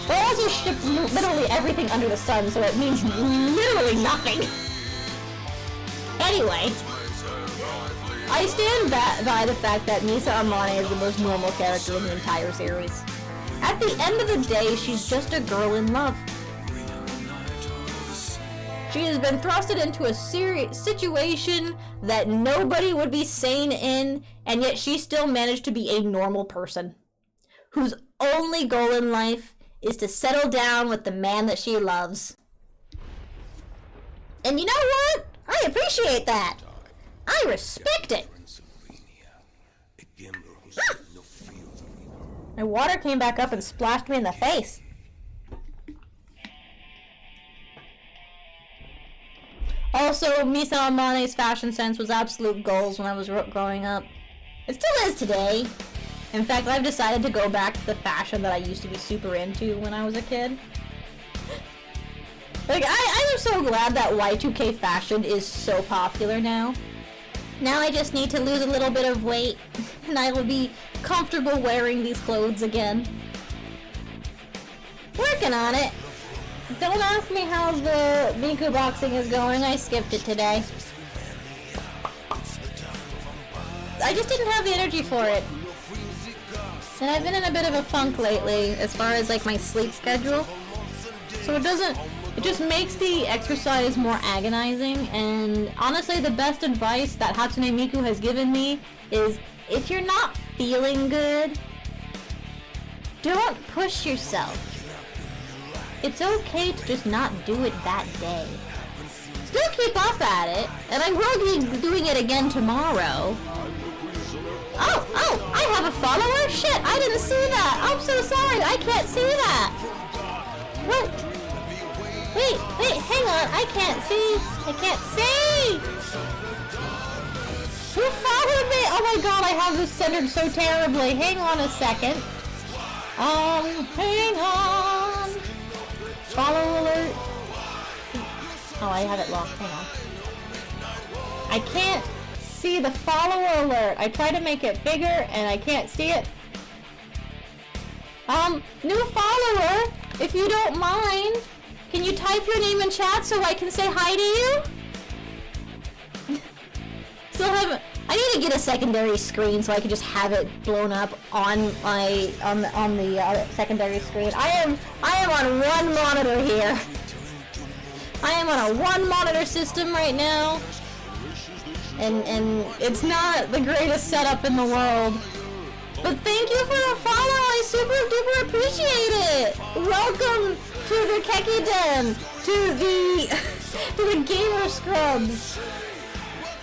But I also ship literally everything under the sun, so it means literally nothing. Anyway, I stand by the fact that Misa Amane is the most normal character in the entire series. At the end of the day, she's just a girl in love. She has been thrusted into a situation that nobody would be sane in, and yet she still managed to be a normal person, whose only goal in life is to settle down with the man that she loves. And you know what? I appreciate that. I respect it. Ah! My water came back up and splashed me in the face. Also, Misa Amane's fashion sense was absolute goals when I was growing up. It still is today. In fact, I've decided to go back to the fashion that I used to be super into when I was a kid. Like, I am so glad that Y2K fashion is so popular now. Now I just need to lose a little bit of weight, and I will be comfortable wearing these clothes again. Working on it. Don't ask me how the Miku boxing is going. I skipped it today. I just didn't have the energy for it. And I've been in a bit of a funk lately as far as like my sleep schedule. So it just makes the exercise more agonizing, and honestly the best advice that Hatsune Miku has given me is if you're not feeling good, don't push yourself. It's okay to just not do it that day. Still keep up at it, and I will be doing it again tomorrow. Oh, I have a follower? Shit, I didn't see that. I'm so sorry, I can't see that. What? Wait, hang on, I can't see. Who followed me? Oh my god, I have this centered so terribly. Hang on a second. Hang on. Follow alert. Oh, I have it locked. Hang on. I can't see the follower alert. I try to make it bigger and I can't see it. New follower, if you don't mind, can you type your name in chat so I can say hi to you? Still haven't. I need to get a secondary screen so I can just have it blown up on my on the secondary screen. I am on one monitor here. I am on a one monitor system right now, and it's not the greatest setup in the world. But thank you for the follow. I super duper appreciate it. Welcome to the Keki Den, to the Gamer Scrubs,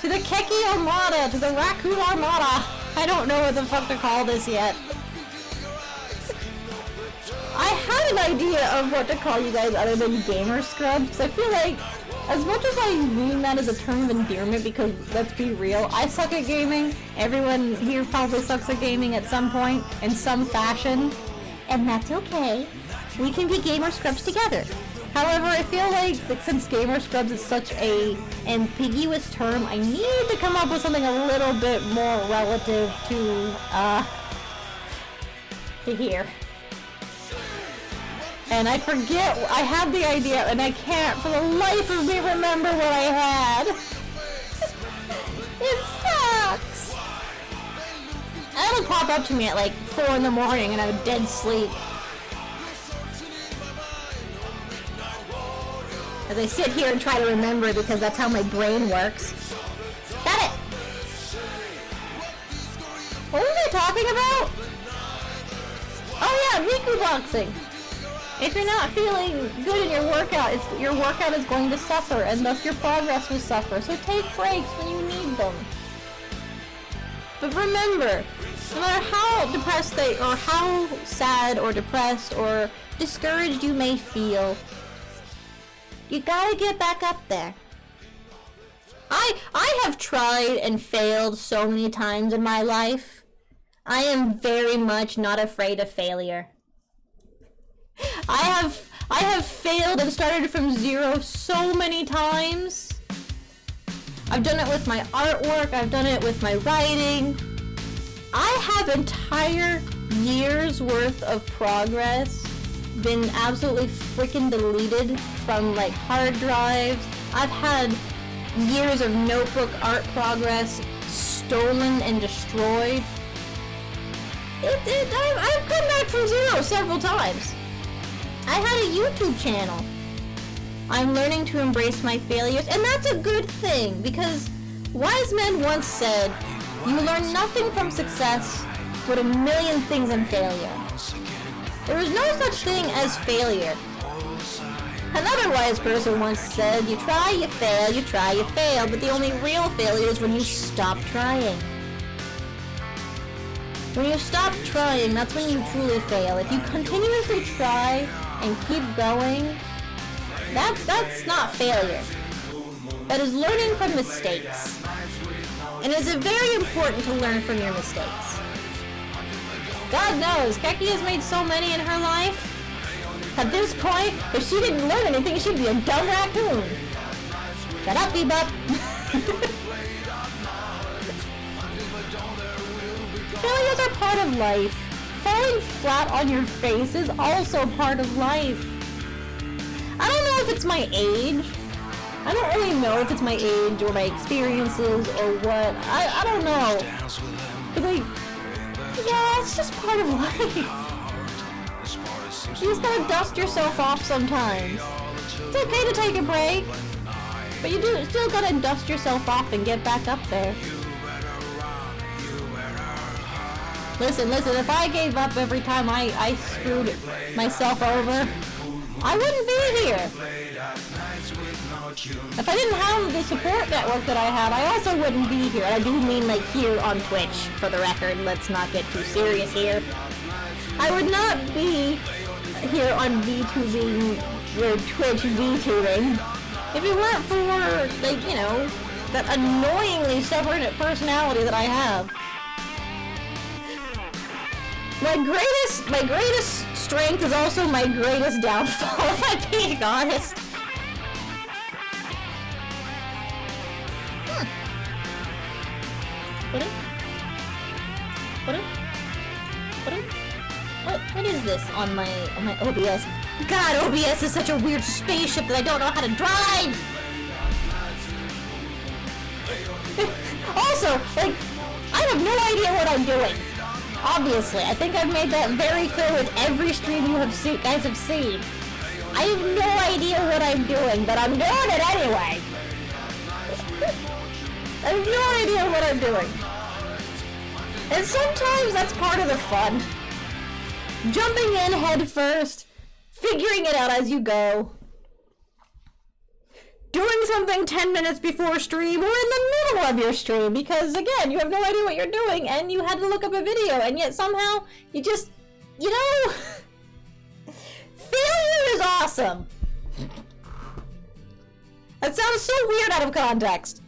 to the Keki Armada, to the Raccoon Armada. I don't know what the fuck to call this yet. I had an idea of what to call you guys other than Gamer Scrubs, because I feel like, as much as I mean that as a term of endearment, because let's be real, I suck at gaming. Everyone here probably sucks at gaming at some point, in some fashion. And that's okay. We can be Gamer Scrubs together. However, I feel like since Gamer Scrubs is such a ambiguous term, I need to come up with something a little bit more relative to here. And I forget, I had the idea, and I can't for the life of me remember what I had. It sucks. It'll pop up to me at like 4 in the morning, and I'm dead sleep. As I sit here and try to remember, because that's how my brain works. Got it! What was I talking about? Oh yeah, Riku boxing! If you're not feeling good in your workout is going to suffer, and thus your progress will suffer. So take breaks when you need them. But remember, no matter how depressed or how sad or depressed or discouraged you may feel, you gotta get back up there. I have tried and failed so many times in my life. I am very much not afraid of failure. I have failed and started from zero so many times. I've done it with my artwork, I've done it with my writing. I have entire years worth of progress been absolutely freaking deleted from like hard drives. I've had years of notebook art progress stolen and destroyed. I've come back from zero several times. I had a YouTube channel. I'm learning to embrace my failures, and that's a good thing, because wise men once said, you learn nothing from success, but a million things in failure. There is no such thing as failure. Another wise person once said, you try, you fail, you try, you fail, but the only real failure is when you stop trying. When you stop trying, that's when you truly fail. If you continuously try and keep going, that's not failure. That is learning from mistakes. And it's very important to learn from your mistakes. God knows, Keki has made so many in her life. At this point, if she didn't learn anything, she'd be a dumb raccoon. Shut up, Bebop. Failures are part of life. Falling flat on your face is also part of life. I don't know if it's my age. I don't really know if it's my age or my experiences or what. I don't know. But like, yeah, it's just part of life. You just gotta dust yourself off sometimes. It's okay to take a break, but you still gotta dust yourself off and get back up there. Listen, if I gave up every time I screwed myself over, I wouldn't be here. If I didn't have the support network that I have, I also wouldn't be here. I do mean like here on Twitch, for the record. Let's not get too serious here. I would not be here on VTubing, or Twitch VTubing, if it weren't for, like, you know, that annoyingly subordinate personality that I have. My greatest strength is also my greatest downfall, if I'm being honest. What is this on my OBS? God, OBS is such a weird spaceship that I don't know how to drive! Also, like, I have no idea what I'm doing. Obviously, I think I've made that very clear with every stream you guys have seen. I have no idea what I'm doing, but I'm doing it anyway. I have no idea what I'm doing. And sometimes that's part of the fun. Jumping in head first, figuring it out as you go. Doing something 10 minutes before stream or in the middle of your stream because, again, you have no idea what you're doing and you had to look up a video and yet somehow you just, you know, failure is awesome. That sounds so weird out of context.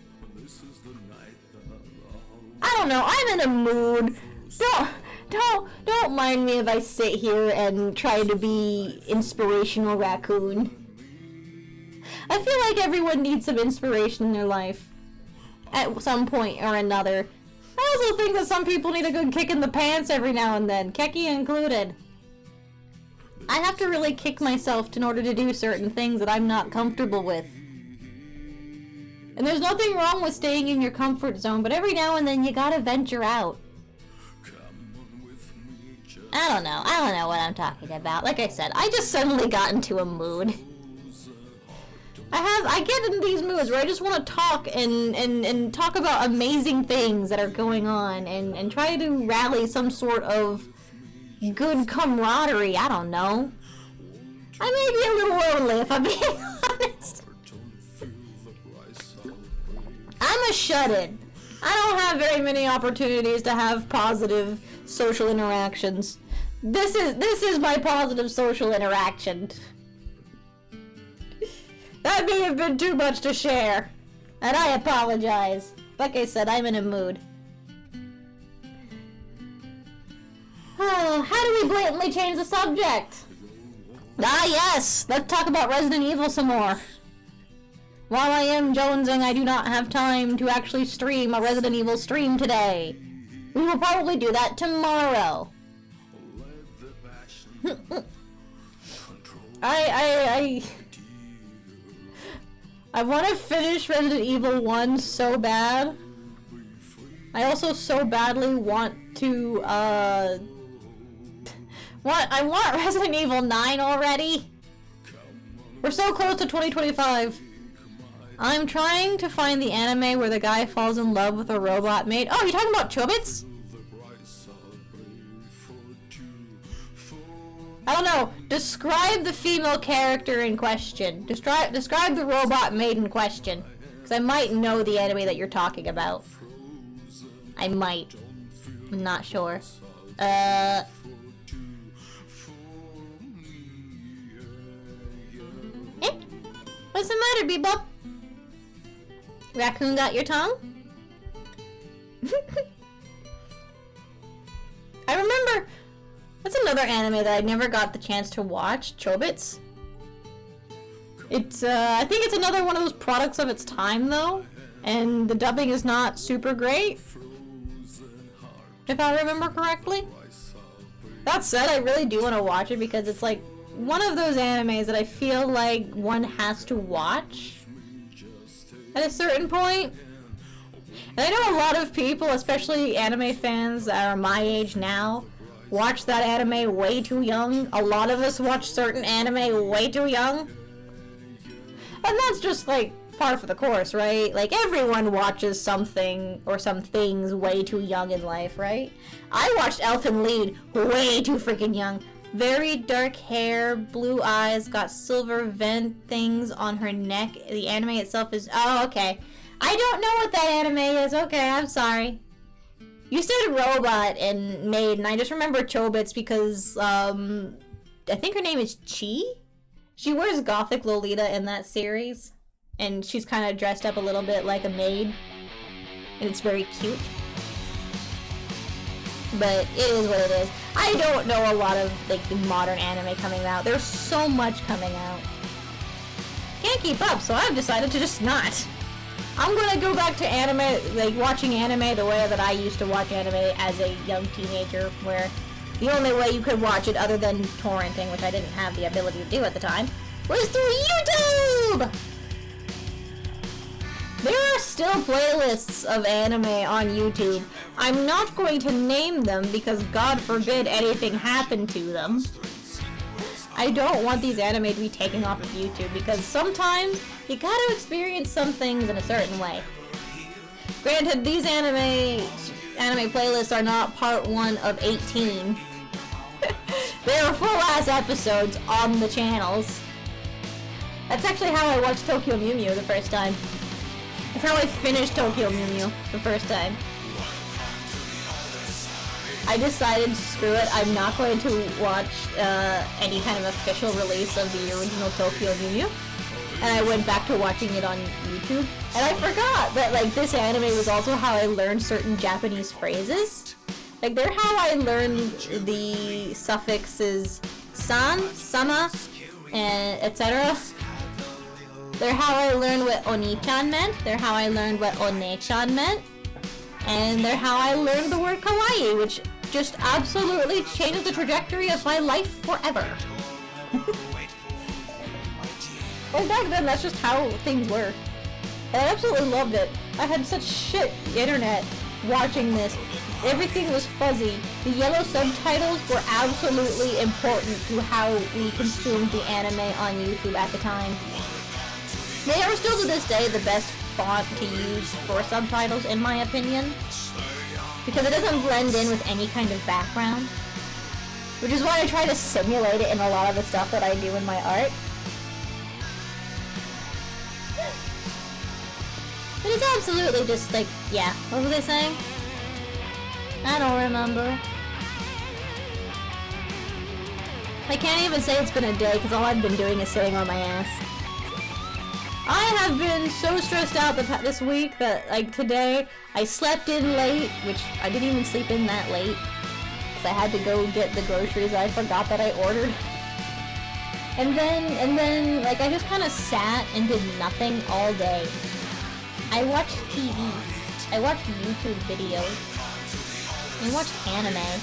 I don't know, I'm in a mood. Don't mind me if I sit here and try to be inspirational raccoon. I feel like everyone needs some inspiration in their life at some point or another. I also think that some people need a good kick in the pants every now and then, Keki included. I have to really kick myself in order to do certain things that I'm not comfortable with. And there's nothing wrong with staying in your comfort zone, but every now and then you gotta venture out. I don't know what I'm talking about. Like I said, I just suddenly got into a mood. I get in these moods where I just want to talk and talk about amazing things that are going on and try to rally some sort of good camaraderie. I don't know. I may be a little lonely if I'm being honest. I'm a shut-in. I don't have very many opportunities to have positive social interactions. This is my positive social interaction. That may have been too much to share, and I apologize. Like I said, I'm in a mood. Oh, how do we blatantly change the subject? Ah yes, let's talk about Resident Evil some more. While I am jonesing, I do not have time to actually stream a Resident Evil stream today. We will probably do that tomorrow. I want to finish Resident Evil 1 so bad. I also so badly want to, I want Resident Evil 9 already. We're so close to 2025. I'm trying to find the anime where the guy falls in love with a robot maid. Oh, you talking about Chobits? I don't know. Describe the female character in question. Describe the robot maid in question. Because I might know the anime that you're talking about. I might. I'm not sure. Eh? What's the matter, Bebop? Raccoon got your tongue? I remember... That's another anime that I never got the chance to watch, Chobits. It's, I think it's another one of those products of its time, though. And the dubbing is not super great. If I remember correctly. That said, I really do want to watch it because it's like one of those animes that I feel like one has to watch at a certain point. And I know a lot of people, especially anime fans that are my age now, watch that anime way too young. A lot of us watch certain anime way too young. And that's just like par for the course, right? Like, everyone watches something or some things way too young in life, right? I watched Elfen Lied way too freaking young. Very dark hair, blue eyes, got silver vent things on her neck. The anime itself is... Oh, okay. I don't know what that anime is. Okay, I'm sorry. You said Robot and Maid, and I just remember Chobits because, I think her name is Chi? She wears Gothic Lolita in that series, and she's kind of dressed up a little bit like a maid, and it's very cute. But it is what it is. I don't know a lot of, like, the modern anime coming out. There's so much coming out. Can't keep up, so I've decided to just not. I'm gonna go back to anime, like, watching anime the way that I used to watch anime as a young teenager, where the only way you could watch it other than torrenting, which I didn't have the ability to do at the time, was through YouTube! There are still playlists of anime on YouTube. I'm not going to name them because God forbid anything happened to them. I don't want these anime to be taken off of YouTube because sometimes you gotta experience some things in a certain way. Granted, these anime playlists are not part 1 of 18. They are full-ass episodes on the channels. That's actually how I watched Tokyo Mew Mew the first time. That's how I finished Tokyo Mew Mew the first time. I decided, screw it, I'm not going to watch any kind of official release of the original Tokyo Mew Mew. And I went back to watching it on YouTube. And I forgot that, like, this anime was also how I learned certain Japanese phrases. Like, they're how I learned the suffixes san, sama, and etc. They're how I learned what oni-chan meant. They're how I learned what one-chan meant. And they're how I learned the word kawaii, which just absolutely changes the trajectory of my life forever. And back then, that's just how things were. And I absolutely loved it. I had such shit internet watching this. Everything was fuzzy. The yellow subtitles were absolutely important to how we consumed the anime on YouTube at the time. They are still to this day the best font to use for subtitles, in my opinion, because it doesn't blend in with any kind of background, which is why I try to simulate it in a lot of the stuff that I do in my art. But it's absolutely just like, yeah, what were they saying? I don't remember. I can't even say it's been a day because all I've been doing is sitting on my ass. I have been so stressed out this week that, like, today I slept in late, which I didn't even sleep in that late because I had to go get the groceries I forgot that I ordered. And then, like, I just kind of sat and did nothing all day. I watched TV. I watched YouTube videos. I watched anime.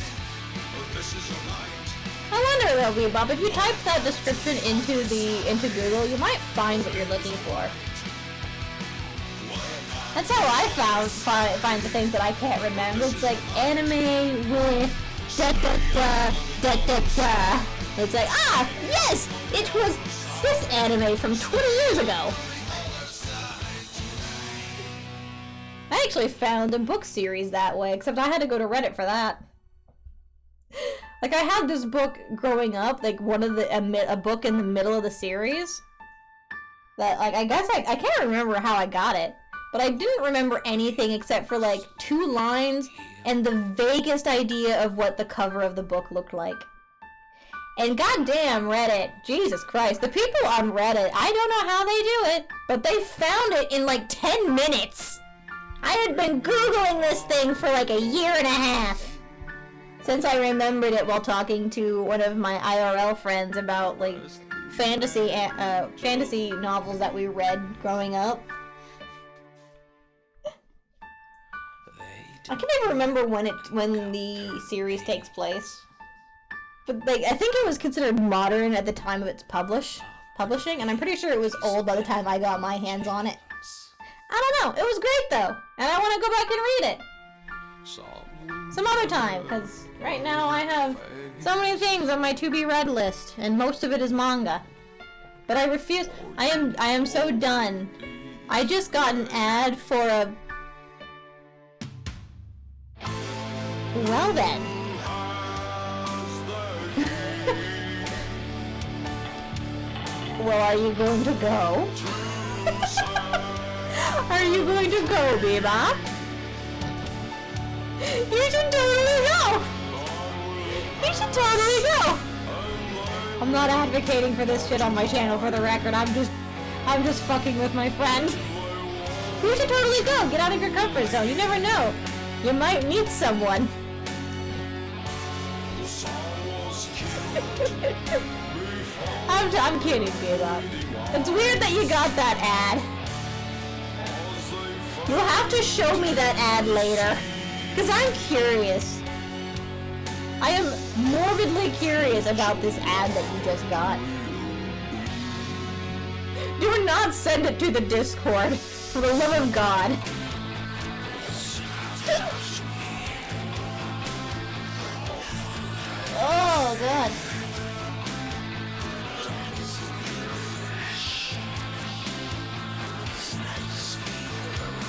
I wonder though, Bebop, if you type that description into Google, you might find what you're looking for. That's how I find the things that I can't remember. It's like anime with da da da da da da. It's like, ah, yes, it was this anime from 20 years ago. I actually found a book series that way, except I had to go to Reddit for that. Like, I had this book growing up, like, a book in the middle of the series. That, like, I guess I can't remember how I got it. But I didn't remember anything except for, like, 2 lines and the vaguest idea of what the cover of the book looked like. And goddamn Reddit, Jesus Christ, the people on Reddit, I don't know how they do it, but they found it in, like, 10 minutes! I had been Googling this thing for, like, a year and a half. Since I remembered it while talking to one of my IRL friends about, like, fantasy novels that we read growing up. I can never remember when the series takes place. But, like, I think it was considered modern at the time of its publishing, and I'm pretty sure it was old by the time I got my hands on it. I don't know, it was great though, and I want to go back and read it. Some other time, because right now I have so many things on my to-be-read list, and most of it is manga. But I refuse. I am so done I just got an ad for a... Well then. Well, are you going to go? Are you going to go, Bebop? You should totally go! You should totally go! I'm not advocating for this shit on my channel, for the record. I'm just fucking with my friend. You should totally go! Get out of your comfort zone. You never know. You might meet someone. I'm kidding, Bebop. It's weird that you got that ad. You'll have to show me that ad later. Because I'm curious. I am morbidly curious about this ad that you just got. Do not send it to the Discord, for the love of God. Oh, God.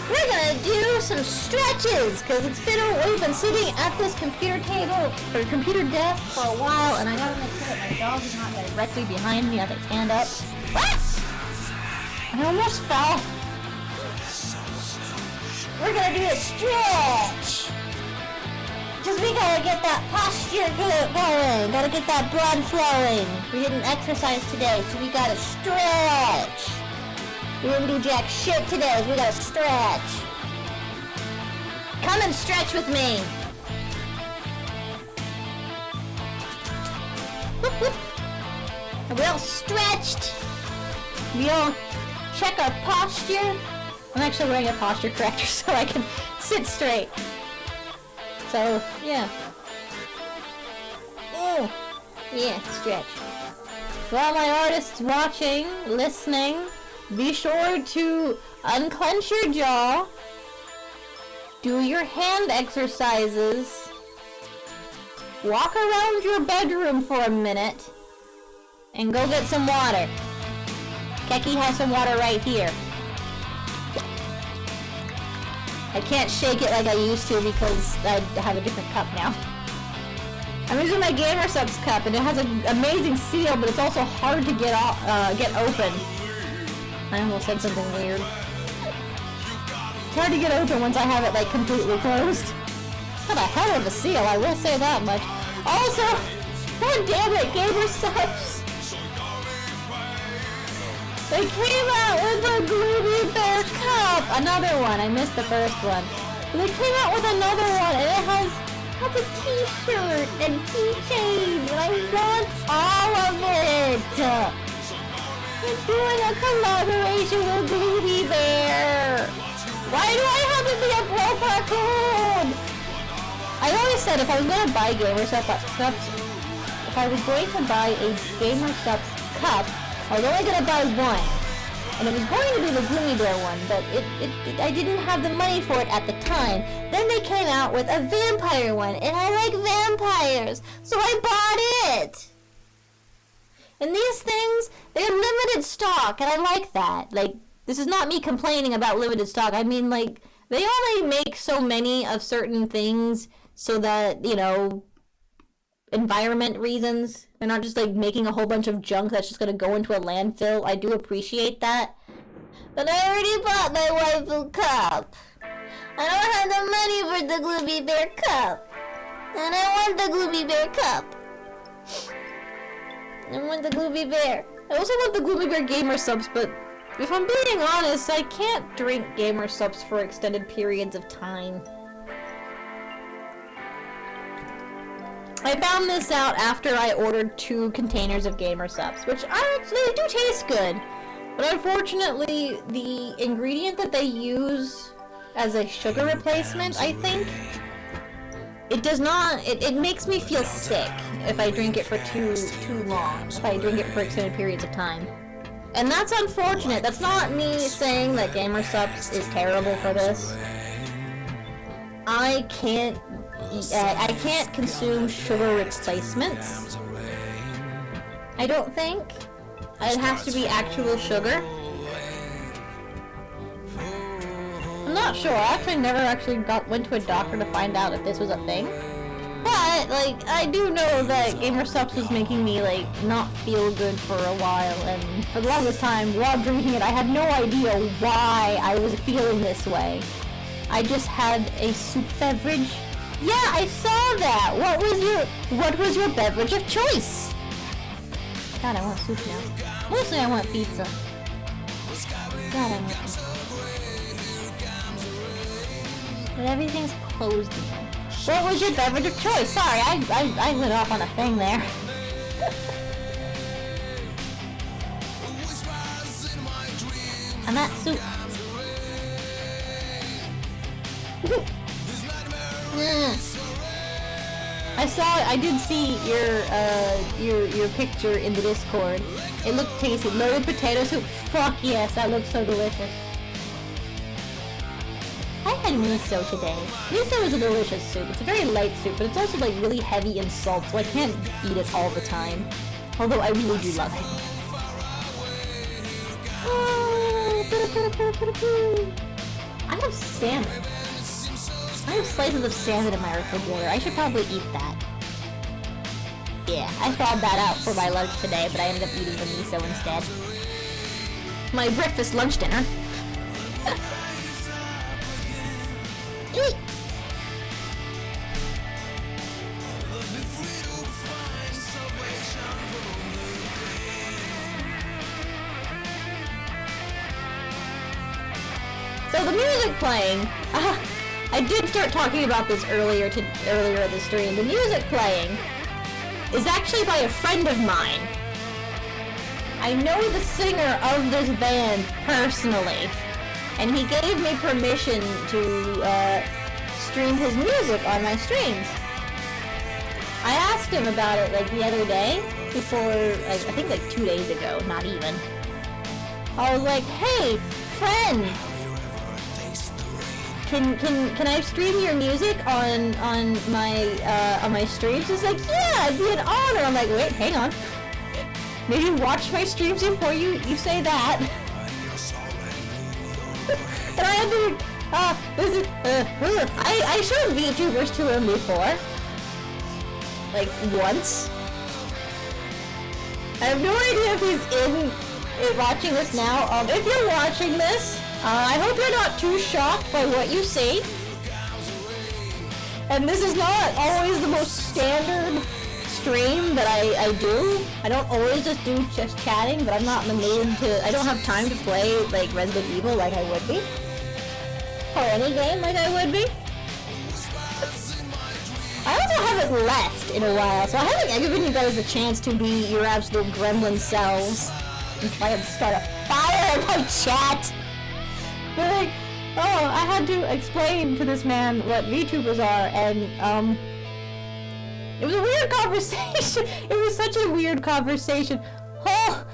We're gonna do some stretches, because we've been sitting at this computer table, or computer desk for a while, and I gotta make sure that my dog is not directly behind me as I stand up. What? I almost fell. We're gonna do a stretch, because we gotta get that posture going, gotta get that blood flowing. We didn't exercise today, so we gotta stretch. We didn't do jack shit today, so we gotta stretch. Come and stretch with me. Whoop, whoop. Are we all stretched? We all check our posture. I'm actually wearing a posture corrector so I can sit straight. So, yeah. Oh, yeah, stretch. For all my artists watching, listening, be sure to unclench your jaw, do your hand exercises, walk around your bedroom for a minute, and go get some water. Keki has some water right here. I can't shake it like I used to because I have a different cup now. I'm using my Gamer Subs cup, and it has an amazing seal, but it's also hard to get open. I almost said something weird. It's hard to get open once I have it like completely closed. Not a hell of a seal, I will say that much. Also, god damn it, Gamer Subs! They came out with a Gloomy Bear cup! Another one, I missed the first one. But they came out with another one, and it has a t-shirt and keychains, and I want all of it! We're doing a collaboration with Gloomy Bear! Why do I have to be a pro raccoon? I always said if I was going to buy Gamer Subs, if I was going to buy a Gamer Subs cup, I was only going to buy one. And it was going to be the Gloomy Bear one, but I didn't have the money for it at the time. Then they came out with a vampire one, and I like vampires, so I bought it! And these things, they're limited stock, and I like that. Like, this is not me complaining about limited stock. I mean, like, they only make so many of certain things so that, you know, environment reasons. They're not just, like, making a whole bunch of junk that's just gonna go into a landfill. I do appreciate that. But I already bought my waifu cup. I don't have the money for the Gloomy Bear cup. And I want the Gloomy Bear cup. I want the Gloomy Bear. I also want the Gloomy Bear Gamer Subs, but if I'm being honest, I can't drink Gamer Subs for extended periods of time. I found this out after I ordered 2 containers of Gamer Subs, which actually do taste good. But unfortunately, the ingredient that they use as a sugar replacement, I think, it does not, it makes me feel sick if I drink it for too long, if I drink it for extended periods of time. And that's unfortunate. That's not me saying that Gamer Subs is terrible for this. I can't consume sugar replacements. I don't think. It has to be actual sugar. not sure. I actually never went to a doctor to find out if this was a thing. But, like, I do know that Gamer Subs was making me, like, not feel good for a while, and for the longest time, while drinking it, I had no idea why I was feeling this way. I just had a soup beverage. Yeah, I saw that! What was your beverage of choice? God, I want soup now. Mostly I want pizza. God, I want pizza. But everything's closed now. What was your beverage of choice? Sorry, I went off on a thing there. I'm at soup. I did see your picture in the Discord. It looked tasty. Loaded potato soup. Fuck yes, that looks so delicious. I had miso today. Miso is a delicious soup. It's a very light soup, but it's also like really heavy in salt, so I can't eat it all the time. Although I really do love it. I have salmon. I have slices of salmon in my refrigerator. I should probably eat that. Yeah, I thawed that out for my lunch today, but I ended up eating the miso instead. My breakfast, lunch, dinner. Eat. So the music playing, I did start talking about this earlier in the stream. The music playing is actually by a friend of mine. I know the singer of this band personally, and he gave me permission to stream his music on my streams. I asked him about it like the other day, before, like, I think like 2 days ago, not even. I was like, hey, friend, can I stream your music on my streams? He's like, yeah, it'd be an honor. I'm like, wait, hang on. Maybe watch my streams before you say that. And I had to, I showed VTubers to him before. Like, once. I have no idea if he's watching this now. If you're watching this, I hope you're not too shocked by what you see. And this is not always the most standard stream that I do. I don't always just chatting, but I'm not in the mood to, I don't have time to play like Resident Evil like I would be. Or any game like I would be. I also haven't left in a while, so I haven't given you guys a chance to be your absolute gremlin selves and try and start a fire in my chat. But like, oh, I had to explain to this man what VTubers are, and it was a weird conversation. It was such a weird conversation. Oh,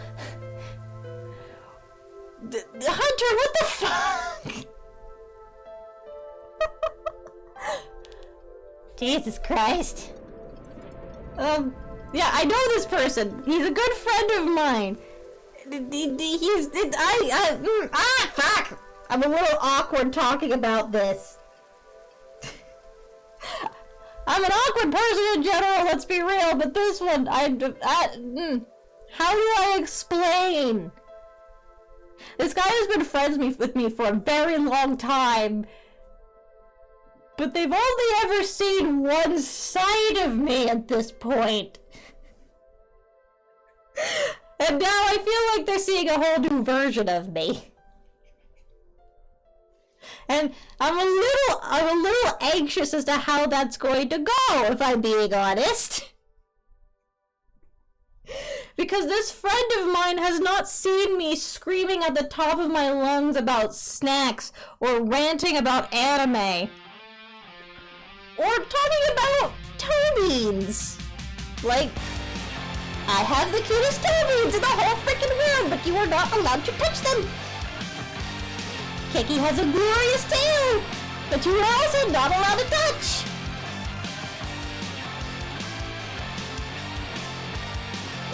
Hunter, what the fuck? Jesus Christ. Yeah, I know this person. He's a good friend of mine. Fuck! I'm a little awkward talking about this. I'm an awkward person in general, let's be real, but this one, how do I explain? This guy has been friends with me for a very long time, but they've only ever seen one side of me at this point. And now I feel like they're seeing a whole new version of me. And I'm a little anxious as to how that's going to go, if I'm being honest. Because this friend of mine has not seen me screaming at the top of my lungs about snacks, or ranting about anime, or talking about toe beans. Like, I have the cutest toe beans in the whole freaking world, but you are not allowed to touch them. Keki has a glorious tail, but you are also not allowed to touch.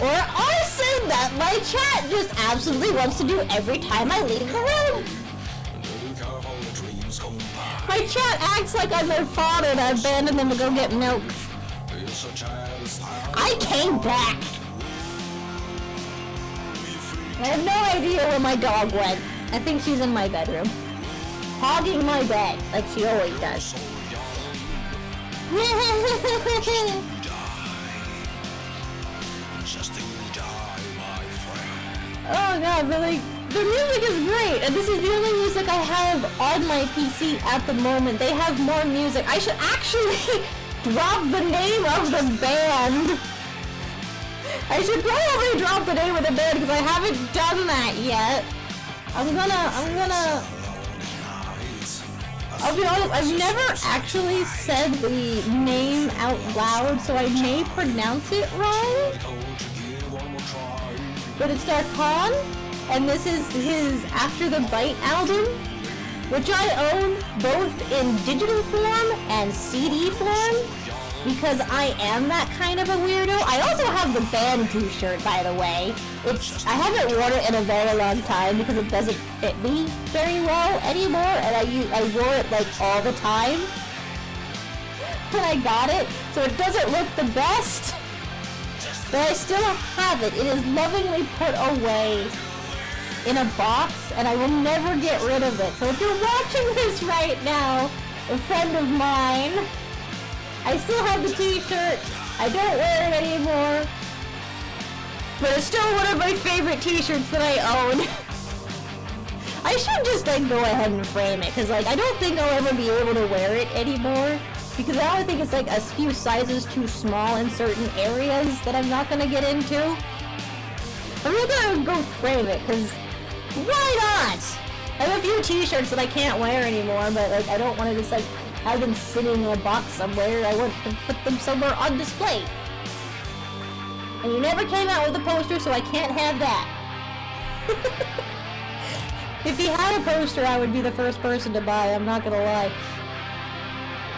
Or arson that my chat just absolutely wants to do every time I leave the room. My chat acts like I'm their father and I abandoned them to go get milk. I came back. I have no idea where my dog went. I think she's in my bedroom. Hogging my bed, like she always does. Oh god, but like, the music is great, and this is the only music I have on my PC at the moment. They have more music. I should actually drop the name of the band. I should probably drop the name of the band because I haven't done that yet. I'll be honest, I've never actually said the name out loud, so I may pronounce it wrong. But it's Darkhan, and this is his After the Bite album, which I own both in digital form and CD form, because I am that kind of a weirdo. I also have the band t-shirt, by the way. I haven't worn it in a very long time because it doesn't fit me very well anymore, and I wore it like all the time when I got it, so it doesn't look the best, but I still have it. It is lovingly put away in a box, and I will never get rid of it. So if you're watching this right now, a friend of mine, I still have the t-shirt. I don't wear it anymore, but it's still one of my favorite t-shirts that I own. I should just like go ahead and frame it, because like I don't think I'll ever be able to wear it anymore, because I only think it's like a few sizes too small in certain areas that I'm not gonna get into. I'm really gonna go frame it, because why not? I have a few t-shirts that I can't wear anymore, but like I don't want to just like have them sitting in a box somewhere. I want to put them somewhere on display. And you never came out with a poster, so I can't have that. If he had a poster, I would be the first person to buy, I'm not gonna lie.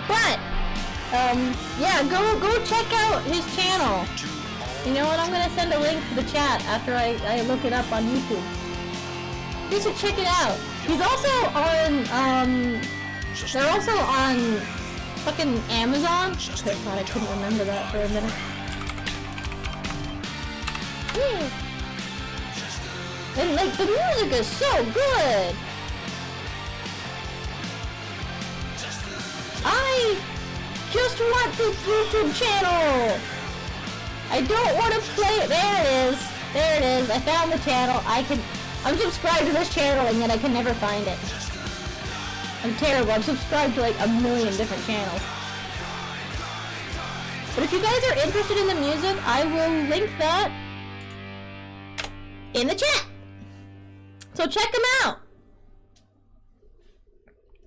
But, yeah, go check out his channel. You know what, I'm gonna send a link to the chat after I look it up on YouTube. You should check it out. He's also on, they're also on fucking Amazon. God, I couldn't remember that for a minute. And like, the music is so good. I just want this YouTube channel. I don't want to play it. There it is. There it is. I found the channel. I'm subscribed to this channel and yet I can never find it. I'm terrible. I'm subscribed to like a million different channels. But if you guys are interested in the music, I will link that in the chat. So check him out.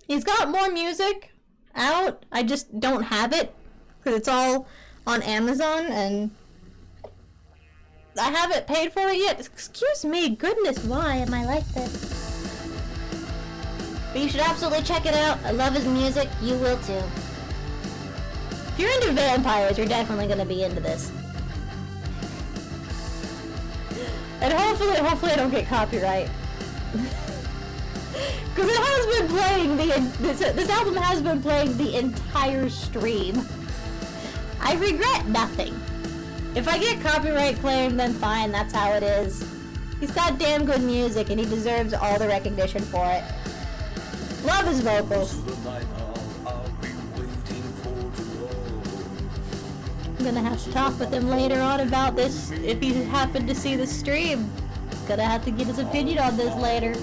He's got more music out. I just don't have it because it's all on Amazon and I haven't paid for it yet. Excuse me. Goodness, why am I like this? But you should absolutely check it out. I love his music. You will too. If you're into vampires, you're definitely going to be into this. And hopefully I don't get copyright. Because it has been playing this album has been playing the entire stream. I regret nothing. If I get copyright claimed, then fine, that's how it is. He's got damn good music and he deserves all the recognition for it. Love his vocals. I'm gonna have to talk with him later on about this if he happened to see the stream. Gonna have to get his opinion on this later.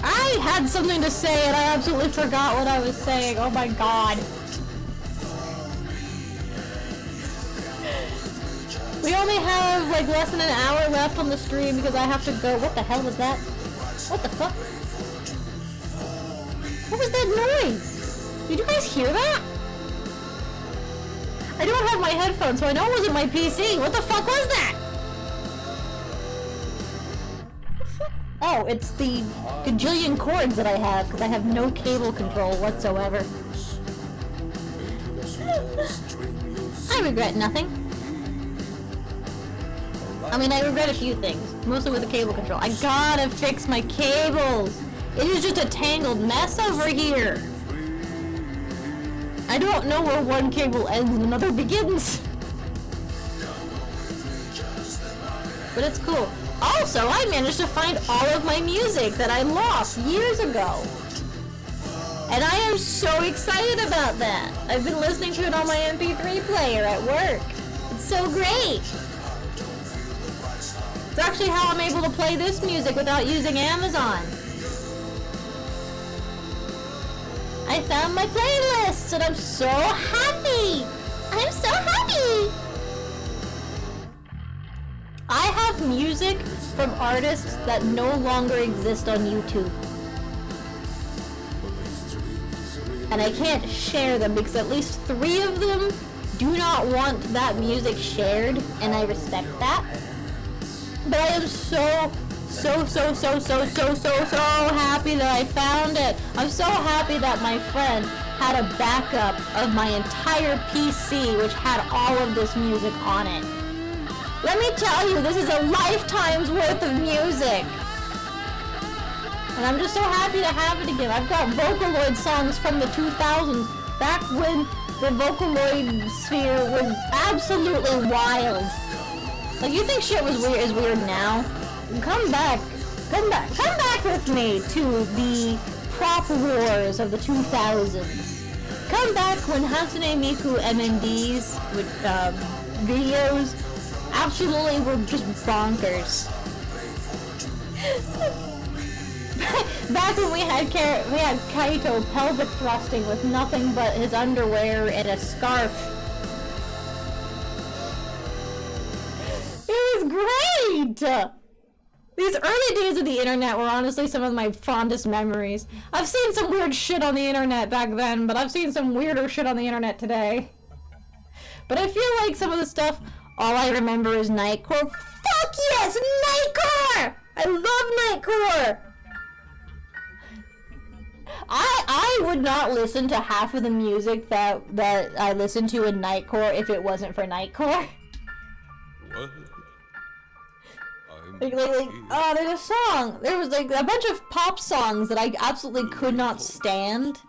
I had something to say and I absolutely forgot what I was saying. Oh my god. We only have like less than an hour left on the stream because I have to go. What the hell was that? What the fuck? What was that noise? Did you guys hear that? I don't have my headphones, so I know it wasn't my PC. What the fuck was that? Oh, it's the gajillion cords that I have because I have no cable control whatsoever. regret nothing. I mean, I regret a few things, mostly with the cable control. I gotta fix my cables. It is just a tangled mess over here. I don't know where one cable ends and another begins. But it's cool. Also, I managed to find all of my music that I lost years ago. And I am so excited about that. I've been listening to it on my MP3 player at work. It's so great. It's actually how I'm able to play this music without using Amazon. I found my playlist and I'm so happy. I'm so happy. I have music from artists that no longer exist on YouTube. And I can't share them because at least 3 of them do not want that music shared, and I respect that. But I am so happy that I found it. I'm so happy that my friend had a backup of my entire PC, which had all of this music on it. Let me tell you, this is a lifetime's worth of music. And I'm just so happy to have it again. I've got Vocaloid songs from the 2000s, back when the Vocaloid sphere was absolutely wild. Like, you think shit was weird is weird now? Come back with me to the prop wars of the 2000s. Come back when Hatsune Miku MNDs with videos absolutely were just bonkers. Back when we had Kaito pelvic thrusting with nothing but his underwear and a scarf. It was great! These early days of the internet were honestly some of my fondest memories. I've seen some weird shit on the internet back then, but I've seen some weirder shit on the internet today. But I feel like some of the stuff, all I remember is Nightcore. Fuck yes, Nightcore! I love Nightcore! I would not listen to half of the music that I listened to in Nightcore if it wasn't for Nightcore. What? Oh, there's a song. There was like a bunch of pop songs that I absolutely could not stand.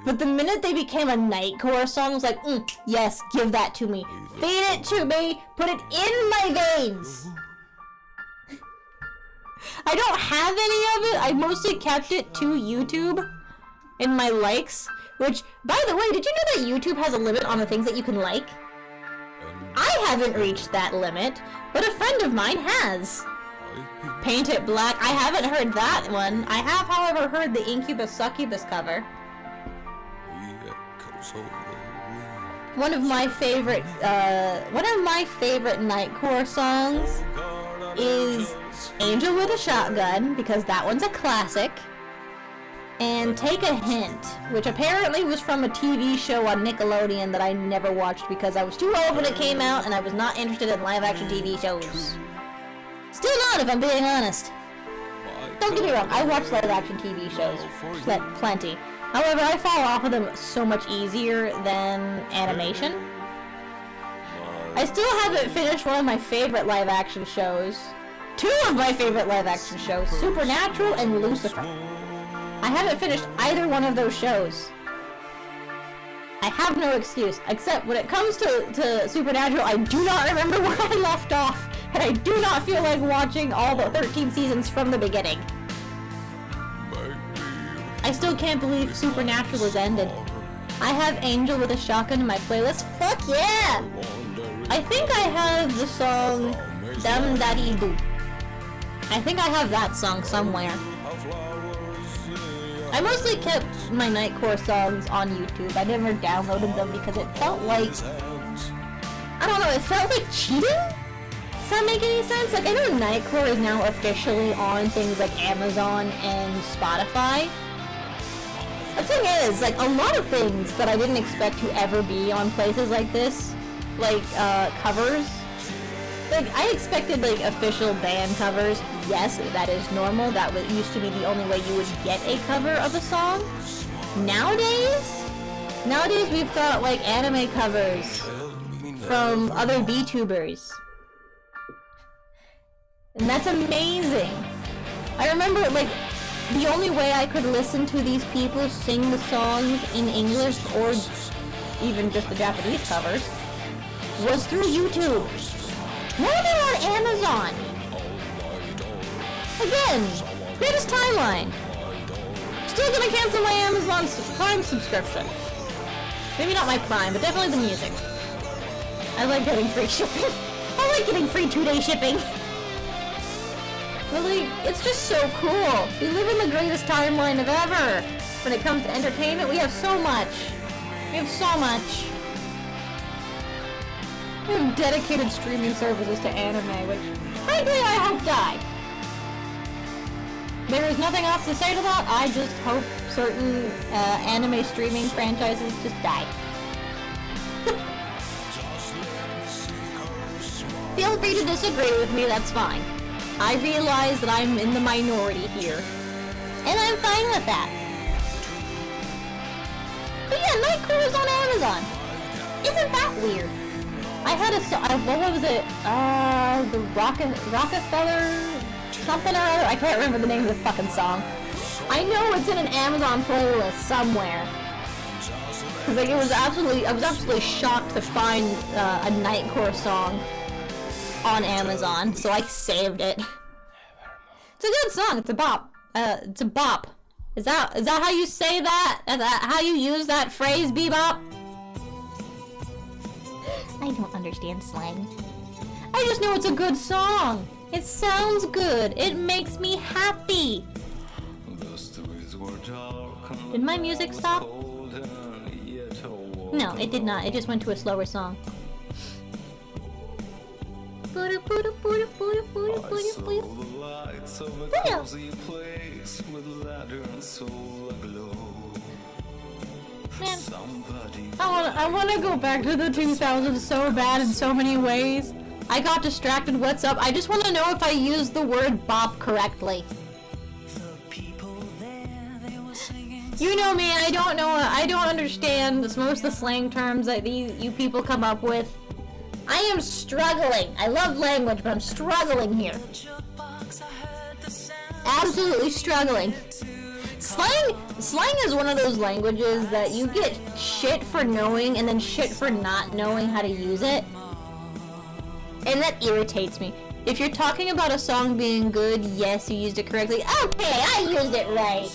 But the minute they became a Nightcore song, I was like, yes, give that to me. Feed it to me. Put it in my veins. I don't have any of it. I mostly kept it to YouTube in my likes. Which, by the way, did you know that YouTube has a limit on the things that you can like? I haven't reached that limit, but a friend of mine has. Paint It Black. I haven't heard that one. I have, however, heard the Incubus Succubus cover. One of my favorite Nightcore songs is Angel with a Shotgun, because that one's a classic. And Take a Hint, which apparently was from a TV show on Nickelodeon that I never watched because I was too old when it came out and I was not interested in live-action TV shows. Still not, if I'm being honest. Don't get me wrong, I watch live-action TV shows plenty. However, I fall off of them so much easier than animation. I still haven't finished one of my favorite live-action shows. 2 of my favorite live-action shows, Supernatural and Lucifer. I haven't finished either one of those shows. I have no excuse, except when it comes to Supernatural, I do not remember where I left off, and I do not feel like watching all the 13 seasons from the beginning. I still can't believe Supernatural has ended. I have Angel with a Shotgun in my playlist. Fuck yeah! I think I have the song Dum Daddy Doo. I think I have that song somewhere. I mostly kept my Nightcore songs on YouTube. I never downloaded them because it felt like... I don't know, it felt like cheating? Does that make any sense? Like, I know Nightcore is now officially on things like Amazon and Spotify. The thing is, like, a lot of things that I didn't expect to ever be on places like this, like, covers. Like, I expected, like, official band covers. Yes, that is normal. That used to be the only way you would get a cover of a song. Nowadays we've got, like, anime covers from other VTubers. And that's amazing. I remember, like, the only way I could listen to these people sing the songs in English, or even just the Japanese covers, was through YouTube. Now they're on Amazon. Again, greatest timeline. Still gonna cancel my Amazon Prime subscription. Maybe not my Prime, but definitely the music. I like getting free shipping. I like getting free 2-day shipping. But like, it's just so cool. We live in the greatest timeline of ever. When it comes to entertainment, we have so much. We have so much. We have dedicated streaming services to anime, which frankly I hope die. There is nothing else to say to that. I just hope certain anime streaming franchises just die. Feel free to disagree with me, that's fine. I realize that I'm in the minority here. And I'm fine with that. But yeah, Nightcore is on Amazon. Isn't that weird? I had a what was it? The Rockefeller something or other. I can't remember the name of the fucking song. I know it's in an Amazon playlist somewhere. Cause like I was absolutely shocked to find a Nightcore song on Amazon, so I saved it. It's a good song. It's a bop. It's a bop. Is that how you say that? Is that how you use that phrase, bebop? I don't understand slang. I just know it's a good song. It sounds good. It makes me happy. Did my music stop? No, it did not. It just went to a slower song. Man. I want to go back to the 2000s so bad in so many ways. I got distracted. What's up? I just want to know if I used the word bop correctly. You know me, I don't know, I don't understand most of the slang terms that you people come up with. I am struggling. I love language, but I'm struggling here. Absolutely struggling. Slang is one of those languages that you get shit for knowing and then shit for not knowing how to use it. And that irritates me. If you're talking about a song being good, yes, you used it correctly. Okay, I used it right.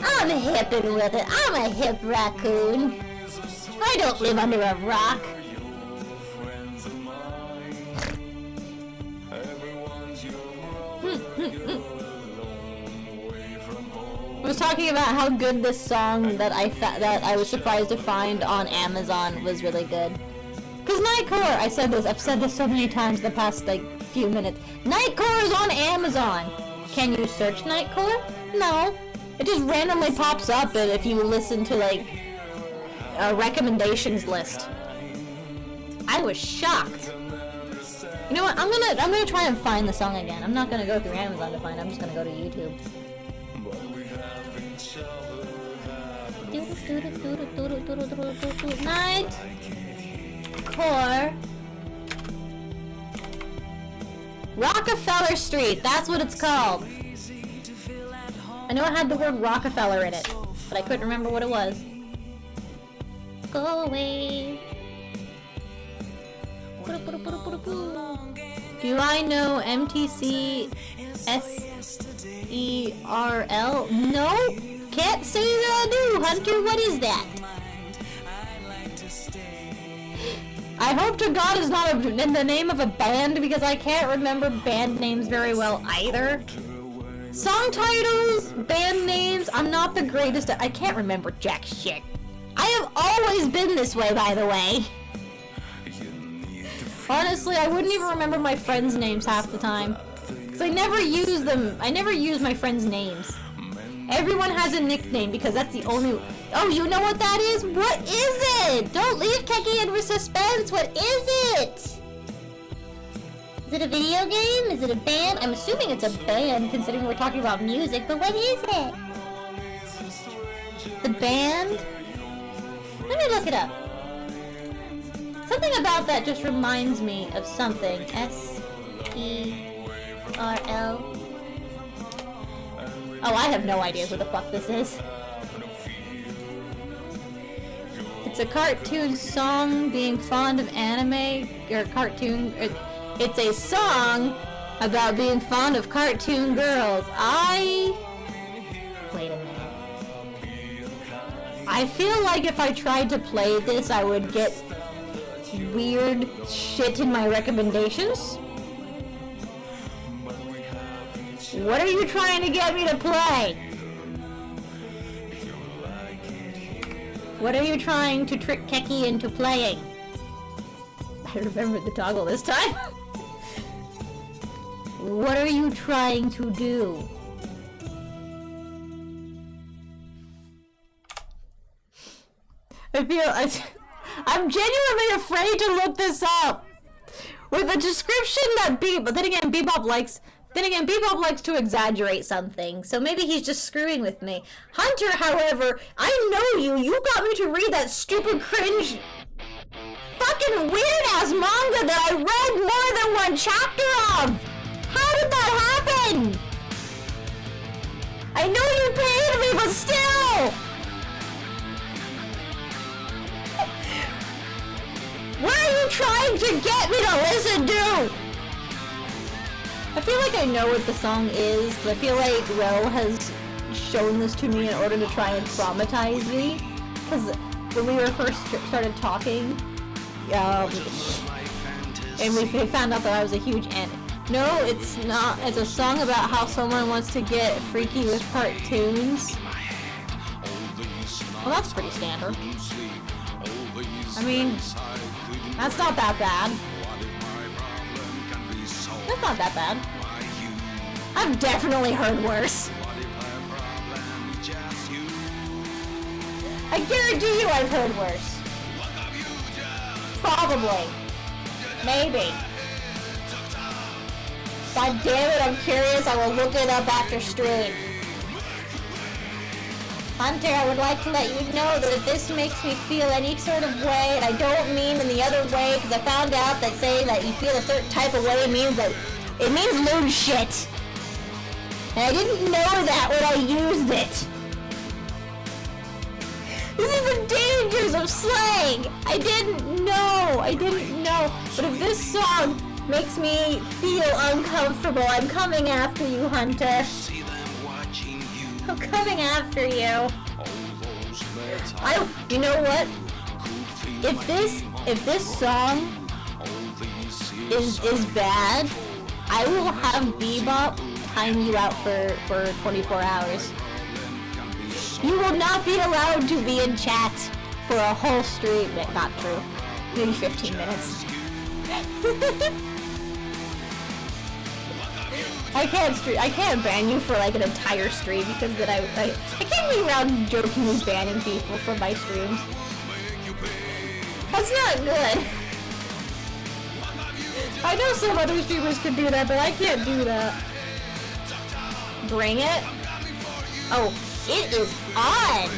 I'm hippin' with it. I'm a hip raccoon. I don't live under a rock. I was talking about how good this song that I was surprised to find on Amazon was really good. Cause Nightcore, I've said this so many times the past like few minutes. Nightcore is on Amazon. Can you search Nightcore? No. It just randomly pops up if you listen to like a recommendations list. I was shocked. You know what? I'm gonna try and find the song again. I'm not gonna go through Amazon to find it. I'm just gonna go to YouTube. Nightcore. Rockefeller Street. That's what it's called. I know it had the word Rockefeller in it, but I couldn't remember what it was. Go away. Do I know MTC SERL? No? Can't say that I do, Hunter. What is that? I hope to God it's not in the name of a band, because I can't remember band names very well either. Song titles, band names, I'm not the greatest at, I can't remember jack shit. I have always been this way, by the way. Honestly, I wouldn't even remember my friends' names half the time. Because I never use them. I never use my friends' names. Everyone has a nickname because that's the only... Oh, you know what that is? What is it? Don't leave Keki in suspense. What is it? Is it a video game? Is it a band? I'm assuming it's a band considering we're talking about music, but what is it? The band? Let me look it up. Something about that just reminds me of something. S-E-R-L. Oh, I have no idea who the fuck this is. It's a cartoon song being fond of anime, or cartoon... It's a song about being fond of cartoon girls. Wait a minute. I feel like if I tried to play this, I would get weird shit in my recommendations. What are you trying to get me to play? What are you trying to trick Keki into playing? I remembered the toggle this time. What are you trying to do? I'm genuinely afraid to look this up. With a description that but then again, Bebop likes to exaggerate something, so maybe he's just screwing with me. Hunter, however, I know you. You got me to read that stupid cringe fucking weird-ass manga that I read more than one chapter of! How did that happen? I know you paid me, but still! What are you trying to get me to listen to? I feel like I know what the song is, because I feel like Ro has shown this to me in order to try and traumatize me. Because when we were first started talking, and we found out that I was a huge No, it's not. It's a song about how someone wants to get freaky with cartoons. Well, that's pretty standard. I mean, that's not that bad. That's not that bad. I've definitely heard worse. I guarantee you I've heard worse. Probably. Maybe. God damn it, I'm curious. I will look it up after stream. Hunter, I would like to let you know that if this makes me feel any sort of way, and I don't mean in the other way, because I found out that saying that you feel a certain type of way means lewd shit. And I didn't know that when I used it. This is the dangers of slang. I didn't know. But if this song makes me feel uncomfortable, I'm coming after you, Hunter. I'm coming after you. You know what? If this song is bad, I will have Bebop time you out for 24 hours. You will not be allowed to be in chat for a whole stream. Not true. Maybe 15 minutes. I can't ban you for like an entire stream because then I can't be around jokingly banning people from my streams. That's not good. I know some other streamers could do that, but I can't do that. Bring it? Oh, it is on!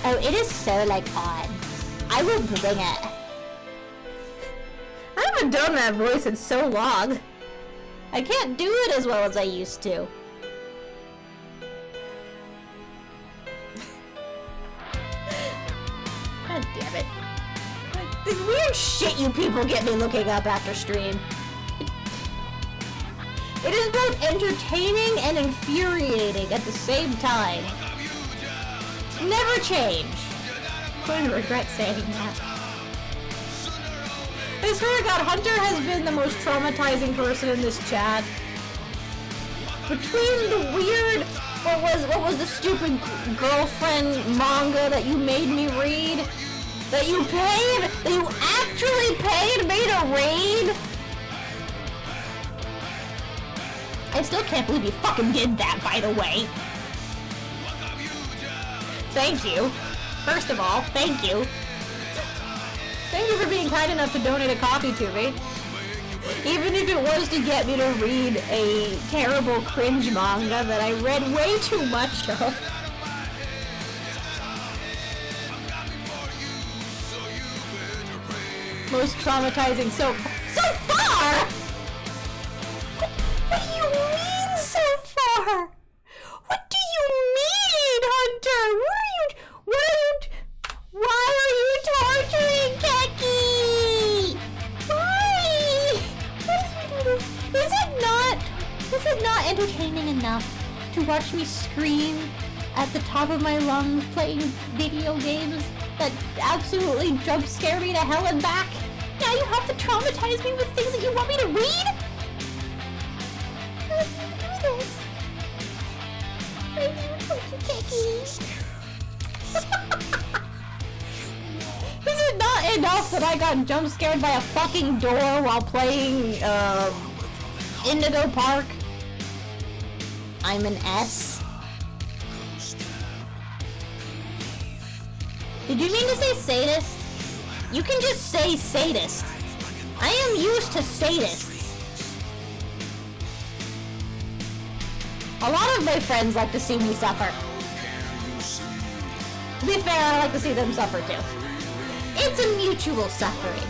Oh, it is so like on. I will bring it. I haven't done that voice in so long. I can't do it as well as I used to. God damn it. The weird shit you people get me looking up after stream. It is both entertaining and infuriating at the same time. Never change. I'm going to regret saying that. I swear to God, Hunter has been the most traumatizing person in this chat. Between the weird, what was the stupid girlfriend manga that you made me read? That you actually paid me to read? I still can't believe you fucking did that, by the way. Thank you. First of all, thank you. Thank you for being kind enough to donate a coffee to me. Even if it was to get me to read a terrible cringe manga that I read way too much of. most traumatizing so far? What do you mean so far? What do you mean, Hunter? Why are you torturing Keki? Why? What are you doing? Is it not entertaining enough to watch me scream at the top of my lungs playing video games that absolutely jump scare me to hell and back? Now you have to traumatize me with things that you want me to read? How do you do this? Why do you torture Keki? Is it not enough that I got jump scared by a fucking door while playing Indigo Park? I'm an S. Did you mean to say sadist? You can just say sadist. I am used to sadists. A lot of my friends like to see me suffer. To be fair, I like to see them suffer too. It's a mutual suffering.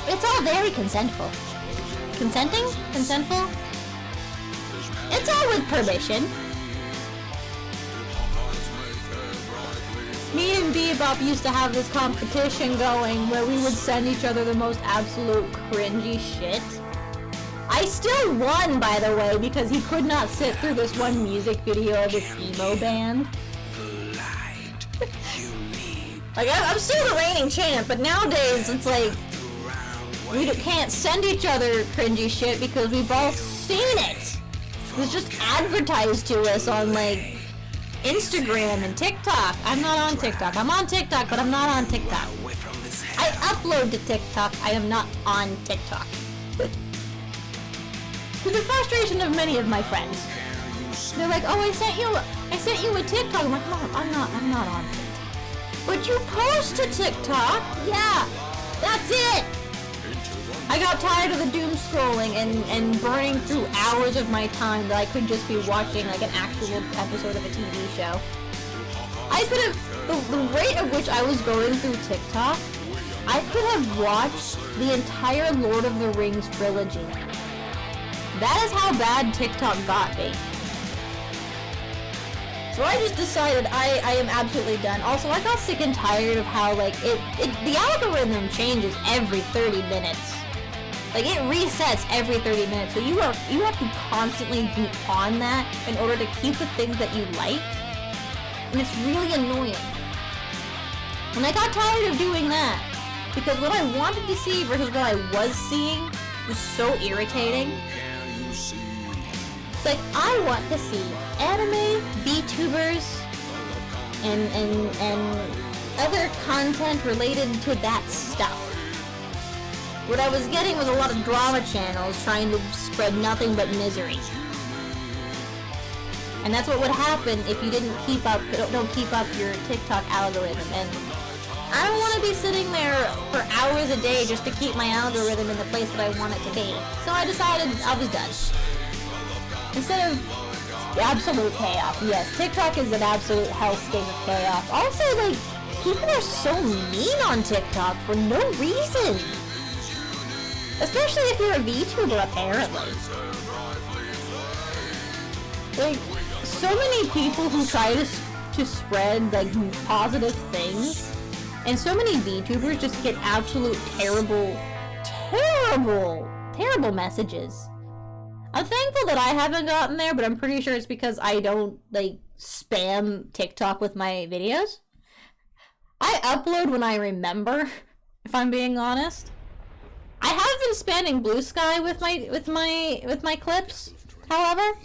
It's all very consentful. Consenting? Consentful? It's all with permission. Me and Bebop used to have this competition going where we would send each other the most absolute cringy shit. I still won, by the way, because he could not sit through this one music video of this emo band. Like, I'm still the reigning champ, but nowadays it's like we can't send each other cringy shit because we've all seen it. It's just advertised to us on, like, Instagram and TikTok. I'm not on TikTok. I'm on TikTok, but I'm not on TikTok. I upload to TikTok. I am not on TikTok. To the frustration of many of my friends. They're like, oh, I sent you a TikTok. I'm like, no, I'm not on TikTok. But you post to TikTok. Yeah, that's it. I got tired of the doom scrolling and burning through hours of my time that I could just be watching like an actual episode of a TV show. I could have, the rate at which I was going through TikTok, I could have watched the entire Lord of the Rings trilogy. That is how bad TikTok got me. So I just decided I am absolutely done. Also, I got sick and tired of how, like, the algorithm changes every 30 minutes. Like, it resets every 30 minutes, so you have to constantly be on that in order to keep the things that you like. And it's really annoying. And I got tired of doing that. Because what I wanted to see versus what I was seeing was so irritating. It's like, I want to see anime, VTubers, and other content related to that stuff. What I was getting was a lot of drama channels trying to spread nothing but misery. And that's what would happen if you don't keep up your TikTok algorithm. And I don't want to be sitting there for hours a day just to keep my algorithm in the place that I want it to be. So I decided I was done. Instead of absolute chaos. Yes, TikTok is an absolute hellscape of chaos. Also, like, people are so mean on TikTok for no reason. Especially if you're a VTuber, apparently. Like, so many people who try to spread, like, positive things, and so many VTubers just get absolute terrible messages. I'm thankful that I haven't gotten there, but I'm pretty sure it's because I don't, like, spam TikTok with my videos. I upload when I remember, if I'm being honest. I have been spamming Blue Sky with my clips, however.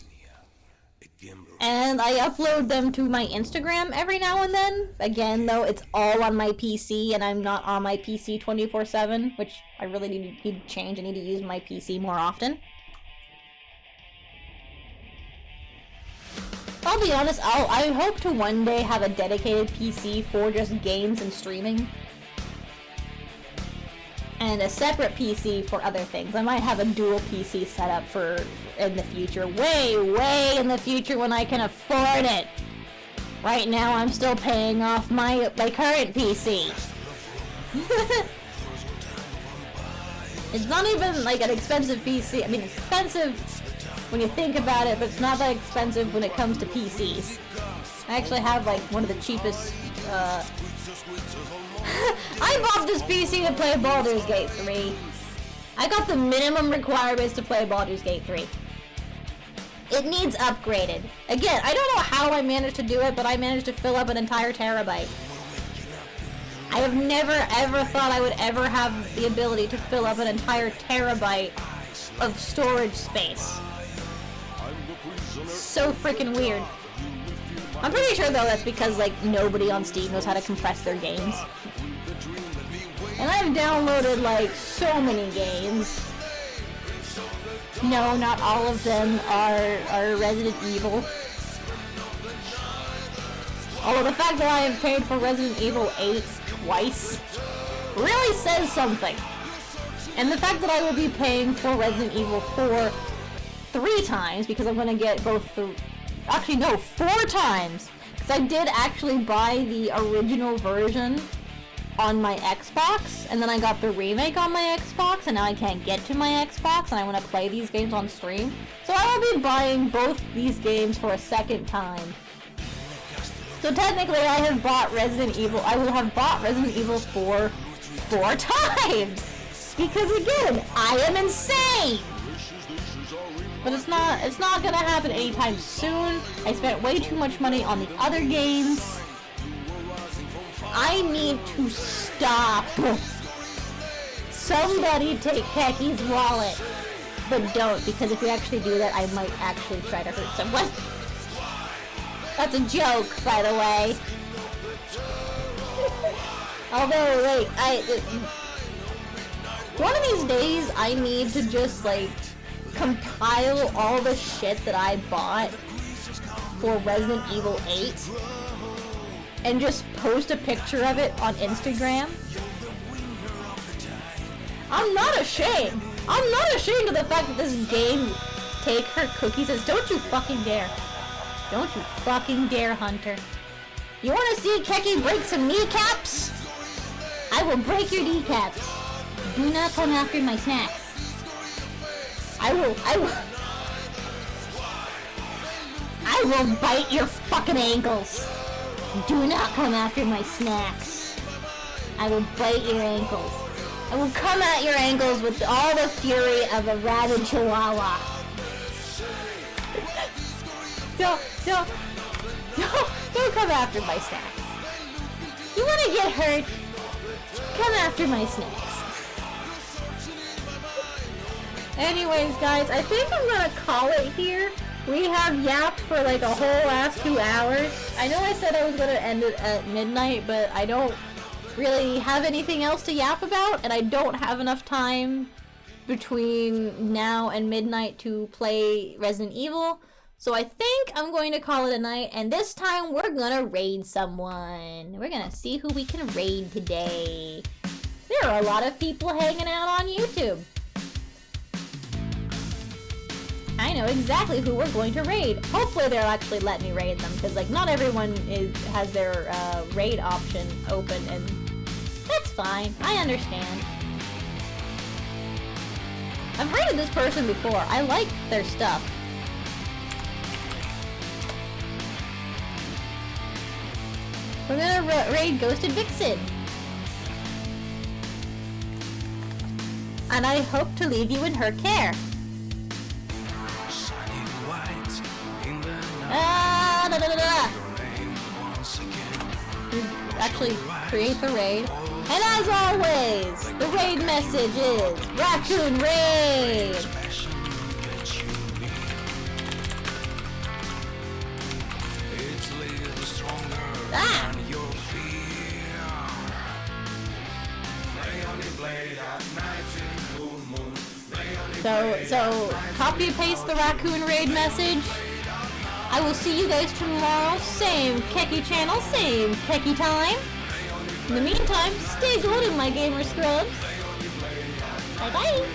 And I upload them to my Instagram every now and then. Again, though, it's all on my PC, and I'm not on my PC 24/7, which I really need to change. I need to use my PC more often. I'll be honest, I hope to one day have a dedicated PC for just games and streaming. And a separate PC for other things. I might have a dual PC set up for in the future. Way in the future when I can afford it. Right now, I'm still paying off my current PC. It's not even like an expensive PC. I mean, it's expensive when you think about it, but it's not that expensive when it comes to PCs. I actually have like one of the cheapest. I bought this PC to play Baldur's Gate 3. I got the minimum requirements to play Baldur's Gate 3. It needs upgraded. Again, I don't know how I managed to do it, but I managed to fill up an entire terabyte. I have never ever thought I would ever have the ability to fill up an entire terabyte of storage space. So freaking weird. I'm pretty sure though that's because like nobody on Steam knows how to compress their games. And I've downloaded like so many games. No, not all of them are Resident Evil. Although the fact that I have paid for Resident Evil 8 twice really says something. And the fact that I will be paying for Resident Evil 4 3 times, because I'm gonna get both the... Actually, no, 4 times! Because I did actually buy the original version on my Xbox, and then I got the remake on my Xbox, and now I can't get to my Xbox, and I want to play these games on stream. So I will be buying both these games for a second time. So technically I have bought Resident Evil, I will have bought Resident Evil 4 4 times! Because again, I am insane! But it's not gonna happen anytime soon. I spent way too much money on the other games. I need to stop. Somebody take Keki's wallet. But don't, because if you actually do that, I might actually try to hurt someone. That's a joke, by the way. Although, wait, one of these days, I need to just, like, compile all the shit that I bought for Resident Evil 8 and just post a picture of it on Instagram. I'm not ashamed. I'm not ashamed of the fact that this game take her cookies as don't you fucking dare. Don't you fucking dare, Hunter. You wanna see Keki break some kneecaps? I will break your kneecaps. Do not come after my snacks. I will bite your fucking ankles. Do not come after my snacks. I will bite your ankles. I will come at your ankles with all the fury of a rabid chihuahua. Don't come after my snacks. You wanna get hurt? Come after my snacks. Anyways, guys, I think I'm gonna call it here. We have yapped for like a whole last 2 hours. I know I said I was gonna end it at midnight, but I don't really have anything else to yap about, and I don't have enough time between now and midnight to play Resident Evil. So I think I'm going to call it a night, and this time we're gonna raid someone. We're gonna see who we can raid today. There are a lot of people hanging out on YouTube. I know exactly who we're going to raid. Hopefully they'll actually let me raid them, because like not everyone has their raid option open, and that's fine. I understand. I've raided this person before. I like their stuff. We're gonna raid Ghosted Vixen. And I hope to leave you in her care. Actually create the raid. And as always, the raid message is Raccoon Raid! Ah! So copy and paste the Raccoon Raid message. I will see you guys tomorrow. Same Keki channel, same Keki time. In the meantime, stay golden, my gamer scrubs. Bye bye.